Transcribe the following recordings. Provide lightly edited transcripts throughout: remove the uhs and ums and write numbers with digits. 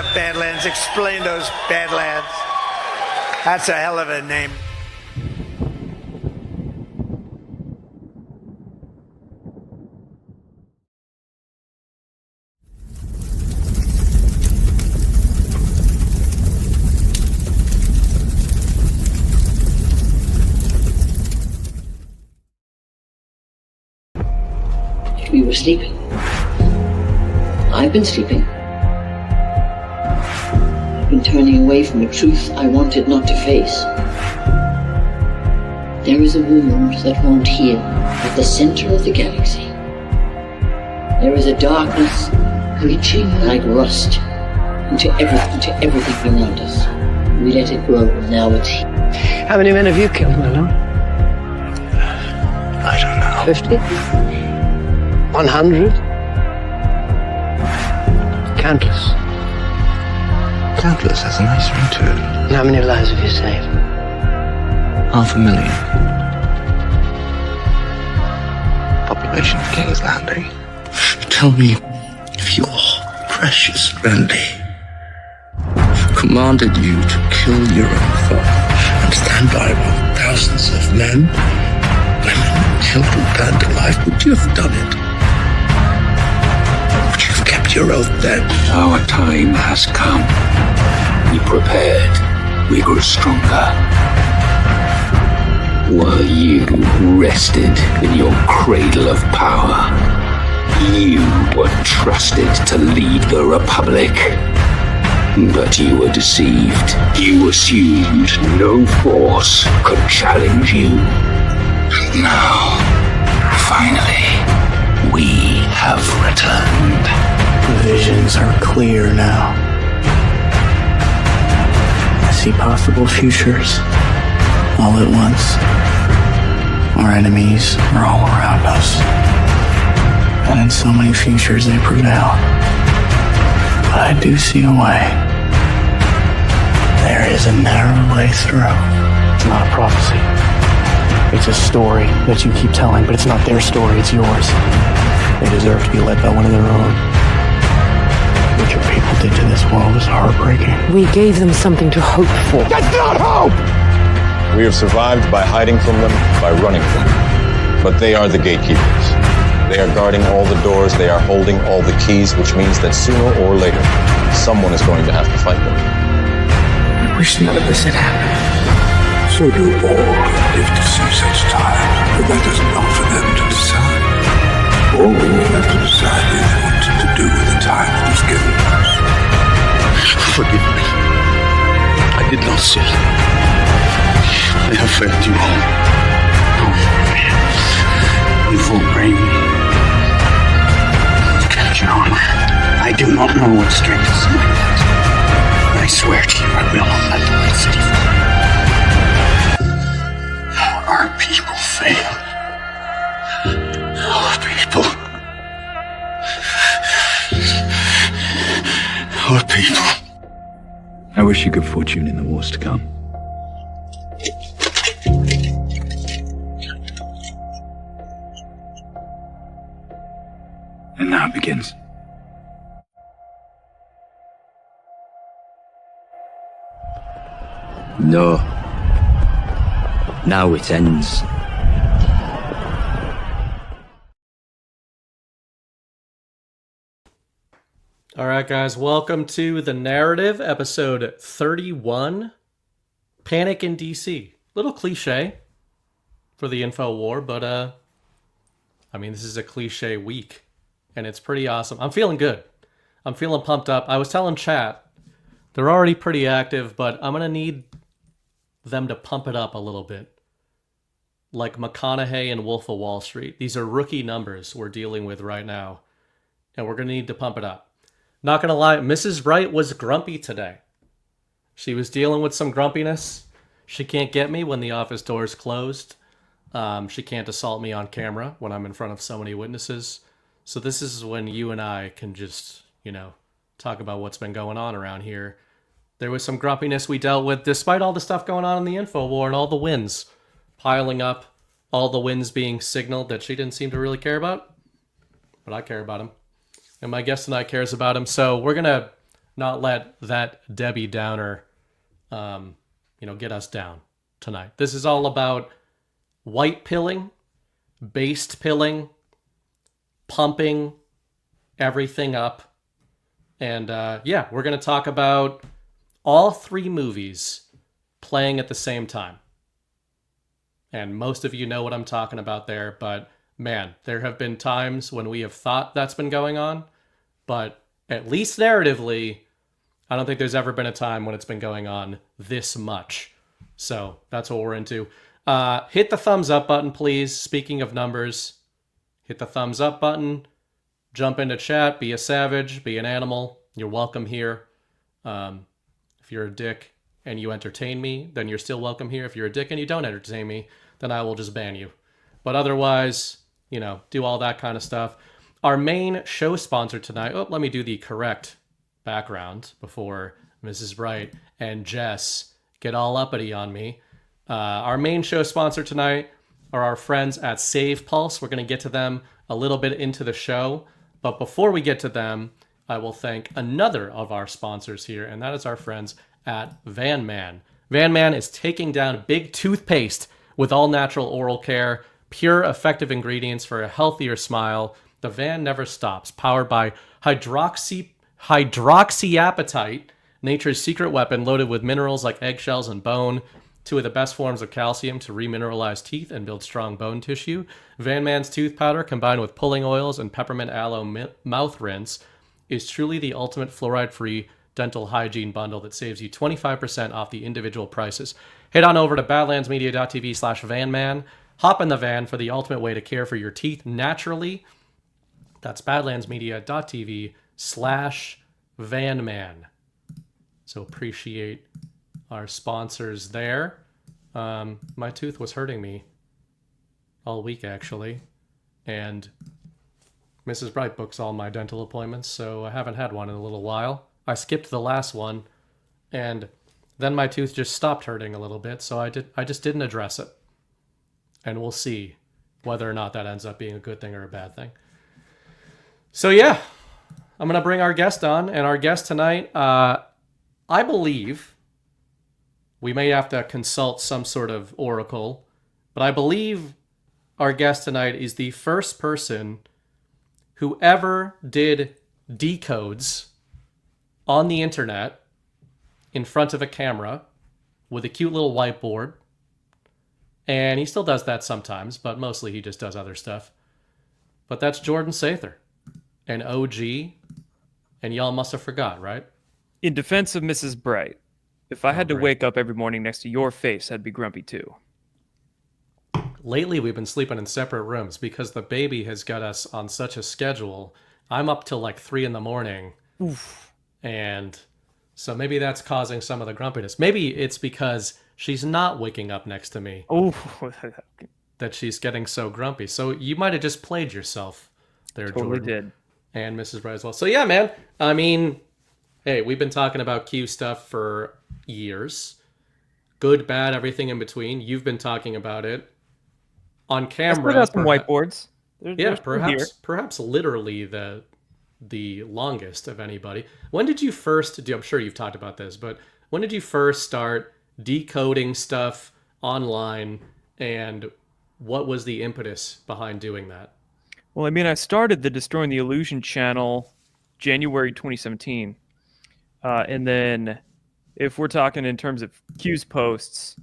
up, Badlands? Explain those Badlands. That's a hell of a name. We were sleeping. I've been sleeping. I've been turning away from a truth I wanted not to face. There is a wound that won't heal at the center of the galaxy. There is a darkness reaching like rust into everything around us. We let it grow, and now it's here. How many men have you killed, my lord? I don't know. 50? 100? Countless. Countless has a nice ring to it. And how many lives have you saved? 500,000. Population of King's Landing. Tell me if your precious Randy commanded you to kill your own father and stand by while thousands of men, women, children burned alive, would you have done it? Would you have kept your oath then? Our time has come. We prepared. We grew stronger. While you rested in your cradle of power, you were trusted to lead the Republic. But you were deceived. You assumed no force could challenge you. And now, finally, we have returned. The visions are clear now. I see possible futures all at once. Our enemies are all around us. And in so many futures they prevail. But I do see a way. There is a narrow way through. It's not a prophecy. It's a story that you keep telling, but it's not their story, it's yours. They deserve to be led by one of their own. What your people did to this world is heartbreaking. We gave them something to hope for. That's not hope! We have survived by hiding from them, by running from them. But they are the gatekeepers. They are guarding all the doors, they are holding all the keys, which means that sooner or later, someone is going to have to fight them. I wish none of this had happened. So do all who live to see such times, but that is not for them to decide. All we have to decide is what to do with the time that is given us. Forgive me. I did not see. I have failed you all. You will bring me. John, I do not know what strength is in my blood. But I swear to you, I will not let the light city fall. Our people fail. Our people. Our people. I wish you good fortune in the wars to come. And now it begins. No. Now it ends. All right, guys, welcome to The Narrative, episode 31, Panic in DC. Little cliche for the info war, but, I mean, this is a cliche week, and it's pretty awesome. I'm feeling good. I'm feeling pumped up. I was telling chat, they're already pretty active, but I'm going to need them to pump it up a little bit. Like McConaughey and Wolf of Wall Street. These are rookie numbers we're dealing with right now, and we're going to need to pump it up. Not going to lie, Mrs. Wright was grumpy today. She was dealing with some grumpiness. She can't get me when the office door is closed. She can't assault me on camera when I'm in front of so many witnesses. So this is when you and I can just, talk about what's been going on around here. There was some grumpiness we dealt with despite all the stuff going on in the info war and all the wins piling up, all the wins being signaled that she didn't seem to really care about. But I care about them. And my guest tonight cares about him. So we're going to not let that Debbie Downer, get us down tonight. This is all about white pilling, based pilling, pumping everything up. And we're going to talk about all 3 movies playing at the same time. And most of you know what I'm talking about there, but man, there have been times when we have thought that's been going on, but at least narratively, I don't think there's ever been a time when it's been going on this much. So that's what we're into. Hit the thumbs up button, please. Speaking of numbers, hit the thumbs up button. Jump into chat. Be a savage. Be an animal. You're welcome here. If you're a dick and you entertain me, then you're still welcome here. If you're a dick and you don't entertain me, then I will just ban you. But otherwise, do all that kind of stuff. Our main show sponsor tonight. Oh, let me do the correct background before Mrs. Bright and Jess get all uppity on me. Our main show sponsor tonight are our friends at Save Pulse. We're going to get to them a little bit into the show. But before we get to them, I will thank another of our sponsors here, and that is our friends at Van Man. Van Man is taking down big toothpaste with all natural oral care, pure effective ingredients for a healthier smile. The van never stops, powered by hydroxyapatite, nature's secret weapon loaded with minerals like eggshells and bone, 2 of the best forms of calcium to remineralize teeth and build strong bone tissue. Van Man's tooth powder, combined with pulling oils and peppermint aloe mouth rinse, is truly the ultimate fluoride-free dental hygiene bundle that saves you 25% off the individual prices. Head on over to badlandsmedia.tv/vanman. Hop in the van for the ultimate way to care for your teeth naturally. That's badlandsmedia.tv/vanman. So appreciate our sponsors there. My tooth was hurting me all week, actually. And Mrs. Bright books all my dental appointments, so I haven't had one in a little while. I skipped the last one, and then my tooth just stopped hurting a little bit, so I just didn't address it. And we'll see whether or not that ends up being a good thing or a bad thing. So yeah, I'm going to bring our guest on, and our guest tonight, I believe, we may have to consult some sort of oracle, but I believe our guest tonight is the first person who ever did decodes on the internet in front of a camera with a cute little whiteboard. And he still does that sometimes, but mostly he just does other stuff. But that's Jordan Sather, an OG, and y'all must have forgot, right? In defense of Mrs. Bright, if I had to wake up every morning next to your face, I'd be grumpy too. Lately, we've been sleeping in separate rooms because the baby has got us on such a schedule. I'm up till like 3 a.m. Oof. And so maybe that's causing some of the grumpiness. Maybe it's because she's not waking up next to me. Oh, that she's getting so grumpy. So you might have just played yourself there, totally Jordan. did. And Mrs. Bright as well. So yeah, man. I mean, hey, we've been talking about Q stuff for years. Good, bad, everything in between. You've been talking about it on camera. Got some whiteboards. There's perhaps literally the longest of anybody. When did you first do? I'm sure you've talked about this, but when did you first start decoding stuff online, and what was the impetus behind doing that? Well, I mean, I started the Destroying the Illusion channel January 2017. And then if we're talking in terms of Q's posts,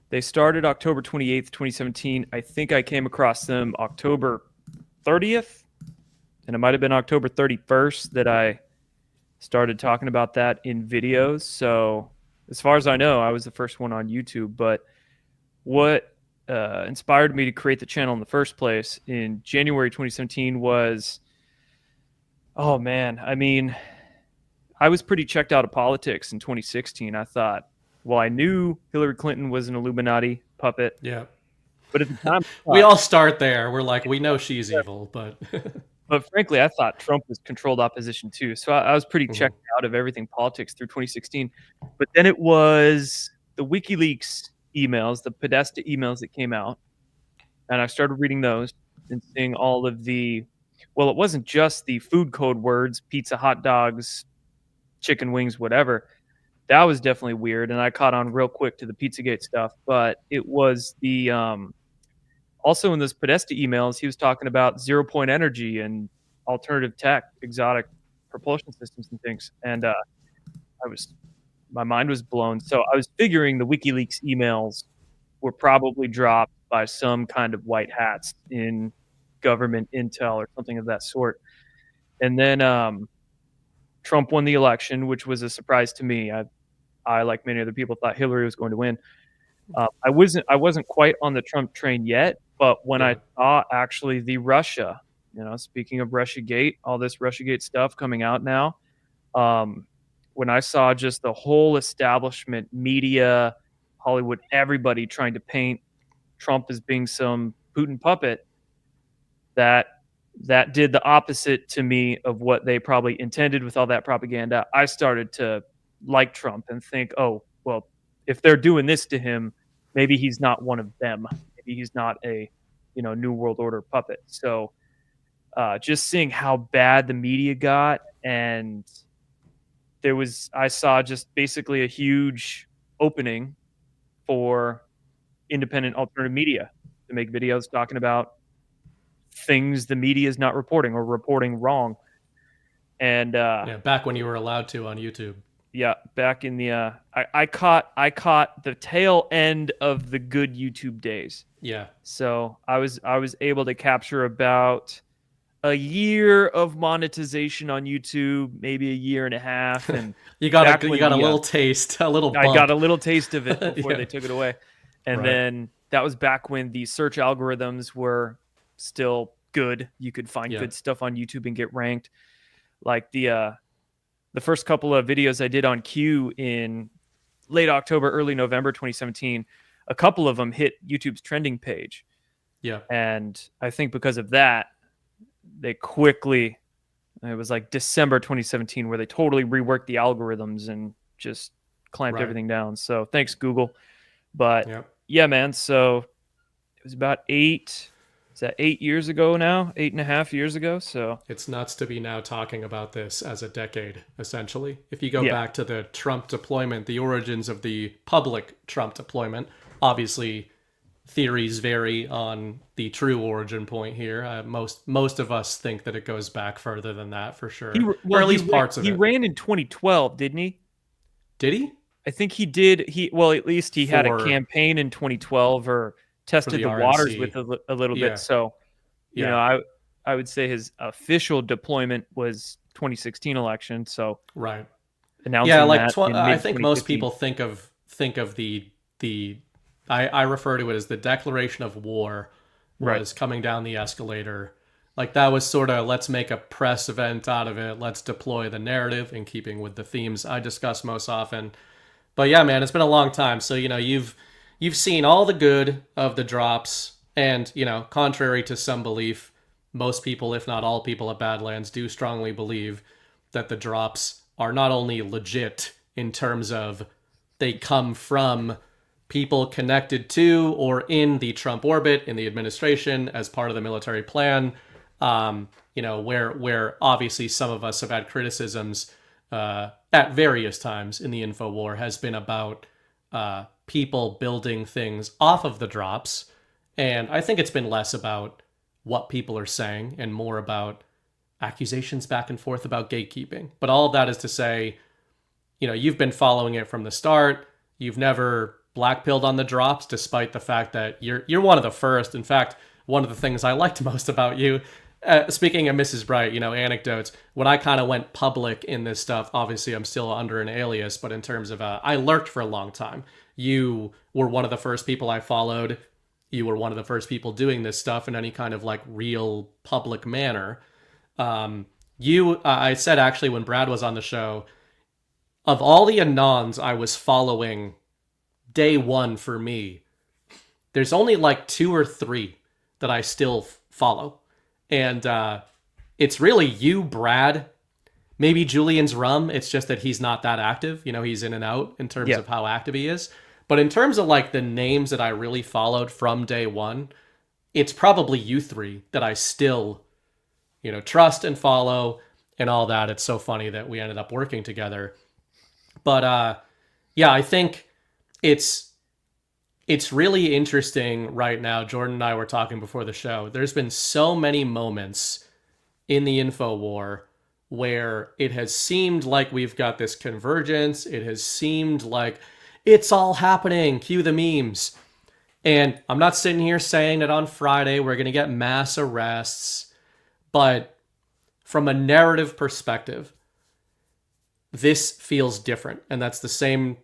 they started October 28th, 2017. I think I came across them October 30th, and it might have been October 31st that I started talking about that in videos. So as far as I know, I was the first one on YouTube. But what inspired me to create the channel in the first place in January 2017 was, oh man, I mean, I was pretty checked out of politics in 2016. I thought, well, I knew Hillary Clinton was an Illuminati puppet. Yeah. But at the time, we all start there. We're like, we know she's evil, but but frankly, I thought Trump was controlled opposition too. So I was pretty checked out of everything politics through 2016. But then it was the WikiLeaks emails, the Podesta emails that came out, and I started reading those and seeing all of the, well, it wasn't just the food code words, pizza, hot dogs, chicken wings, whatever. That was definitely weird, and I caught on real quick to the Pizzagate stuff. But it was the also in those Podesta emails, he was talking about 0-point energy and alternative tech, exotic propulsion systems and things. And my mind was blown. So I was figuring the WikiLeaks emails were probably dropped by some kind of white hats in government intel or something of that sort. And then Trump won the election, which was a surprise to me. I, like many other people, thought Hillary was going to win. I wasn't quite on the Trump train yet, but when I saw actually the Russia, speaking of Russiagate, all this Russiagate stuff coming out now, when I saw just the whole establishment, media, Hollywood, everybody trying to paint Trump as being some Putin puppet, that did the opposite to me of what they probably intended with all that propaganda. I started to like Trump and think, oh, well, if they're doing this to him, maybe he's not one of them. Maybe he's not a, New World Order puppet. So just seeing how bad the media got, and I saw just basically a huge opening for independent alternative media to make videos talking about things the media is not reporting or reporting wrong. And back when you were allowed to on YouTube. Yeah, back in the I caught the tail end of the good YouTube days. Yeah. So I was able to capture about a year of monetization on YouTube, maybe a year and a half, and you got a little taste, a little bump. I got a little taste of it before they took it away. And Right. then that was back when the search algorithms were still good. You could find good stuff on YouTube and get ranked. Like the first couple of videos I did on Q in late October, early November 2017, a couple of them hit YouTube's trending page. Yeah. And I think because of that, it was like December 2017 where they totally reworked the algorithms and just clamped everything down. So thanks, Google. But yeah, man. So it was about 8 years ago now? 8.5 years ago. So it's nuts to be now talking about this as a decade, essentially. If you go back to the Trump deployment, the origins of the public Trump deployment, obviously theories vary on the true origin point here. Most of us think that it goes back further than that for sure. Or at least parts of it. He ran in 2012, didn't he? Did he? I think he did. At least he had a campaign in 2012 or tested the waters with a little bit. So, I would say his official deployment was 2016 election. So right. Announcing I think most people think of the I refer to it as the declaration of war was coming down the escalator. Like that was sort of, let's make a press event out of it. Let's deploy the narrative in keeping with the themes I discuss most often. But yeah, man, it's been a long time. So, you've seen all the good of the drops, and, contrary to some belief, most people, if not all people at Badlands, do strongly believe that the drops are not only legit in terms of they come from people connected to or in the Trump orbit, in the administration, as part of the military plan, where obviously some of us have had criticisms at various times in the info war has been about people building things off of the drops. And I think it's been less about what people are saying and more about accusations back and forth about gatekeeping. But all of that is to say, you've been following it from the start. You've never blackpilled on the drops, despite the fact that you're one of the first. In fact, one of the things I liked most about you, speaking of Mrs. Bright, anecdotes, when I kind of went public in this stuff, obviously I'm still under an alias, but in terms of, I lurked for a long time. You were one of the first people I followed. You were one of the first people doing this stuff in any kind of like real public manner. I said actually when Brad was on the show, of all the Anons I was following day one for me, there's only like 2 or 3 that I still follow. And it's really you, Brad, maybe Julian's Rum. It's just that he's not that active. He's in and out in terms of how active he is. But in terms of like the names that I really followed from day one, it's probably you 3 that I still, trust and follow. and all that. It's so funny that we ended up working together. But yeah, I think it's really interesting right now. Jordan and I were talking before the show. There's been so many moments in the info war where it has seemed like we've got this convergence. It has seemed like it's all happening. Cue the memes. And I'm not sitting here saying that on Friday we're going to get mass arrests, but from a narrative perspective, this feels different. And that's the same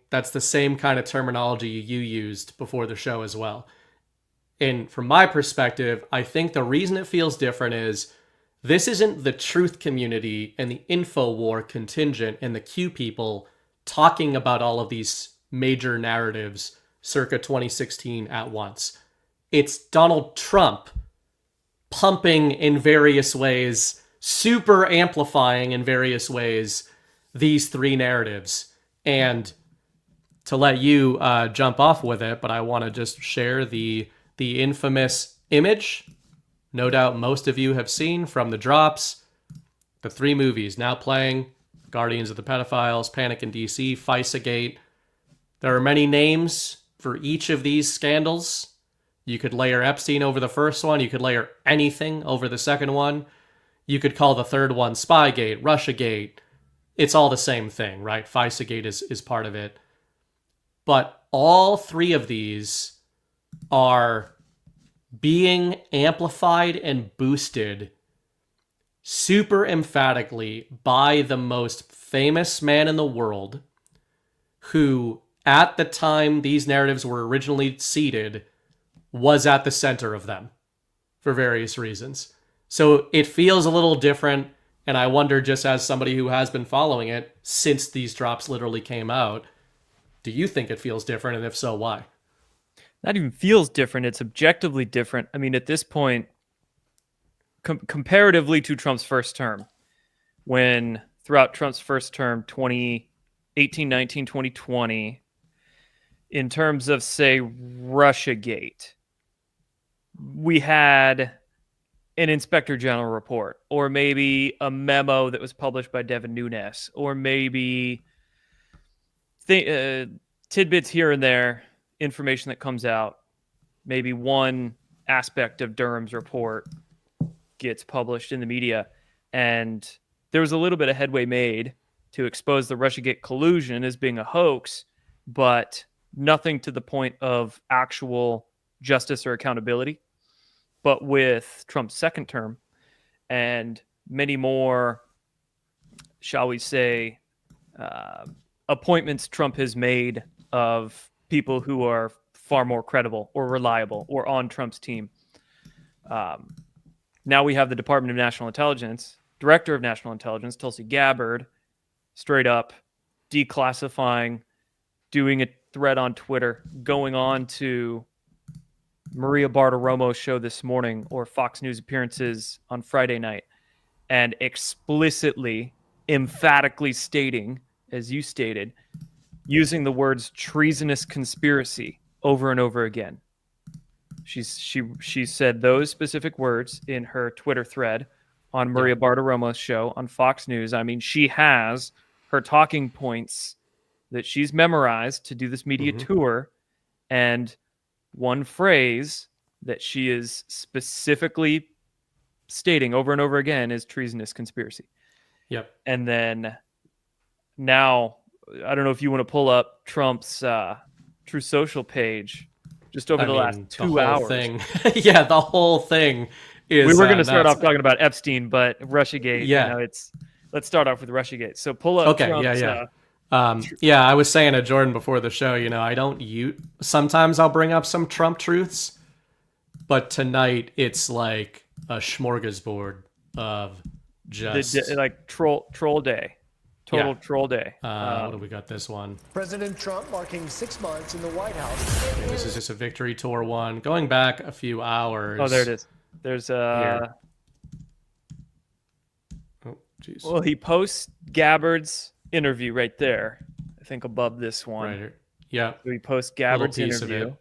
kind of terminology you used before the show as well. And from my perspective, I think the reason it feels different is this isn't the truth community and the info war contingent and the Q people talking about all of these major narratives circa 2016 at once. It's Donald Trump pumping in various ways, super amplifying in various ways these three narratives. And to let you jump off with it, but I want to just share the infamous image. No doubt most of you have seen from the drops. The three movies now playing: Guardians of the Pedophiles, Panic in DC, FISA-gate. There are many names for each of these scandals. You could layer Epstein over the first one. You could layer anything over the second one. You could call the third one Spygate, Russiagate. It's all the same thing, right? FISA-gate is part of it. But all three of these are being amplified and boosted super emphatically by the most famous man in the world, who at the time these narratives were originally seeded was at the center of them for various reasons. So it feels a little different, and I wonder, just as somebody who has been following it since these drops literally came out, do you think it feels different, and if so, why? Not even feels different. It's objectively different. I mean, at this point, comparatively to Trump's first term, when throughout Trump's first term, 2018, 19, 2020, in terms of, say, Russiagate, we had an inspector general report, or maybe a memo that was published by Devin Nunes, or maybe tidbits here and there, information that comes out. Maybe one aspect of Durham's report gets published in the media, and there was a little bit of headway made to expose the Russiagate collusion as being a hoax, but nothing to the point of actual justice or accountability. But with Trump's second term and many more, shall we say, appointments Trump has made of people who are far more credible or reliable or on Trump's team. Now we have the Department of National Intelligence, Director of National Intelligence, Tulsi Gabbard, straight up declassifying, doing a thread on Twitter, going on to Maria Bartiromo's show this morning or Fox News appearances on Friday night, and explicitly, emphatically stating, as you stated, using the words treasonous conspiracy over and over again. She said those specific words in her Twitter thread on Maria Bartiromo's show on Fox News. I mean, she has her talking points that she's memorized to do this media tour, and one phrase that she is specifically stating over and over again is treasonous conspiracy. Yep. And then now, I don't know if you want to pull up Trump's True Social page just over the last 2 hours. Thing. Yeah, the whole thing is... We were going to start off talking about Epstein, but Russiagate, yeah. Let's start off with Russiagate. So pull up Trump's... Yeah, I was saying to Jordan before the show, I don't sometimes I'll bring up some Trump truths, but tonight it's like a smorgasbord of just... like troll day. Total troll day. What do we got this one? President Trump marking 6 months in the White House. Okay, this is just a victory tour one. Going back a few hours. Oh, there it is. There's Here. Oh, jeez. Well, he posts Gabbard's interview right there. I think above this one. Right here. Yeah. So he posts Gabbard's interview.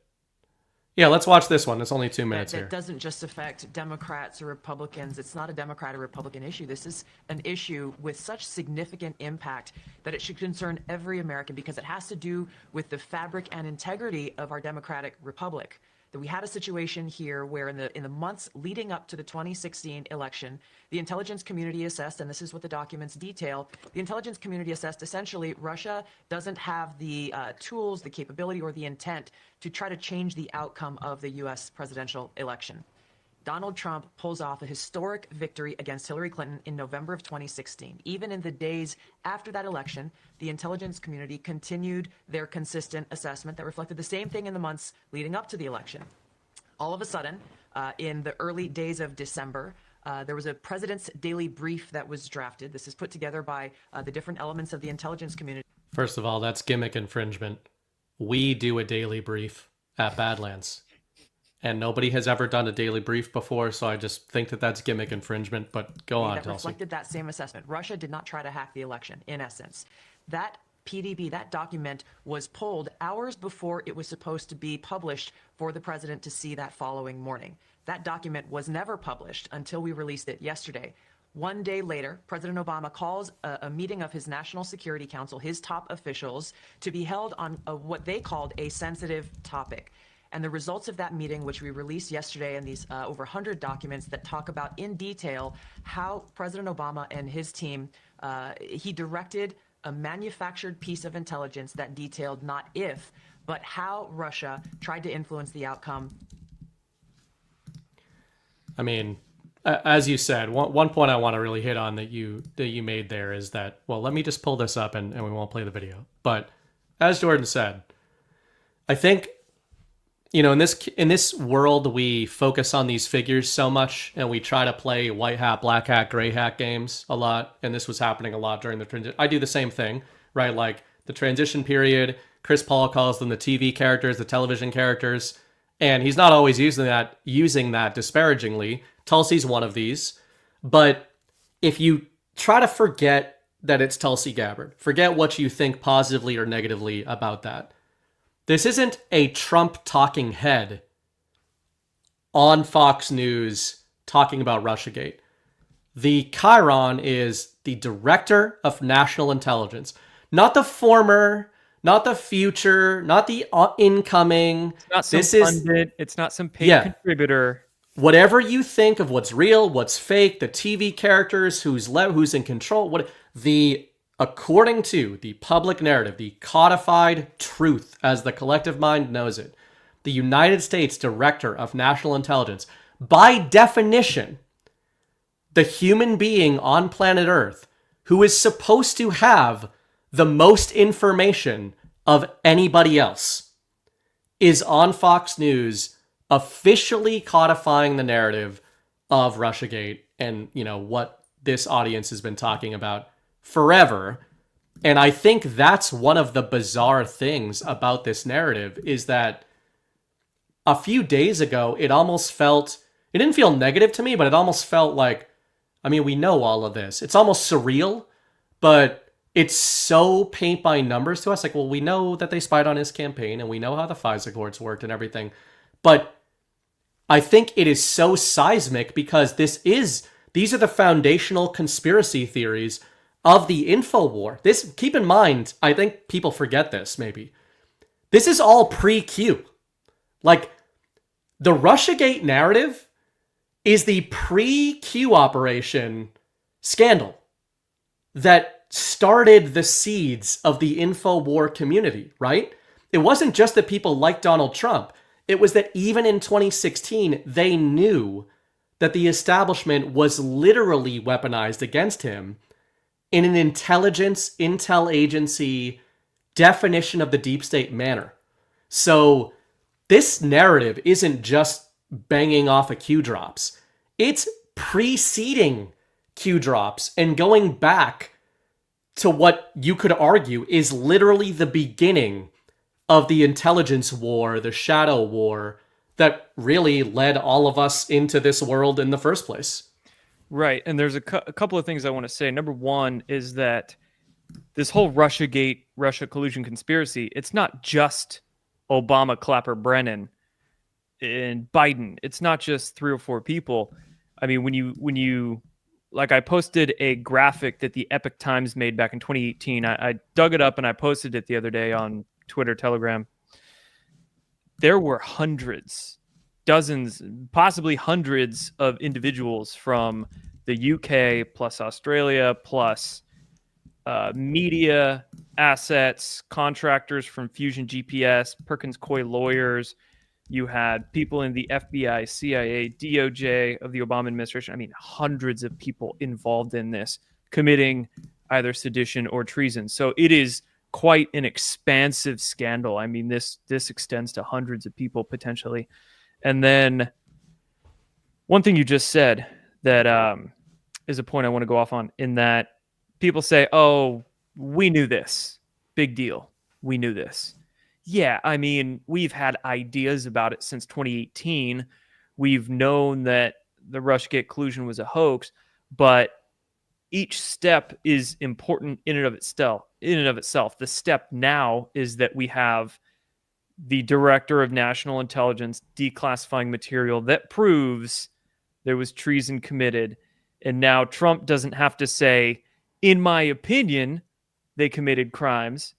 Yeah, let's watch this one. It's only 2 that, minutes that here. doesn't just affect Democrats or Republicans. It's not a Democrat or Republican issue. This is an issue with such significant impact that it should concern every American because it has to do with the fabric and integrity of our democratic republic. That we had a situation here where in the months leading up to the 2016 election, the intelligence community assessed, and this is what the documents detail, the intelligence community assessed essentially Russia doesn't have the tools, the capability, or the intent to try to change the outcome of the U.S. presidential election. Donald Trump pulls off a historic victory against Hillary Clinton in November of 2016. Even in the days after that election, the intelligence community continued their consistent assessment that reflected the same thing in the months leading up to the election. All of a sudden, in the early days of December, there was a president's daily brief that was drafted. This is put together by the different elements of the intelligence community. First of all, that's gimmick infringement. We do a daily brief at Badlands. And nobody has ever done a daily brief before, so I just think that that's gimmick infringement. But go on, that Tulsi. reflected that same assessment. Russia did not try to hack the election, in essence. That PDB, that document, was pulled hours before it was supposed to be published for the president to see that following morning. That document was never published until we released it yesterday. 1 day later, President Obama calls a meeting of his National Security Council, his top officials, to be held on what they called a sensitive topic. And the results of that meeting, which we released yesterday, and these over 100 documents that talk about in detail how President Obama and his team, he directed a manufactured piece of intelligence that detailed not if, but how Russia tried to influence the outcome. I mean, as you said, one point I want to really hit on that you made there is that, well, let me just pull this up and we won't play the video. But as Jordan said, I think, you know, in this world, we focus on these figures so much, and we try to play white hat, black hat, gray hat games a lot. And this was happening a lot during the transition. I do the same thing, right? Like the transition period, Chris Paul calls them the TV characters, the television characters, and he's not always using that disparagingly. Tulsi's one of these, but if you try to forget that it's Tulsi Gabbard, forget what you think positively or negatively about that. This isn't a Trump talking head on Fox News talking about Russiagate. The Chiron is the director of national intelligence, not the former, not the future, not the incoming. It's not some pundit. It's not some paid contributor. Whatever you think of what's real, what's fake, the TV characters, who's in control, according to the public narrative, the codified truth as the collective mind knows it, the United States Director of National Intelligence, by definition, the human being on planet Earth who is supposed to have the most information of anybody else, is on Fox News officially codifying the narrative of Russiagate and, you know, what this audience has been talking about forever. And I think that's one of the bizarre things about this narrative is that a few days ago, it didn't feel negative to me, but it almost felt like, I mean, we know all of this. It's almost surreal, but it's so paint by numbers to us. Like, well, we know that they spied on his campaign and we know how the FISA courts worked and everything. But I think it is so seismic because these are the foundational conspiracy theories of the info war. This, keep in mind, I think people forget this maybe. This is all pre-Q. Like, the Russiagate narrative is the pre-Q operation scandal that started the seeds of the info war community, right? It wasn't just that people liked Donald Trump. It was that even in 2016, they knew that the establishment was literally weaponized against him in an intel agency definition of the deep state manner. So this narrative isn't just banging off of Q drops. It's preceding Q drops and going back to what you could argue is literally the beginning of the intelligence war, the shadow war that really led all of us into this world in the first place. Right. And there's a couple of things I want to say. Number one is that this whole Russiagate, Russia collusion conspiracy, it's not just Obama, Clapper, Brennan. and Biden. It's not just 3 or 4 people. I mean, when you like, I posted a graphic that the Epoch Times made back in 2018. I dug it up and I posted it the other day on Twitter, Telegram. There were hundreds, dozens, possibly hundreds of individuals from the UK plus Australia plus media assets, contractors from Fusion GPS, Perkins Coie lawyers. You had people in the FBI, CIA, DOJ of the Obama administration. I mean, hundreds of people involved in this, committing either sedition or treason. So it is quite an expansive scandal. I mean, this extends to hundreds of people potentially. And then one thing you just said that is a point I want to go off on, in that people say, oh, we knew this. Big deal. We knew this. Yeah, I mean, we've had ideas about it since 2018. We've known that the Russiagate collusion was a hoax, but each step is important in and of itself. The step now is that we have the director of national intelligence declassifying material that proves there was treason committed. And now Trump doesn't have to say, in my opinion, they committed crimes.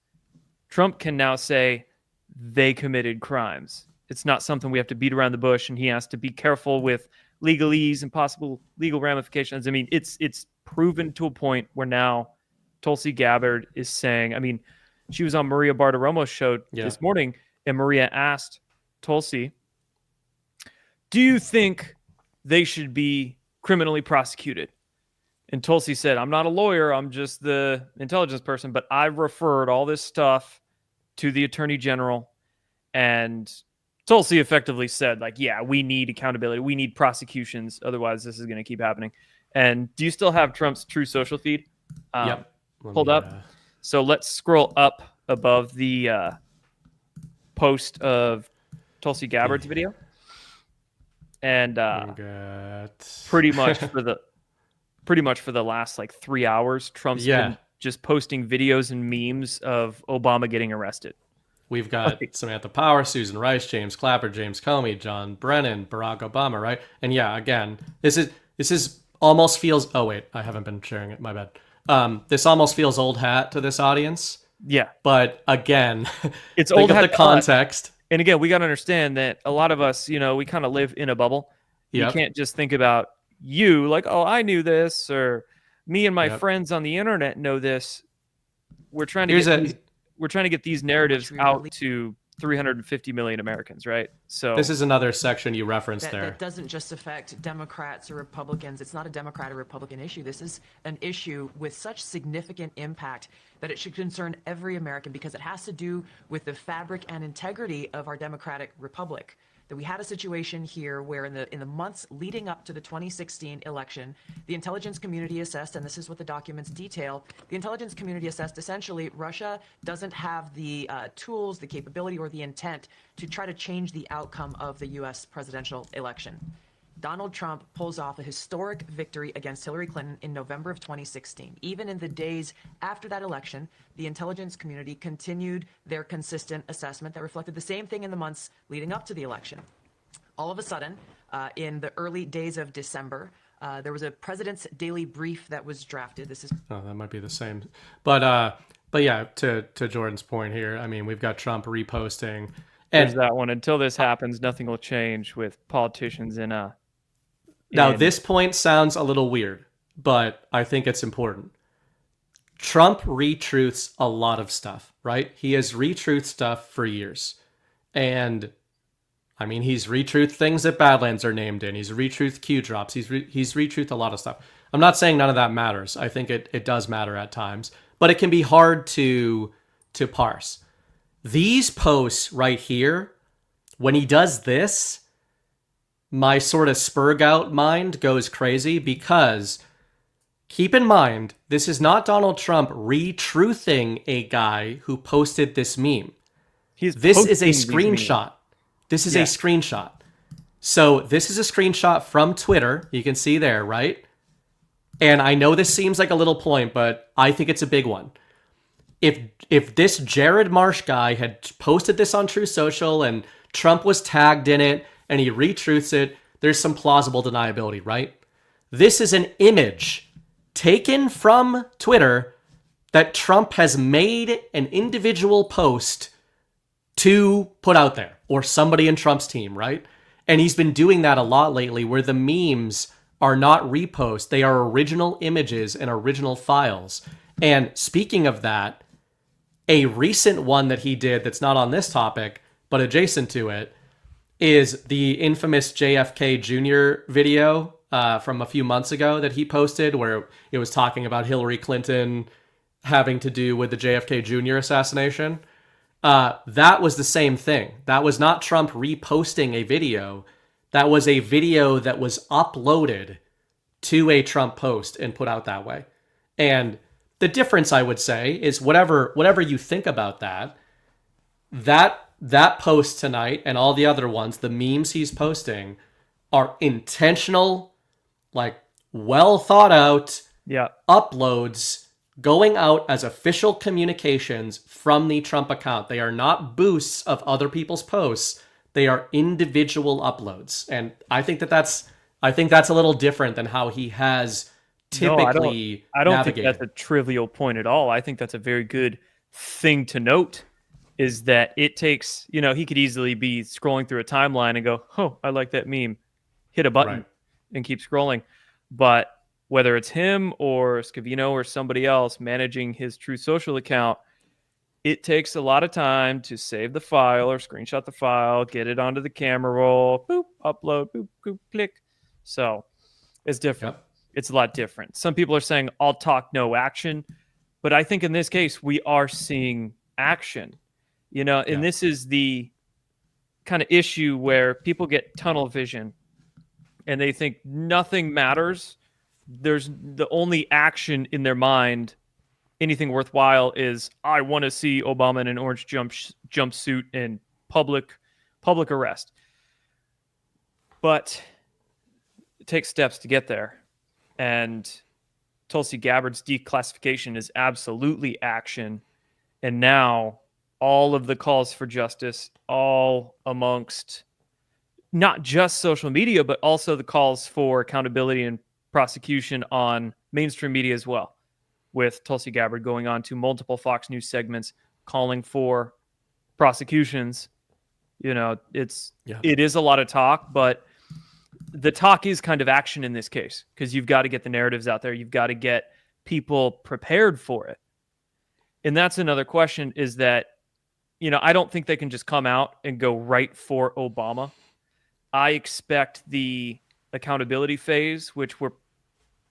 Trump can now say they committed crimes. It's not something we have to beat around the bush, and he has to be careful with legalese and possible legal ramifications. I mean, it's proven to a point where now Tulsi Gabbard is saying, I mean, she was on Maria Bartiromo's show this morning, and Maria asked Tulsi, do you think they should be criminally prosecuted? And Tulsi said, I'm not a lawyer, I'm just the intelligence person, but I referred all this stuff to the attorney general. And Tulsi effectively said, like, yeah, we need accountability. We need prosecutions. Otherwise, this is going to keep happening. And do you still have Trump's True Social feed pulled up? So let's scroll up above the post of Tulsi Gabbard's video. And pretty much for the last like 3 hours, Trump's been just posting videos and memes of Obama getting arrested. We've got Samantha Power, Susan Rice, James Clapper, James Comey, John Brennan, Barack Obama, right? And yeah, again, this is almost feels. Oh wait, I haven't been sharing it. My bad. This almost feels old hat to this audience. Yeah, but again, it's old hat. The context. And again, we got to understand that a lot of us, we kind of live in a bubble. You can't just think about you like, oh, I knew this, or me and my friends on the internet know this. We're trying to get these narratives out to 350 million Americans, right? So this is another section you referenced there. That doesn't just affect Democrats or Republicans. It's not a Democrat or Republican issue. This is an issue with such significant impact that it should concern every American, because it has to do with the fabric and integrity of our democratic republic. That we had a situation here where in the months leading up to the 2016 election, the intelligence community assessed, and this is what the documents detail, the intelligence community assessed essentially Russia doesn't have the tools, the capability, or the intent to try to change the outcome of the U.S. presidential election. Donald Trump pulls off a historic victory against Hillary Clinton in November of 2016. Even in the days after that election, the intelligence community continued their consistent assessment that reflected the same thing in the months leading up to the election. All of a sudden, in the early days of December, there was a president's daily brief that was drafted. That might be the same. But yeah, to Jordan's point here, I mean, we've got Trump reposting. And there's that one. Until this happens, nothing will change with politicians in a... Now, this point sounds a little weird, but I think it's important. Trump retruths a lot of stuff, right? He has retruthed stuff for years. And, I mean, he's retruthed things that Badlands are named in. He's retruthed Q drops. He's retruthed a lot of stuff. I'm not saying none of that matters. I think it does matter at times. But it can be hard to parse. These posts right here, when he does this, my sort of Spurgout mind goes crazy, because keep in mind, this is not Donald Trump retruthing a guy who posted this meme. This is a screenshot. This is a screenshot. So this is a screenshot from Twitter. You can see there, right? And I know this seems like a little point, but I think it's a big one. If this Jared Marsh guy had posted this on True Social and Trump was tagged in it, and he retruths it, there's some plausible deniability, right? This is an image taken from Twitter that Trump has made an individual post to put out there, or somebody in Trump's team, right? And he's been doing that a lot lately, where the memes are not reposts, they are original images and original files. And speaking of that, a recent one that he did that's not on this topic, but adjacent to it, is the infamous JFK Jr. video from a few months ago that he posted, where it was talking about Hillary Clinton having to do with the JFK Jr. assassination. That was the same thing. That was not Trump reposting a video. That was a video that was uploaded to a Trump post and put out that way. And the difference, I would say, is whatever you think about that post tonight and all the other ones, the memes he's posting, are intentional, like well thought out uploads going out as official communications from the Trump account. They are not boosts of other people's posts. They are individual uploads. And I think that's a little different than how he has typically I don't navigated. think that's a trivial point at all. I think that's a very good thing to note, is that it takes, he could easily be scrolling through a timeline and go, oh, I like that meme, hit a button and keep scrolling. But whether it's him or Scavino or somebody else managing his Truth Social account, it takes a lot of time to save the file or screenshot the file, get it onto the camera roll, boop, upload, boop, boop, click. So it's different. Yep. It's a lot different. Some people are saying all talk, no action. But I think in this case, we are seeing action. And this is the kind of issue where people get tunnel vision and they think nothing matters. There's the only action in their mind, anything worthwhile, is I want to see Obama in an orange jumpsuit in public arrest. But it takes steps to get there. And Tulsi Gabbard's declassification is absolutely action. And now all of the calls for justice, all amongst not just social media, but also the calls for accountability and prosecution on mainstream media as well, with Tulsi Gabbard going on to multiple Fox News segments calling for prosecutions. It is a lot of talk, but the talk is kind of action in this case, because you've got to get the narratives out there. You've got to get people prepared for it. And that's another question, is that, I don't think they can just come out and go right for Obama. I expect the accountability phase, which we're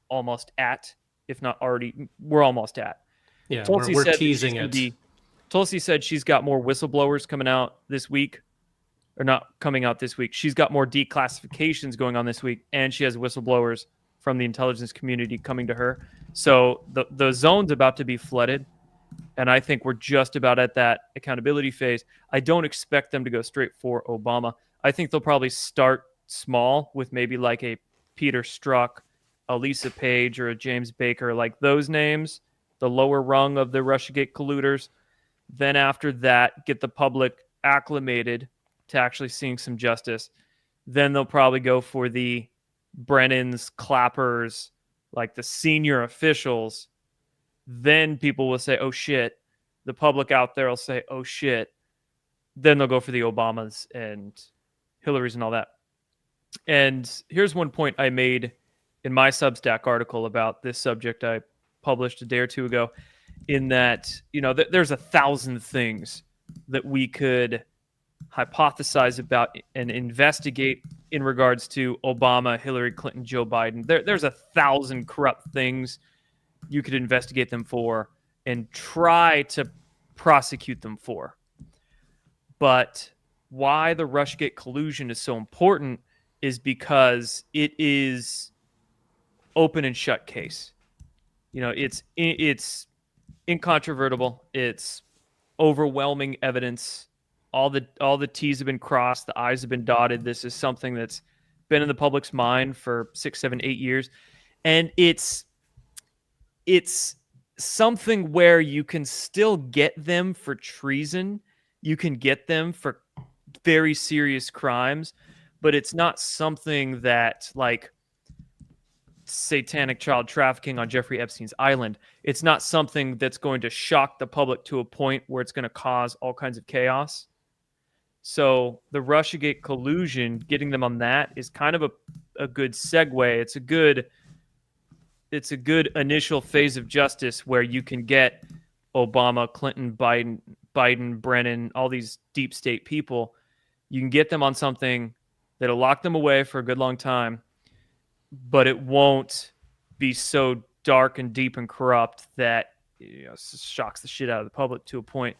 almost at, if not already, we're almost at. Yeah, we're teasing it. Tulsi said she's got more whistleblowers coming out this week, or not coming out this week. She's got more declassifications going on this week, and she has whistleblowers from the intelligence community coming to her. So the zone's about to be flooded, and I think we're just about at that accountability phase. I don't expect them to go straight for Obama. I think they'll probably start small with maybe like a Peter Strzok, a Lisa Page, or a James Baker, like those names, the lower rung of the Russiagate colluders. Then after that, get the public acclimated to actually seeing some justice. Then they'll probably go for the Brennans, Clappers, like the senior officials. Then people will say, oh shit. The public out there will say, oh shit. Then they'll go for the Obamas and Hillary's and all that. And here's one point I made in my Substack article about this subject I published a day or two ago, in that, there's 1,000 things that we could hypothesize about and investigate in regards to Obama, Hillary Clinton, Joe Biden. There's 1,000 corrupt things you could investigate them for and try to prosecute them for. But why the Russiagate collusion is so important is because it is open and shut case. It's incontrovertible. It's overwhelming evidence. All the T's have been crossed, the I's have been dotted. This is something that's been in the public's mind for 6, 7, 8 years. And it's something where you can still get them for treason. You can get them for very serious crimes, but it's not something that, like, satanic child trafficking on Jeffrey Epstein's island, it's not something that's going to shock the public to a point where it's going to cause all kinds of chaos. So the Russiagate collusion, getting them on that is kind of a good segue. It's a good initial phase of justice where you can get Obama, Clinton, Biden, Brennan, all these deep state people. You can get them on something that'll lock them away for a good long time, but it won't be so dark and deep and corrupt that shocks the shit out of the public to a point.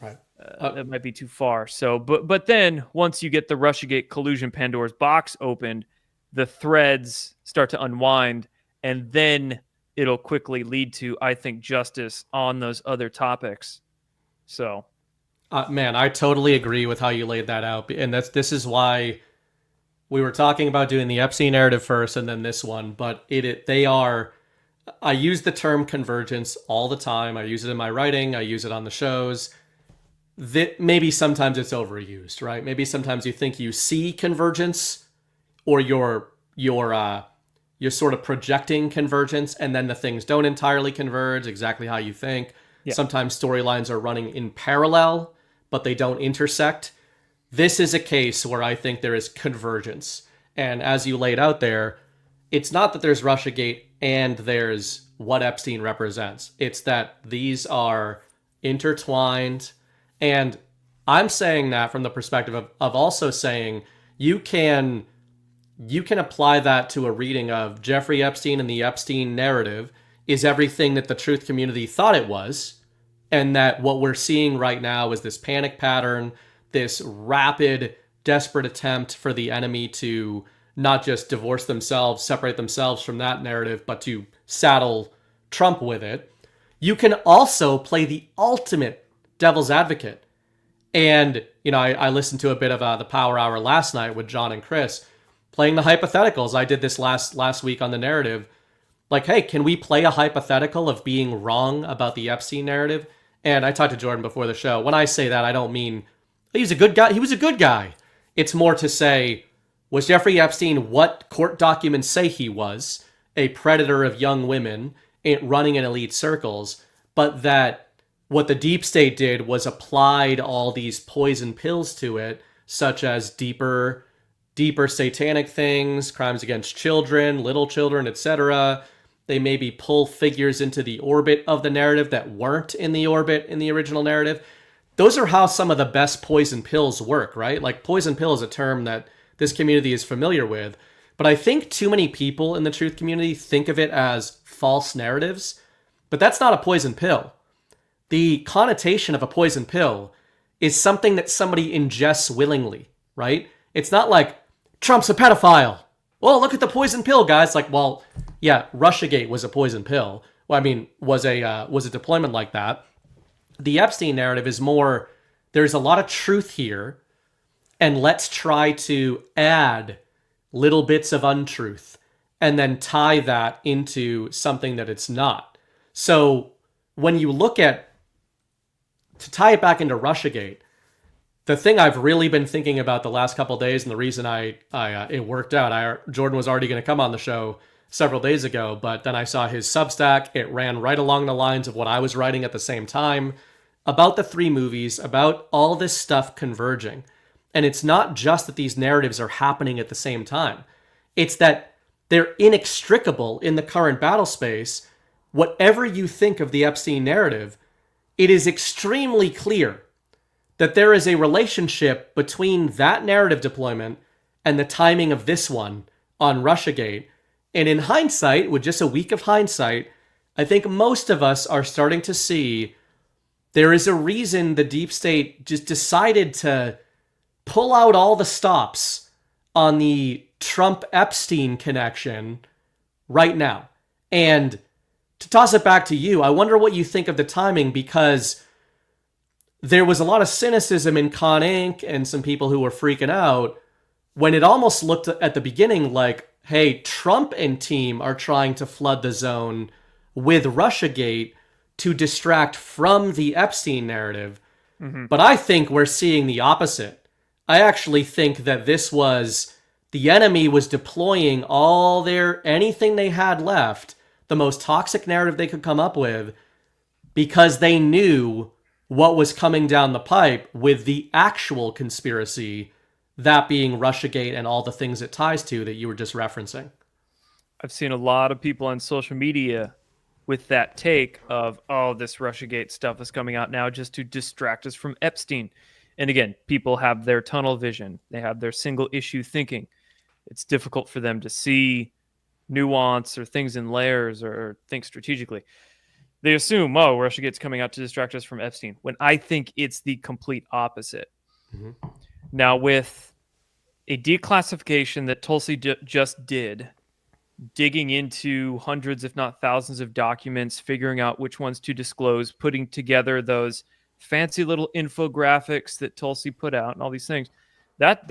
Right. That might be too far. So, but then once you get the Russiagate collusion Pandora's box opened, the threads start to unwind, and then it'll quickly lead to, I think, justice on those other topics. So, man, I totally agree with how you laid that out, and this is why we were talking about doing the Epstein narrative first, and then this one. But they are. I use the term convergence all the time. I use it in my writing. I use it on the shows. Maybe sometimes it's overused, right? Maybe sometimes you think you see convergence, or you're sort of projecting convergence, and then the things don't entirely converge exactly how you think. Yeah. Sometimes storylines are running in parallel, but they don't intersect. This is a case where I think there is convergence. And as you laid out there, it's not that there's Russiagate and there's what Epstein represents. It's that these are intertwined. And I'm saying that from the perspective of also saying you can apply that to a reading of Jeffrey Epstein and the Epstein narrative is everything that the truth community thought it was, and that what we're seeing right now is this panic pattern, this rapid, desperate attempt for the enemy to not just divorce themselves, separate themselves from that narrative, but to saddle Trump with it. You can also play the ultimate devil's advocate. And, I listened to a bit of the Power Hour last night with John and Chris, playing the hypotheticals. I did this last week on the narrative. Like, hey, can we play a hypothetical of being wrong about the Epstein narrative? And I talked to Jordan before the show. When I say that, I don't mean he's a good guy. He was a good guy. It's more to say, was Jeffrey Epstein what court documents say he was? A predator of young women running in elite circles, but that what the deep state did was applied all these poison pills to it, such as deeper satanic things, crimes against children, little children, etc. They maybe pull figures into the orbit of the narrative that weren't in the orbit in the original narrative. Those are how some of the best poison pills work, right? Like, poison pill is a term that this community is familiar with, but I think too many people in the truth community think of it as false narratives, but that's not a poison pill. The connotation of a poison pill is something that somebody ingests willingly, right? It's not like, Trump's a pedophile. Well, look at the poison pill, guys. Like, well, yeah, Russiagate was a poison pill. Well, I mean, was a deployment like that. The Epstein narrative is more, there's a lot of truth here, and let's try to add little bits of untruth and then tie that into something that it's not. So when you look at, to tie it back into Russiagate, the thing I've really been thinking about the last couple of days, and the reason it worked out, Jordan was already going to come on the show several days ago, but then I saw his Substack. It ran right along the lines of what I was writing at the same time about the three movies, about all this stuff converging. And it's not just that these narratives are happening at the same time. It's that they're inextricable in the current battle space. Whatever you think of the Epstein narrative, it is extremely clear that there is a relationship between that narrative deployment and the timing of this one on Russiagate. And in hindsight, with just a week of hindsight, I think most of us are starting to see there is a reason the deep state just decided to pull out all the stops on the Trump-Epstein connection right now. And to toss it back to you, I wonder what you think of the timing, because there was a lot of cynicism in Con Inc. and some people who were freaking out when it almost looked at the beginning like, hey, Trump and team are trying to flood the zone with Russiagate to distract from the Epstein narrative. Mm-hmm. But I think we're seeing the opposite. I actually think that this was the enemy was deploying all anything they had left, the most toxic narrative they could come up with, because they knew what was coming down the pipe with the actual conspiracy, that being Russiagate and all the things it ties to that you were just referencing. I've seen a lot of people on social media with that take of, oh, this Russiagate stuff is coming out now just to distract us from Epstein. And again, people have their tunnel vision. They have their single issue thinking. It's difficult for them to see nuance or things in layers or think strategically. They assume, oh, Russiagate's coming out to distract us from Epstein, when I think it's the complete opposite. Mm-hmm. Now, with a declassification that Tulsi just did, digging into hundreds, if not thousands of documents, figuring out which ones to disclose, putting together those fancy little infographics that Tulsi put out and all these things, that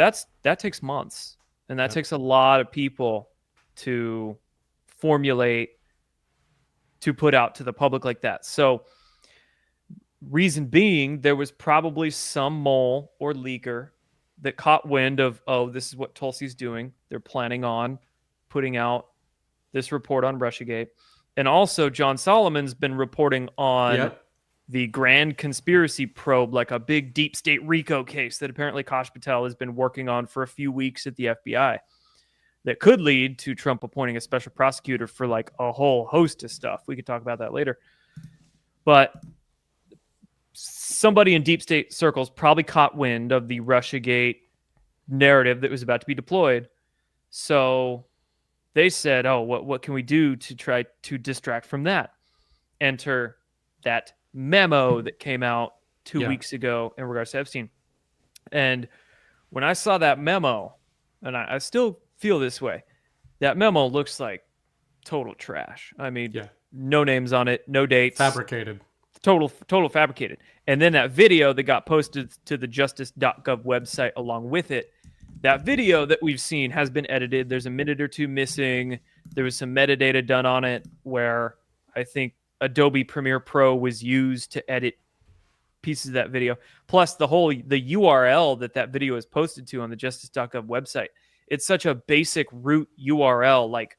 takes months. And that takes a lot of people to formulate, to put out to the public like that. So reason being, there was probably some mole or leaker that caught wind of, oh, this is what Tulsi's doing. They're planning on putting out this report on Russiagate. And also John Solomon's been reporting on the grand conspiracy probe, like a big deep state RICO case that apparently Kash Patel has been working on for a few weeks at the FBI, that could lead to Trump appointing a special prosecutor for like a whole host of stuff. We could talk about that later. But somebody in deep state circles probably caught wind of the Russiagate narrative that was about to be deployed. So they said, oh, what can we do to try to distract from that? Enter that memo that came out 2 weeks ago in regards to Epstein. And when I saw that memo, and I still feel this way, that memo looks like total trash. I mean, no names on it, no dates. Fabricated. Total fabricated. And then that video that got posted to the justice.gov website along with it, that video that we've seen has been edited. There's a minute or two missing. There was some metadata done on it where I think Adobe Premiere Pro was used to edit pieces of that video. Plus the URL that video is posted to on the justice.gov website. It's such a basic root URL, like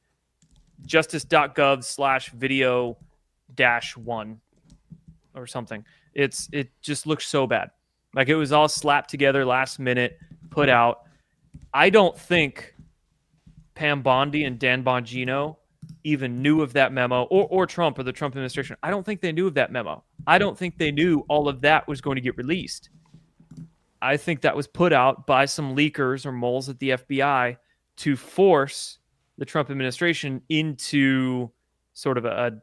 justice.gov/video-1 or something. It just looks so bad. Like it was all slapped together last minute, put out. I don't think Pam Bondi and Dan Bongino even knew of that memo, or Trump or the Trump administration. I don't think they knew of that memo. I don't think they knew all of that was going to get released. I think that was put out by some leakers or moles at the FBI to force the Trump administration into sort of a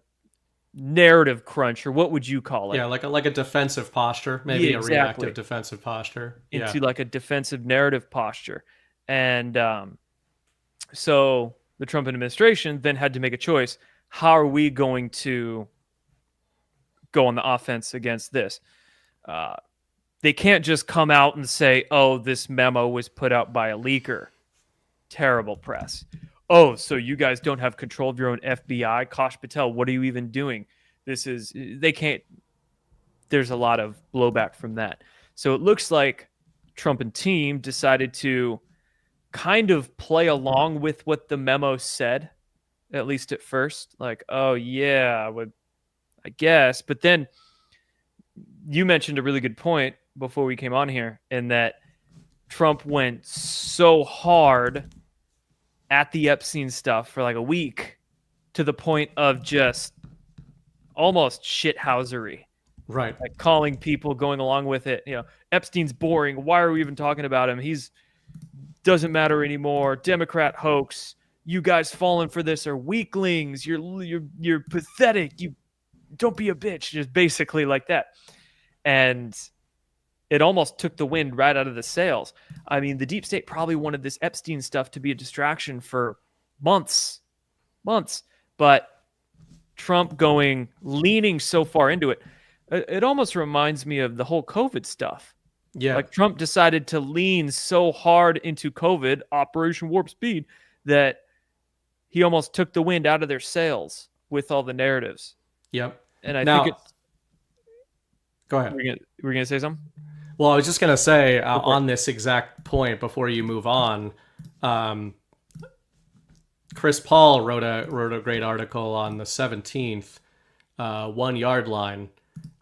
narrative crunch, or what would you call it? Yeah, like a defensive posture, maybe a reactive defensive posture. Into like a defensive narrative posture. And so the Trump administration then had to make a choice. How are we going to go on the offense against this? They can't just come out and say, oh, this memo was put out by a leaker. Terrible press. Oh, so you guys don't have control of your own FBI? Kash Patel, what are you even doing? They can't, there's a lot of blowback from that. So it looks like Trump and team decided to kind of play along with what the memo said, at least at first. Like, oh yeah, I guess. But then you mentioned a really good point before we came on here, in that Trump went so hard at the Epstein stuff for like a week to the point of just almost shithousery. Right. Like calling people, going along with it. You know, Epstein's boring. Why are we even talking about him? He's doesn't matter anymore. Democrat hoax. You guys falling for this are weaklings. You're pathetic. You don't be a bitch. Just basically like that. And it almost took the wind right out of the sails. I mean, the deep state probably wanted this Epstein stuff to be a distraction for months. But Trump leaning so far into it, it almost reminds me of the whole COVID stuff. Yeah. Like Trump decided to lean so hard into COVID, Operation Warp Speed, that he almost took the wind out of their sails with all the narratives. Yep. And I think go ahead. We're gonna say something? Well, I was just going to say on this exact point before you move on, Chris Paul wrote a great article on the 17th, 1 yard line.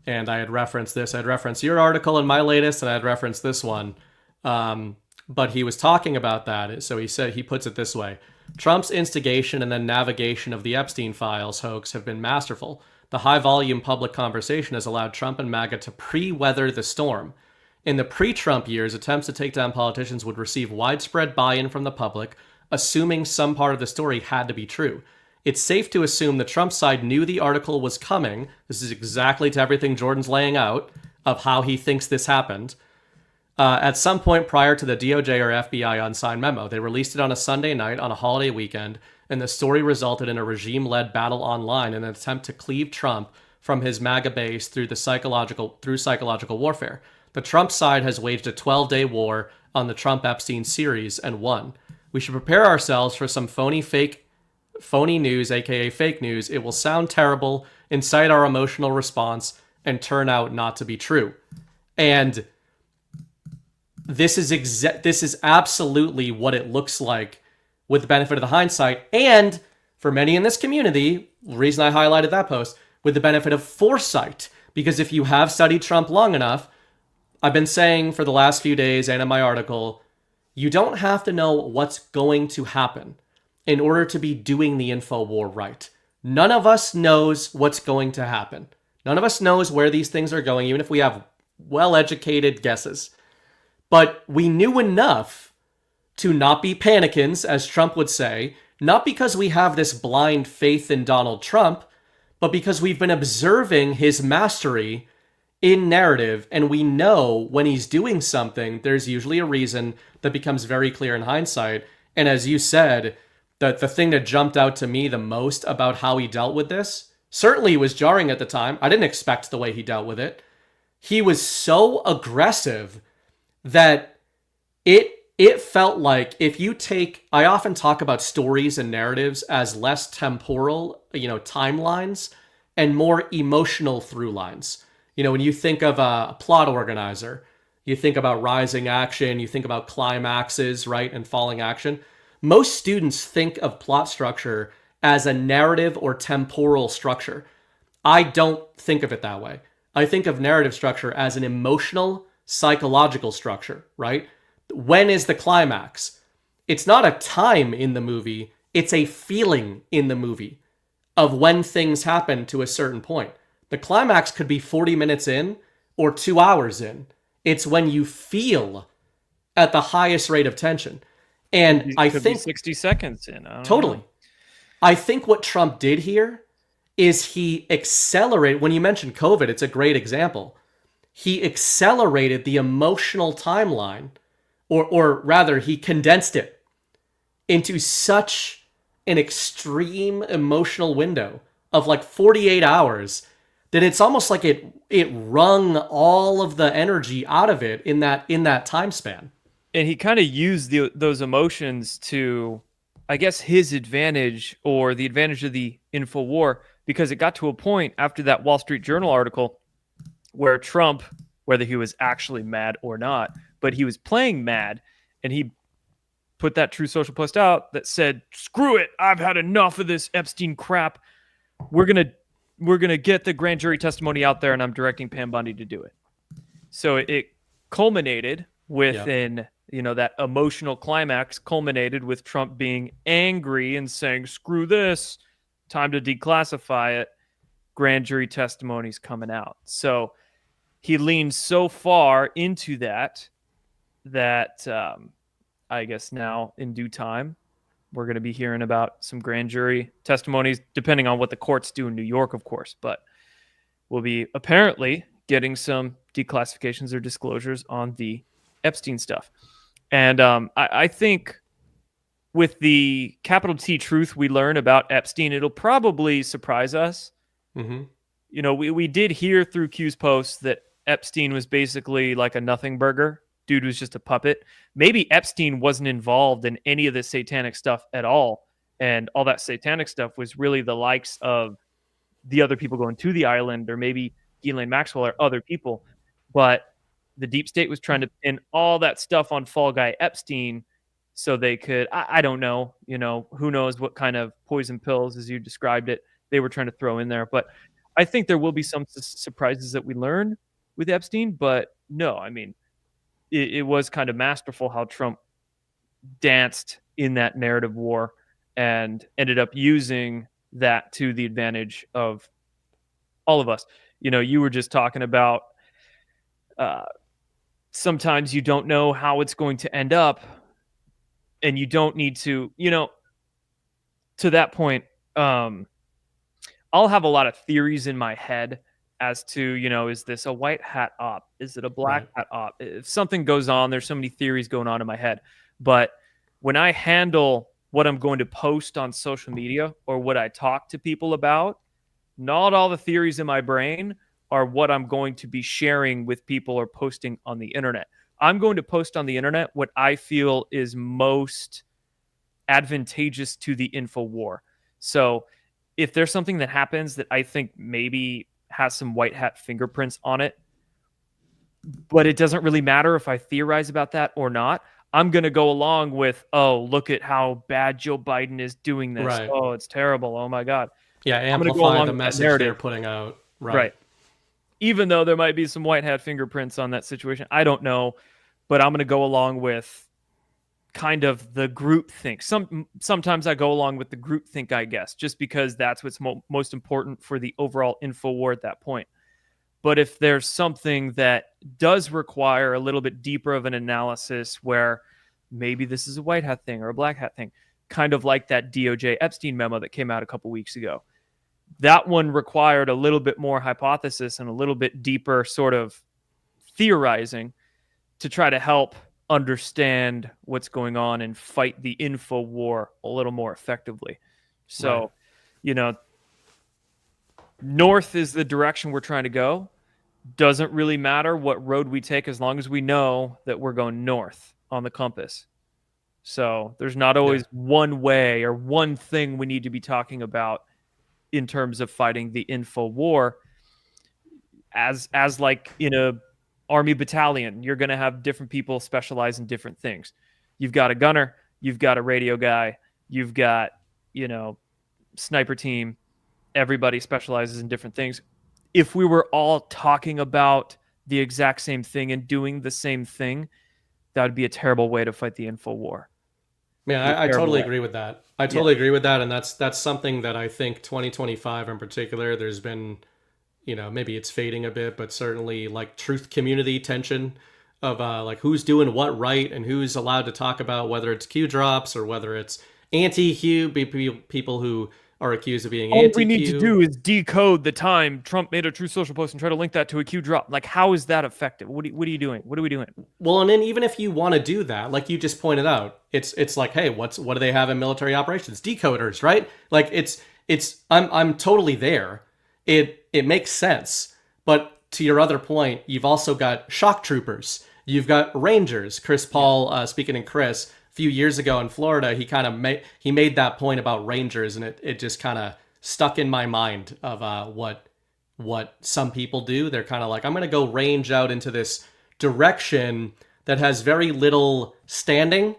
And I had referenced this. I had referenced your article in my latest, and I had referenced this one. But he was talking about that. So he puts it this way. Trump's instigation and then navigation of the Epstein files hoax have been masterful. The high-volume public conversation has allowed Trump and MAGA to pre-weather the storm. In the pre-Trump years, attempts to take down politicians would receive widespread buy-in from the public, assuming some part of the story had to be true. It's safe to assume the Trump side knew the article was coming. This is exactly to everything Jordan's laying out of how he thinks this happened. At some point prior to the DOJ or FBI unsigned memo, they released it on a Sunday night on a holiday weekend, and the story resulted in a regime-led battle online in an attempt to cleave Trump from his MAGA base through psychological warfare. The Trump side has waged a 12-day war on the Trump-Epstein series and won. We should prepare ourselves for some phony news, aka fake news. It will sound terrible, incite our emotional response, and turn out not to be true. And this is absolutely what it looks like with the benefit of the hindsight, and for many in this community, the reason I highlighted that post, with the benefit of foresight. Because if you have studied Trump long enough, I've been saying for the last few days and in my article, you don't have to know what's going to happen in order to be doing the info war right. None of us knows what's going to happen. None of us knows where these things are going, even if we have well-educated guesses. But we knew enough to not be panicans, as Trump would say, not because we have this blind faith in Donald Trump, but because we've been observing his mastery in narrative, and we know when he's doing something, there's usually a reason that becomes very clear in hindsight. And as you said, the thing that jumped out to me the most about how he dealt with this, certainly it was jarring at the time. I didn't expect the way he dealt with it. He was so aggressive that it felt like if you take, I often talk about stories and narratives as less temporal, timelines, and more emotional through lines. When you think of a plot organizer, you think about rising action, you think about climaxes, right, and falling action. Most students think of plot structure as a narrative or temporal structure. I don't think of it that way. I think of narrative structure as an emotional, psychological structure, right? When is the climax? It's not a time in the movie, it's a feeling in the movie of when things happen to a certain point. The climax could be 40 minutes in or 2 hours in. It's when you feel at the highest rate of tension. And I think 60 seconds in. Totally. I think what Trump did here is he accelerated, when you mentioned COVID, it's a great example. He accelerated the emotional timeline, or rather, he condensed it into such an extreme emotional window of like 48 hours that it's almost like it wrung all of the energy out of it in that time span. And he kind of used those emotions to, I guess, his advantage or the advantage of the info war, because it got to a point after that Wall Street Journal article where Trump, whether he was actually mad or not, but he was playing mad, and he put that True Social post out that said, "Screw it, I've had enough of this Epstein crap. We're gonna get the grand jury testimony out there, and I'm directing Pam Bondi to do it." So it culminated within, that emotional climax culminated with Trump being angry and saying, "Screw this, time to declassify it." Grand jury testimonies coming out. So he leaned so far into that I guess now in due time, we're going to be hearing about some grand jury testimonies, depending on what the courts do in New York, of course. But we'll be apparently getting some declassifications or disclosures on the Epstein stuff. And I think with the capital T truth we learn about Epstein, it'll probably surprise us. Mm-hmm. We did hear through Q's posts that Epstein was basically like a nothing burger. Dude was just a puppet. Maybe Epstein wasn't involved in any of the satanic stuff at all. And all that satanic stuff was really the likes of the other people going to the island, or maybe Ghislaine Maxwell or other people. But the deep state was trying to pin all that stuff on fall guy Epstein so they could, I don't know, who knows what kind of poison pills, as you described it, they were trying to throw in there. But I think there will be some surprises that we learn with Epstein. But no, I mean, it was kind of masterful how Trump danced in that narrative war and ended up using that to the advantage of all of us. You were just talking about sometimes you don't know how it's going to end up, and you don't need to, to that point, I'll have a lot of theories in my head as to, is this a white hat op? Is it a black hat op? If something goes on, there's so many theories going on in my head. But when I handle what I'm going to post on social media or what I talk to people about, not all the theories in my brain are what I'm going to be sharing with people or posting on the internet. I'm going to post on the internet what I feel is most advantageous to the info war. So if there's something that happens that I think maybe has some white hat fingerprints on it, but it doesn't really matter if I theorize about that or not, I'm going to go along with, oh, look at how bad Joe Biden is doing this. Right. Oh, it's terrible. Oh my God. Yeah, I'm gonna go amplify along the with that message narrative. they're putting out. Right. Even though there might be some white hat fingerprints on that situation, I don't know, but I'm going to go along with kind of the group think. Sometimes I go along with the group think, I guess, just because that's what's most important for the overall info war at that point. But if there's something that does require a little bit deeper of an analysis where maybe this is a white hat thing or a black hat thing, kind of like that DOJ Epstein memo that came out a couple weeks ago, that one required a little bit more hypothesis and a little bit deeper sort of theorizing to try to help understand what's going on and fight the info war a little more effectively. So, north is the direction we're trying to go. Doesn't really matter what road we take as long as we know that we're going north on the compass. So there's not always one way or one thing we need to be talking about in terms of fighting the info war. As like in a army battalion, you're going to have different people specialize in different things. You've got a gunner, you've got a radio guy, you've got, sniper team. Everybody specializes in different things. If we were all talking about the exact same thing and doing the same thing, that would be a terrible way to fight the info war. Yeah, I totally agree with that. I totally agree with that. And that's something that I think 2025 in particular, there's been, maybe it's fading a bit, but certainly like truth community tension of like who's doing what right and who's allowed to talk about whether it's Q drops or whether it's anti-Q, people who are accused of being anti-Q. All we need to do is decode the time Trump made a Truth Social post and try to link that to a Q drop. Like, how is that effective? What are you doing? What are we doing? Well, and then even if you want to do that, like you just pointed out, it's like, hey, what do they have in military operations? Decoders, right? Like I'm totally there. It makes sense. But to your other point, you've also got shock troopers. You've got Rangers. Chris Paul, speaking in Chris, few years ago in Florida, he made that point about Rangers, and it just kind of stuck in my mind of what some people do. They're kind of like, I'm going to go range out into this direction that has very little standing,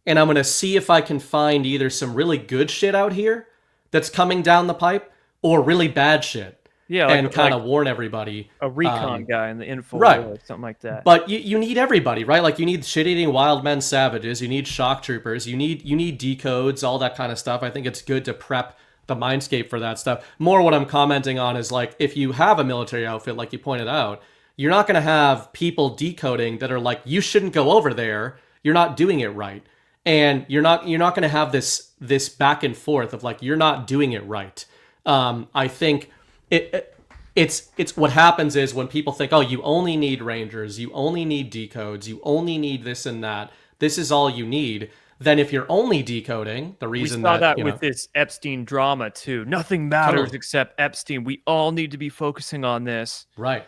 and I'm going to see if I can find either some really good shit out here that's coming down the pipe or really bad shit. Yeah, and kind of warn everybody. A recon guy in the info right. war or something like that. But you need everybody, right? Like you need shit-eating wild men savages, you need shock troopers, you need decodes, all that kind of stuff. I think it's good to prep the mindscape for that stuff. More what I'm commenting on is like if you have a military outfit, like you pointed out, you're not going to have people decoding that are like, you shouldn't go over there, you're not doing it right. And you're not going to have this back and forth of like, you're not doing it right. I think it's what happens is when people think, oh, you only need Rangers, you only need decodes, you only need this and that, this is all you need. Then if you're only decoding, the reason we saw that with this Epstein drama too. Nothing matters except Epstein. We all need to be focusing on this. Right.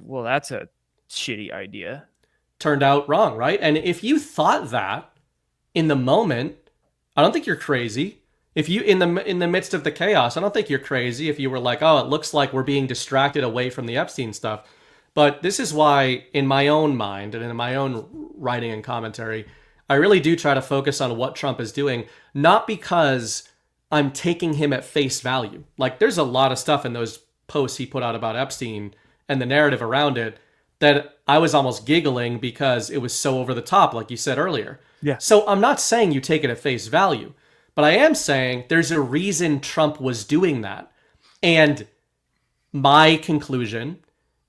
Well, that's a shitty idea. Turned out wrong, right? And if you thought that in the moment, I don't think you're crazy. If you in the midst of the chaos, I don't think you're crazy if you were like, oh, it looks like we're being distracted away from the Epstein stuff. But this is why, in my own mind and in my own writing and commentary, I really do try to focus on what Trump is doing, not because I'm taking him at face value. Like, there's a lot of stuff in those posts he put out about Epstein and the narrative around it that I was almost giggling because it was so over the top, like you said earlier. Yeah. So I'm not saying you take it at face value, but I am saying there's a reason Trump was doing that. And my conclusion,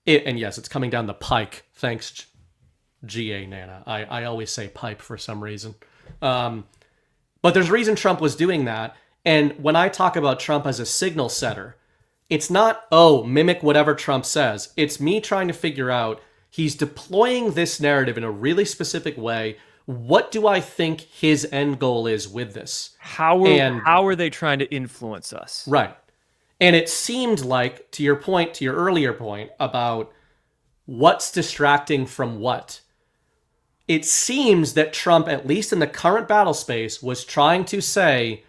and yes, it's coming down the pike. Thanks, GA Nana. I always say pipe for some reason. But there's a reason Trump was doing that. And when I talk about Trump as a signal setter, it's not, oh, mimic whatever Trump says. It's me trying to figure out, he's deploying this narrative in a really specific way. What do I think his end goal is with this? How are they trying to influence us? Right. And it seemed like, to your point, to your earlier point about what's distracting from what, it seems that Trump, at least in the current battle space, was trying to say,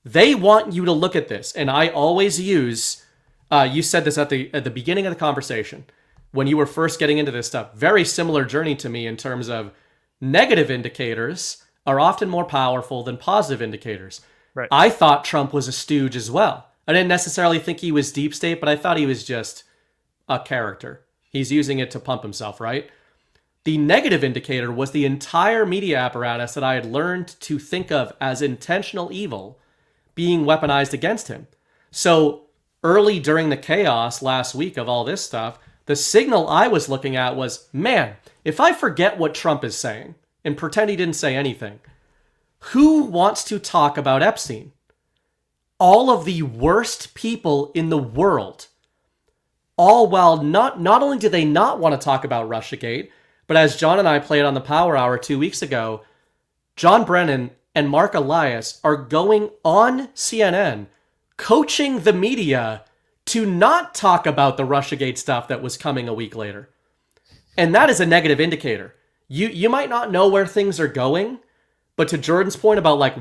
they want you to look at this. And I always use, you said this at the beginning of the conversation, when you were first getting into this stuff, very similar journey to me in terms of negative indicators are often more powerful than positive indicators. Right. I thought Trump was a stooge as well. I didn't necessarily think he was deep state, but I thought he was just a character. He's using it to pump himself, right? The negative indicator was the entire media apparatus that I had learned to think of as intentional evil being weaponized against him. So early during the chaos last week of all this stuff, the signal I was looking at was, man, if I forget what Trump is saying and pretend he didn't say anything, who wants to talk about Epstein? All of the worst people in the world. All while not only do they not want to talk about Russiagate, but as John and I played on the Power Hour 2 weeks ago, John Brennan and Mark Elias are going on CNN, coaching the media to not talk about the Russiagate stuff that was coming a week later. And that is a negative indicator. You might not know where things are going, but to Jordan's point about like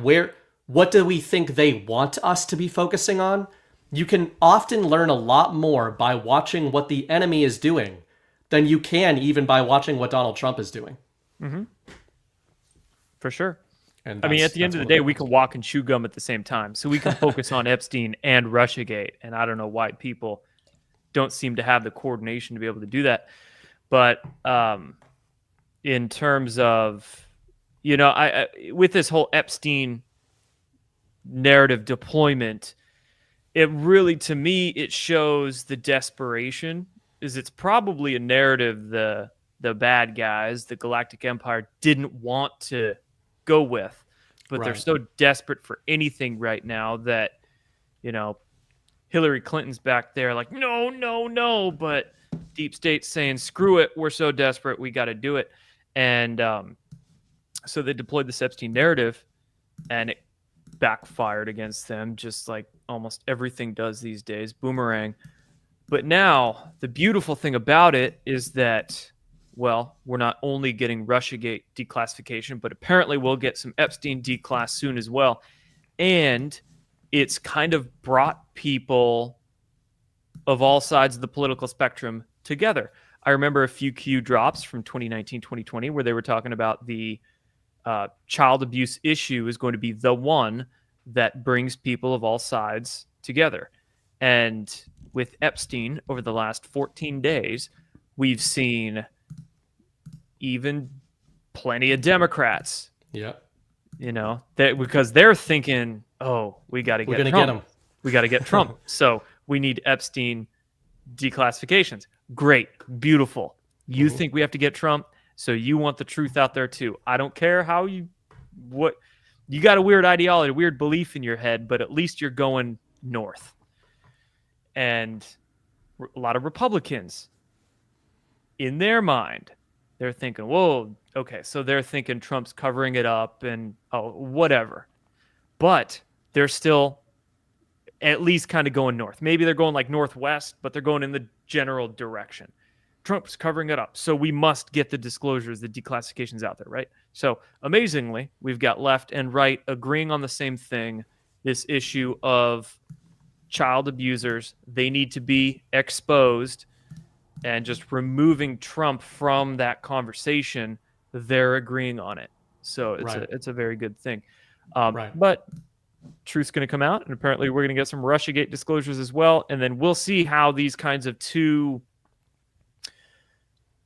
what do we think they want us to be focusing on? You can often learn a lot more by watching what the enemy is doing than you can even by watching what Donald Trump is doing. Mm-hmm. For sure. And I mean, at the end of the day, we can walk and chew gum at the same time. So we can focus on Epstein and Russiagate. And I don't know why people don't seem to have the coordination to be able to do that. But in terms of, I with this whole Epstein narrative deployment, it really, to me, it shows the desperation. It's probably a narrative the bad guys, the Galactic Empire, didn't want to go with, but Right. They're so desperate for anything right now that, Hillary Clinton's back there like, no, but deep state's saying, screw it, we're so desperate, we got to do it. And so they deployed this Epstein narrative, and it backfired against them, just like almost everything does these days, boomerang. But now, the beautiful thing about it is that, well, we're not only getting Russiagate declassification, but apparently we'll get some Epstein declass soon as well. And it's kind of brought people of all sides of the political spectrum together. I remember a few Q drops from 2019, 2020, where they were talking about the child abuse issue is going to be the one that brings people of all sides together. And with Epstein, over the last 14 days, we've seen even plenty of Democrats. Yeah. Because they're thinking, oh, we got to get Trump. Get him. We got to get Trump. So we need Epstein declassifications. Great. Beautiful. You think we have to get Trump, so you want the truth out there too. I don't care how you got a weird ideology, a weird belief in your head, but at least you're going north. And a lot of Republicans, in their mind, they're thinking, whoa, okay, so they're thinking Trump's covering it up and whatever. But they're still at least kind of going north. Maybe they're going like northwest, but they're going in the general direction. Trump's covering it up, so we must get the disclosures, the declassifications out there, right? So amazingly, we've got left and right agreeing on the same thing, this issue of child abusers. They need to be exposed. and just removing Trump from that conversation, they're agreeing on it. So it's a very good thing. But truth's going to come out, and apparently we're going to get some Russiagate disclosures as well, and then we'll see how these kinds of two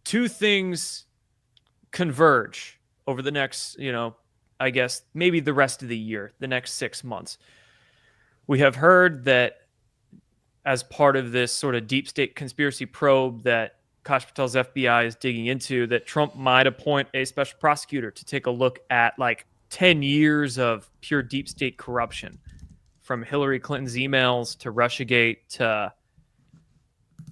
things converge over the next, I guess maybe the rest of the year, the next 6 months. We have heard that as part of this sort of deep state conspiracy probe that Kash Patel's FBI is digging into, that Trump might appoint a special prosecutor to take a look at like 10 years of pure deep state corruption, from Hillary Clinton's emails to Russiagate to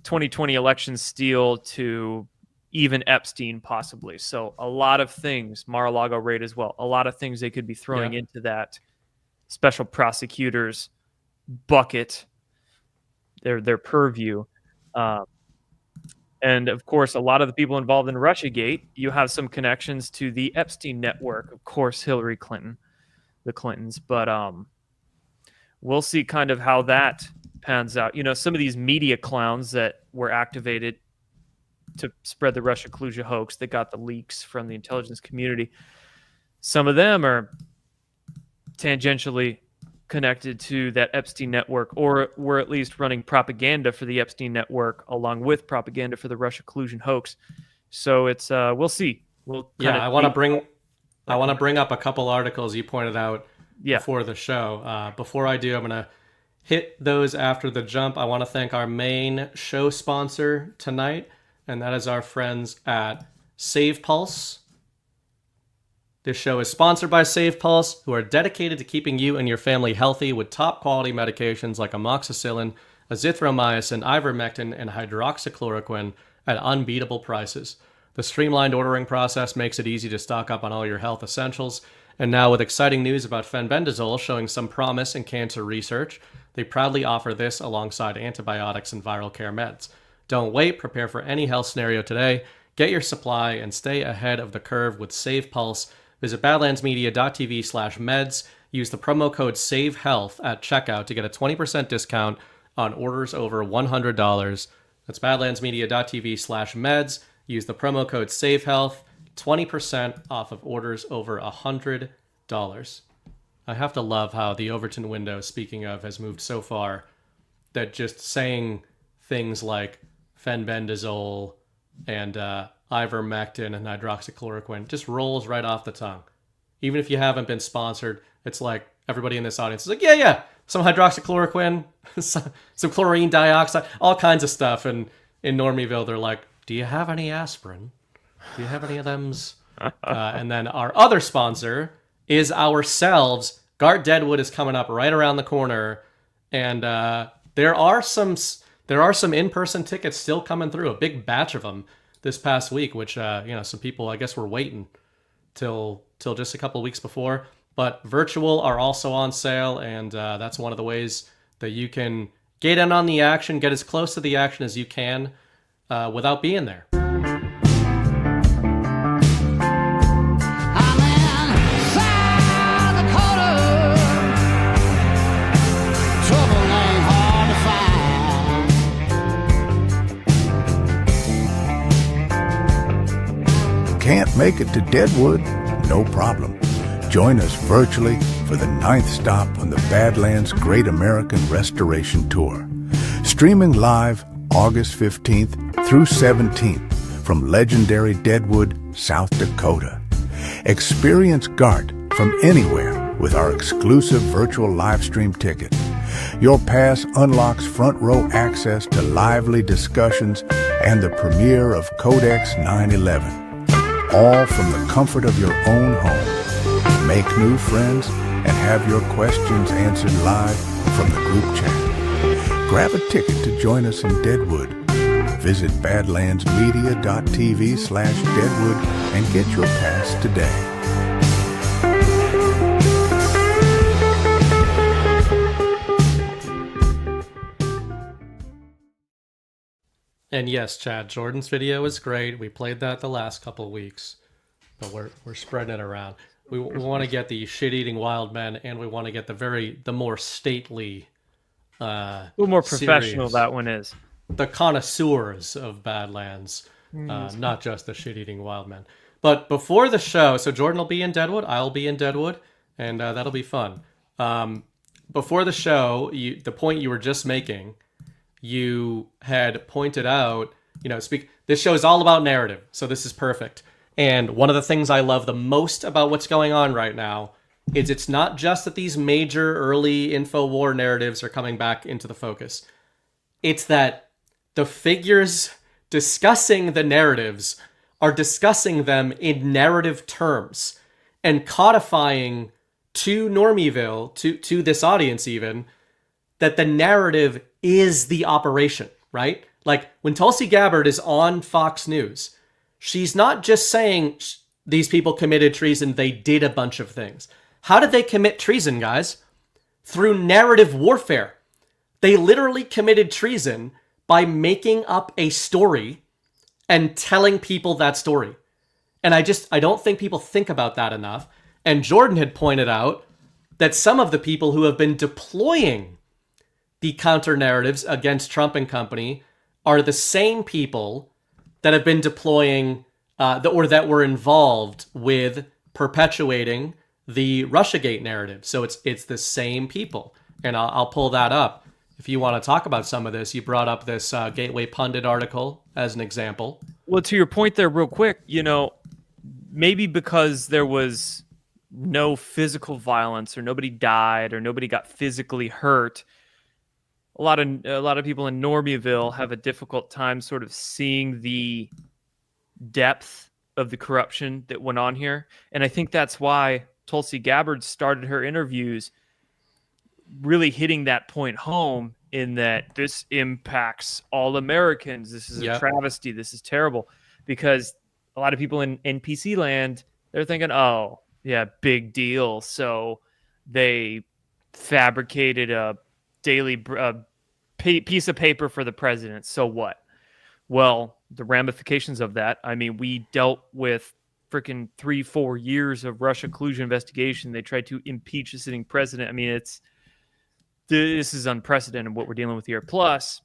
2020 election steal to even Epstein possibly. So a lot of things, Mar-a-Lago raid as well, a lot of things they could be throwing into that special prosecutor's bucket, their purview. And of course, a lot of the people involved in Russiagate, you have some connections to the Epstein network, of course, Hillary Clinton, the Clintons, but we'll see kind of how that pans out. Some of these media clowns that were activated to spread the Russia collusion hoax that got the leaks from the intelligence community, some of them are tangentially connected to that Epstein network, or were at least running propaganda for the Epstein network along with propaganda for the Russia collusion hoax. So it's we'll see. I want to bring up a couple articles you pointed out before the show. Before I do, I'm going to hit those after the jump. I want to thank our main show sponsor tonight, and that is our friends at Save Pulse. This show is sponsored by Save Pulse, who are dedicated to keeping you and your family healthy with top quality medications like amoxicillin, azithromycin, ivermectin, and hydroxychloroquine at unbeatable prices. The streamlined ordering process makes it easy to stock up on all your health essentials. And now with exciting news about fenbendazole showing some promise in cancer research, they proudly offer this alongside antibiotics and viral care meds. Don't wait, prepare for any health scenario today. Get your supply and stay ahead of the curve with Save Pulse. Visit badlandsmedia.tv/meds. Use the promo code SAVEHEALTH at checkout to get a 20% discount on orders over $100. That's badlandsmedia.tv/meds. Use the promo code SAVEHEALTH, 20% off of orders over $100. I have to love how the Overton window, speaking of, has moved so far that just saying things like fenbendazole and ivermectin and hydroxychloroquine just rolls right off the tongue. Even if you haven't been sponsored, it's like everybody in this audience is like, yeah, some hydroxychloroquine, some chlorine dioxide, all kinds of stuff. And in Normieville, they're like, do you have any aspirin? Do you have any of thems? And then our other sponsor is ourselves. Gart Deadwood is coming up right around the corner. And there are some in-person tickets still coming through, a big batch of them this past week, which some people I guess were waiting till just a couple of weeks before. But virtual are also on sale, and that's one of the ways that you can get in on the action, get as close to the action as you can without being there. Can't make it to Deadwood? No problem. Join us virtually for the 9th stop on the Badlands Great American Restoration Tour. Streaming live August 15th through 17th from legendary Deadwood, South Dakota. Experience Gart from anywhere with our exclusive virtual live stream ticket. Your pass unlocks front row access to lively discussions and the premiere of Codex 9/11. All from the comfort of your own home. Make new friends and have your questions answered live from the group chat. Grab a ticket to join us in Deadwood. Visit badlandsmedia.tv/Deadwood and get your pass today. And yes, Chad, Jordan's video is great. We played that the last couple of weeks, but we're spreading it around. We want to get the shit-eating wild men, and we want to get the more stately, a little more professional. That one is. the connoisseurs of Badlands, not just the shit-eating wild men. But before the show, so Jordan will be in Deadwood, I'll be in Deadwood, and that'll be fun. Before the show, the point you were just making, you had pointed out, this show is all about narrative, so this is perfect. And one of the things I love the most about what's going on right now is it's not just that these major early InfoWar narratives are coming back into the focus. It's that the figures discussing the narratives are discussing them in narrative terms and codifying to Normieville, to this audience even, that the narrative is the operation, right? Like when Tulsi Gabbard is on Fox News, she's not just saying these people committed treason, they did a bunch of things. How did they commit treason, guys? Through narrative warfare. They literally committed treason by making up a story and telling people that story. And I don't think people think about that enough. And Jordan had pointed out that some of the people who have been deploying the counter narratives against Trump and company are the same people that have been deploying or that were involved with perpetuating the Russiagate narrative. So it's the same people. And I'll pull that up. If you want to talk about some of this, you brought up this Gateway Pundit article as an example. Well, to your point there real quick, maybe because there was no physical violence or nobody died or nobody got physically hurt, a lot of people in Normieville have a difficult time sort of seeing the depth of the corruption that went on here. And I think that's why Tulsi Gabbard started her interviews really hitting that point home, in that this impacts all Americans. This is a travesty. This is terrible. Because a lot of people in NPC land, they're thinking, oh, yeah, big deal. So they fabricated a daily piece of paper for the president. So what? Well, the ramifications of that, I mean, we dealt with freaking 3-4 years of Russia collusion investigation. They tried to impeach a sitting president. I mean, this is unprecedented what we're dealing with here. Plus,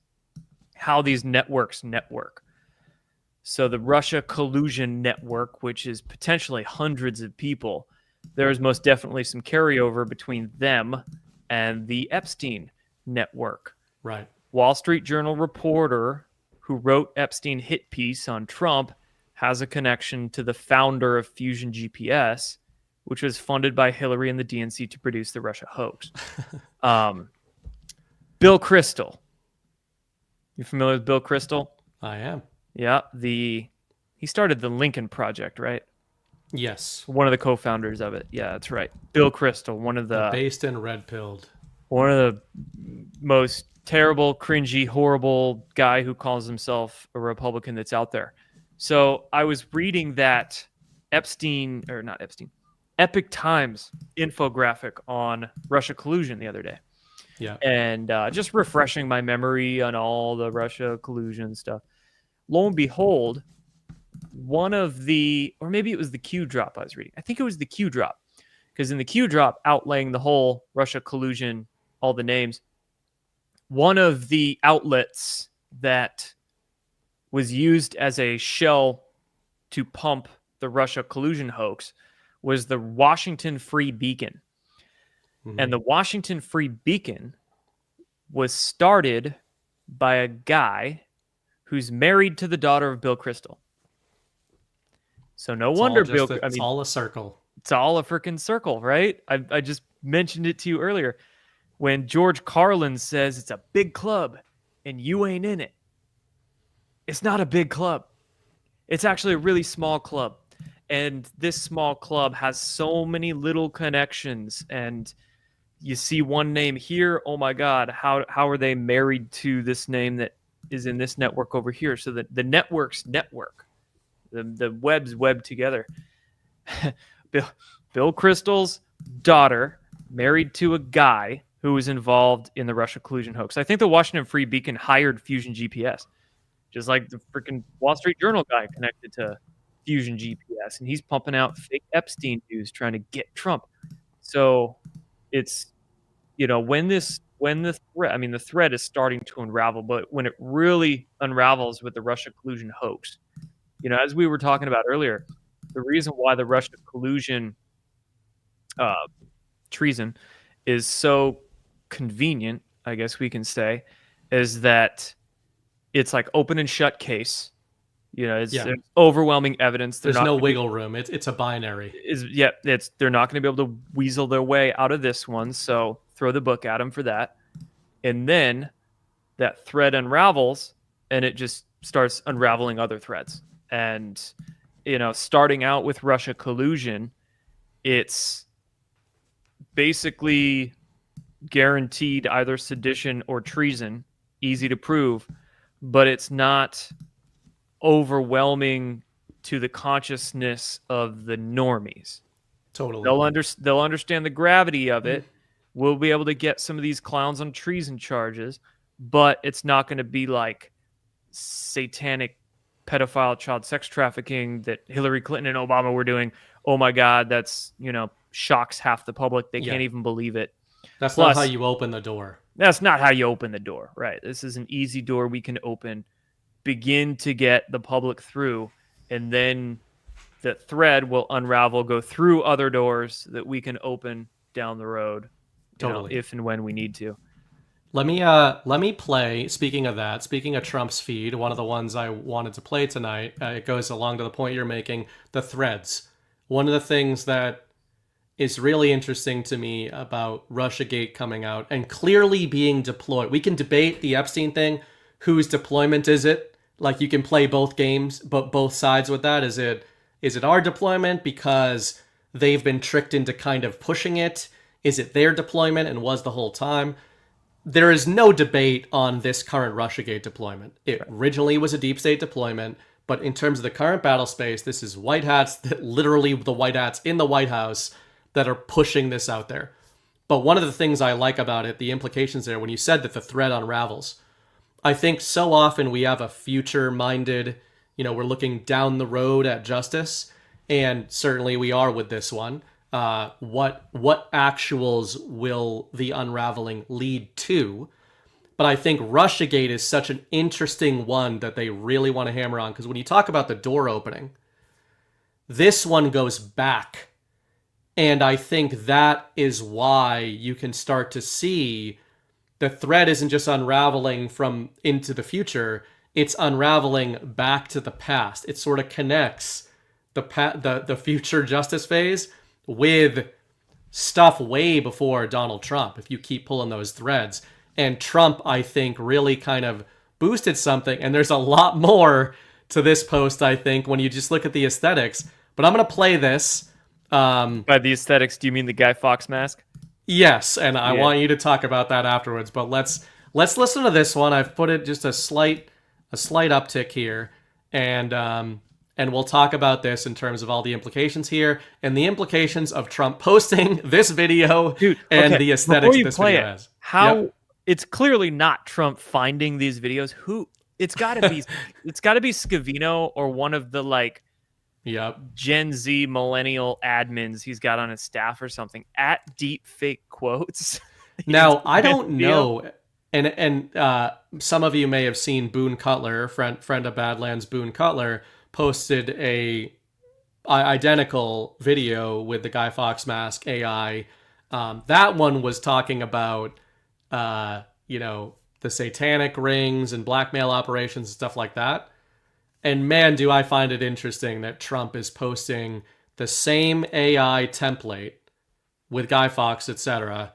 how these networks network. So the Russia collusion network, which is potentially hundreds of people, there is most definitely some carryover between them and the Epstein network. Right. Wall Street Journal reporter who wrote Epstein hit piece on Trump has a connection to the founder of Fusion GPS, which was funded by Hillary and the DNC to produce the Russia hoax. Bill Kristol. You familiar with Bill Kristol? I am. Yeah. He started the Lincoln Project, right? Yes. One of the co-founders of it. Yeah, that's right. Bill Kristol, one of the based and red-pilled. One of the most terrible, cringy, horrible guy who calls himself a Republican that's out there. So I was reading that Epic Times infographic on Russia collusion the other day. Yeah. And just refreshing my memory on all the Russia collusion stuff. Lo and behold, one of the, or maybe it was the Q drop I was reading. I think it was the Q drop. Because in the Q drop, outlaying the whole Russia collusion, all the names, one of the outlets that was used as a shell to pump the Russia collusion hoax was the Washington Free Beacon. Mm-hmm. And the Washington Free Beacon was started by a guy who's married to the daughter of Bill Kristol. So no wonder Bill... It's all a circle. It's all a freaking circle, right? I just mentioned it to you earlier. When George Carlin says it's a big club and you ain't in it, it's not a big club. It's actually a really small club. And this small club has so many little connections. And you see one name here, oh my God, how are they married to this name that is in this network over here? So that the networks network. The webs web together. Bill Kristol's daughter married to a guy who was involved in the Russia collusion hoax. I think the Washington Free Beacon hired Fusion GPS, just like the freaking Wall Street Journal guy connected to Fusion GPS, and he's pumping out fake Epstein news trying to get Trump. So it's, when when the thread is starting to unravel, but when it really unravels with the Russia collusion hoax, as we were talking about earlier, the reason why the Russia collusion treason is so convenient, I guess we can say, is that it's like open and shut case. There's overwhelming evidence. There's no wiggle room. It's a binary. They're not going to be able to weasel their way out of this one. So throw the book at them for that. And then that thread unravels, and it just starts unraveling other threads. And starting out with Russia collusion, it's basically guaranteed either sedition or treason, easy to prove, but it's not overwhelming to the consciousness of the normies. Totally. They'll understand the gravity of it. We'll be able to get some of these clowns on treason charges, but it's not going to be like satanic pedophile child sex trafficking that Hillary Clinton and Obama were doing. Oh my God, that's, shocks half the public. They can't even believe it. That's not how you open the door. That's not how you open the door, right? This is an easy door we can open, begin to get the public through, and then the thread will unravel, go through other doors that we can open down the road, if and when we need to. Let me play, speaking of Trump's feed, one of the ones I wanted to play tonight, it goes along to the point you're making, the threads. One of the things that is really interesting to me about Russiagate coming out and clearly being deployed. We can debate the Epstein thing. Whose deployment is it? Like, you can play both games, but both sides with that. Is it our deployment because they've been tricked into kind of pushing it? Is it their deployment and was the whole time? There is no debate on this current Russiagate deployment. It originally was a deep state deployment, but in terms of the current battle space, this is white hats, literally the white hats in the White House that are pushing this out there. But one of the things I like about it, the implications there, when you said that the thread unravels, I think so often we have a future-minded, we're looking down the road at justice, and certainly we are with this one. What actuals will the unraveling lead to? But I think Russiagate is such an interesting one that they really want to hammer on, because when you talk about the door opening, this one goes back. And I think that is why you can start to see the thread isn't just unraveling from into the future, it's unraveling back to the past. It sort of connects the future justice phase with stuff way before Donald Trump, if you keep pulling those threads. And Trump, I think, really kind of boosted something. And there's a lot more to this post, I think, when you just look at the aesthetics. But I'm going to play this. By the aesthetics, do you mean the Guy Fawkes mask? Yes, and I want you to talk about that afterwards. But let's listen to this one. I've put it just a slight uptick here, and we'll talk about this in terms of all the implications here and the implications of Trump posting this video and the aesthetics this video has. It's clearly not Trump finding these videos. It's got to be Scavino or one of the Gen Z millennial admins he's got on his staff or something at deep fake quotes. Now, I don't know. And some of you may have seen Boone Cutler, friend of Badlands, Boone Cutler, posted a identical video with the Guy Fawkes mask AI. That one was talking about, the satanic rings and blackmail operations and stuff like that. And man, do I find it interesting that Trump is posting the same AI template with Guy Fawkes, etc.,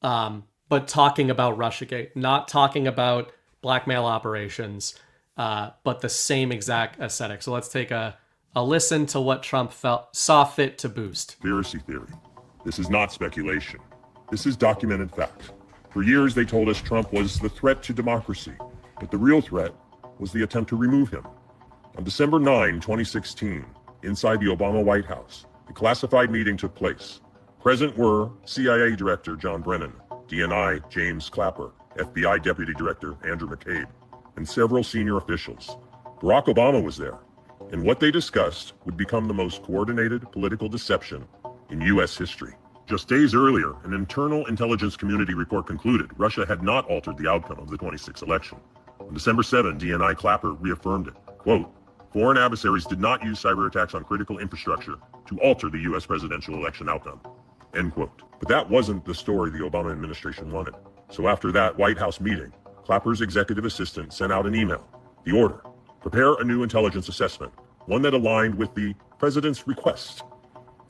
but talking about Russiagate, not talking about blackmail operations, but the same exact aesthetic. So let's take a listen to what Trump saw fit to boost. Conspiracy theory. This is not speculation. This is documented fact. For years, they told us Trump was the threat to democracy, but the real threat was the attempt to remove him. On December 9, 2016, inside the Obama White House, a classified meeting took place. Present were CIA Director John Brennan, DNI James Clapper, FBI Deputy Director Andrew McCabe, and several senior officials. Barack Obama was there, and what they discussed would become the most coordinated political deception in U.S. history. Just days earlier, an internal intelligence community report concluded Russia had not altered the outcome of the 26th election. On December 7, DNI Clapper reaffirmed it. Quote, foreign adversaries did not use cyber attacks on critical infrastructure to alter the U.S. presidential election outcome. End quote. But that wasn't the story the Obama administration wanted. So after that White House meeting, Clapper's executive assistant sent out an email. The order: prepare a new intelligence assessment, one that aligned with the president's request.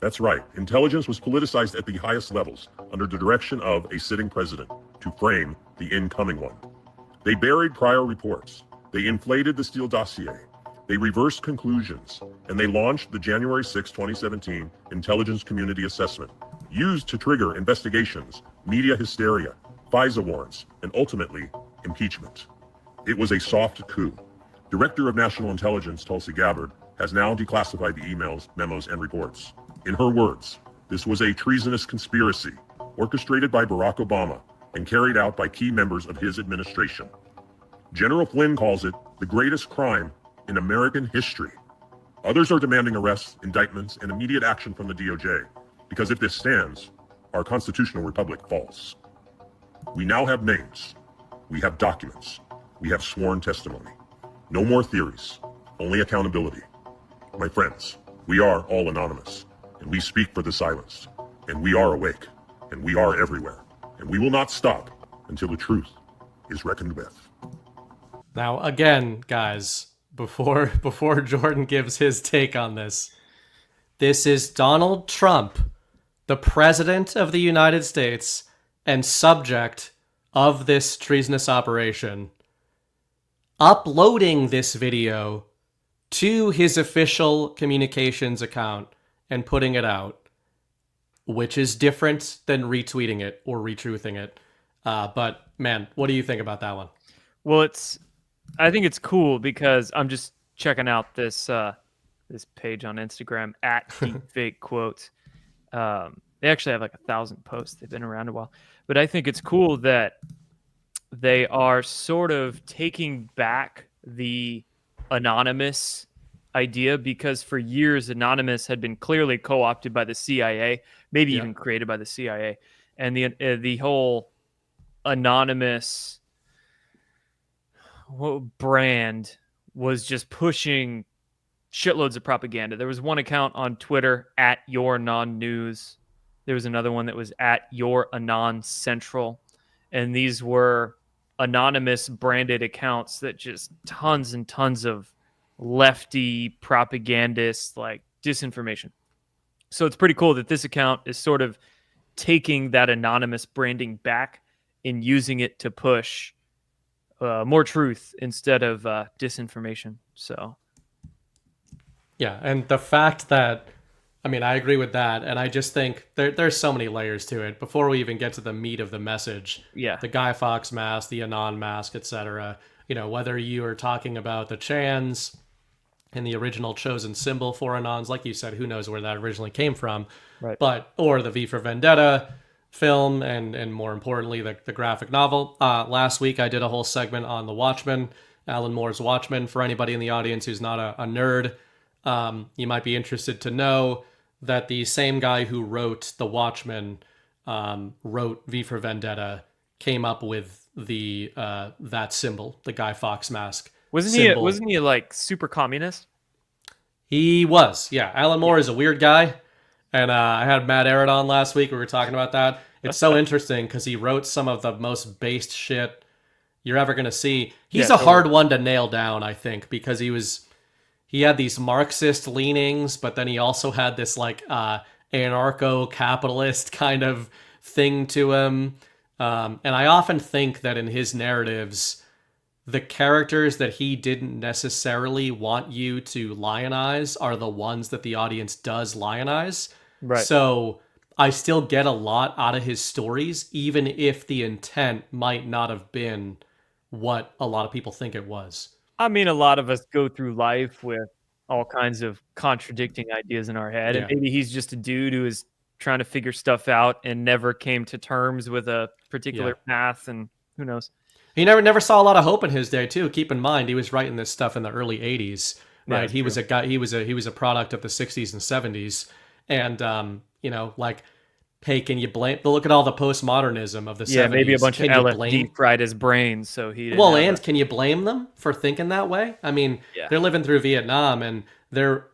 That's right, intelligence was politicized at the highest levels under the direction of a sitting president to frame the incoming one. They buried prior reports, they inflated the Steele dossier, they reversed conclusions, and they launched the January 6, 2017 Intelligence Community Assessment, used to trigger investigations, media hysteria, FISA warrants, and ultimately, impeachment. It was a soft coup. Director of National Intelligence Tulsi Gabbard has now declassified the emails, memos, and reports. In her words, this was a treasonous conspiracy orchestrated by Barack Obama and carried out by key members of his administration. General Flynn calls it the greatest crime in American history. Others are demanding arrests, indictments, and immediate action from the DOJ, because if this stands, our constitutional republic falls. We now have names, we have documents, we have sworn testimony. No more theories, only accountability. My friends, we are all anonymous, and we speak for the silenced, and we are awake, and we are everywhere, and we will not stop until the truth is reckoned with. Now, again, guys, before Jordan gives his take on this is Donald Trump, the President of the United States and subject of this treasonous operation, uploading this video to his official communications account and putting it out, which is different than retweeting it or retruthing it. But man, what do you think about that one? Well, I think it's cool because I'm just checking out this this page on Instagram at Deepfake Quotes. They actually have like 1,000 posts. They've been around a while, but I think it's cool that they are sort of taking back the anonymous idea, because for years anonymous had been clearly co-opted by the CIA, maybe even created by the CIA, and the whole anonymous brand was just pushing shitloads of propaganda. There was one account on Twitter at Your Non News. There was another one that was at Your Anon Central, and these were anonymous branded accounts that just tons and tons of lefty propagandist like disinformation. So it's pretty cool that this account is sort of taking that anonymous branding back and using it to push more truth instead of disinformation. So yeah, and the fact that, I mean, I agree with that, and I just think there's so many layers to it. Before we even get to the meat of the message, the Guy Fawkes mask, the Anon mask, etc. You know, whether you are talking about the Chans and the original chosen symbol for Anons, like you said, who knows where that originally came from, right? But or the V for Vendetta film, and more importantly, the graphic novel. Last week, I did a whole segment on The Watchmen, Alan Moore's Watchmen. For anybody in the audience who's not a nerd, you might be interested to know that the same guy who wrote The Watchmen, wrote V for Vendetta, came up with the that symbol, the Guy Fawkes mask. Wasn't he like super communist? He was, yeah. Alan Moore is a weird guy. And I had Matt Arrett on last week. We were talking about that. It's so interesting because he wrote some of the most based shit you're ever going to see. He's a hard one to nail down, I think, because he had these Marxist leanings, but then he also had this like anarcho-capitalist kind of thing to him. And I often think that in his narratives, the characters that he didn't necessarily want you to lionize are the ones that the audience does lionize. Right. So I still get a lot out of his stories, even if the intent might not have been what a lot of people think it was. I mean, a lot of us go through life with all kinds of contradicting ideas in our head. And maybe he's just a dude who is trying to figure stuff out and never came to terms with a particular path, and who knows. He never saw a lot of hope in his day too. Keep in mind, he was writing this stuff in the early 80s, right? Yeah, he was a guy, he was a product of the 60s and 70s. And, you know, like hey, can you blame? Look at all the postmodernism of the 70s. Yeah, maybe a bunch of Can you LSD blame? fried his brain, so he didn't Well, have and a- can you blame them for thinking that way? I mean, Yeah. they're living through Vietnam, and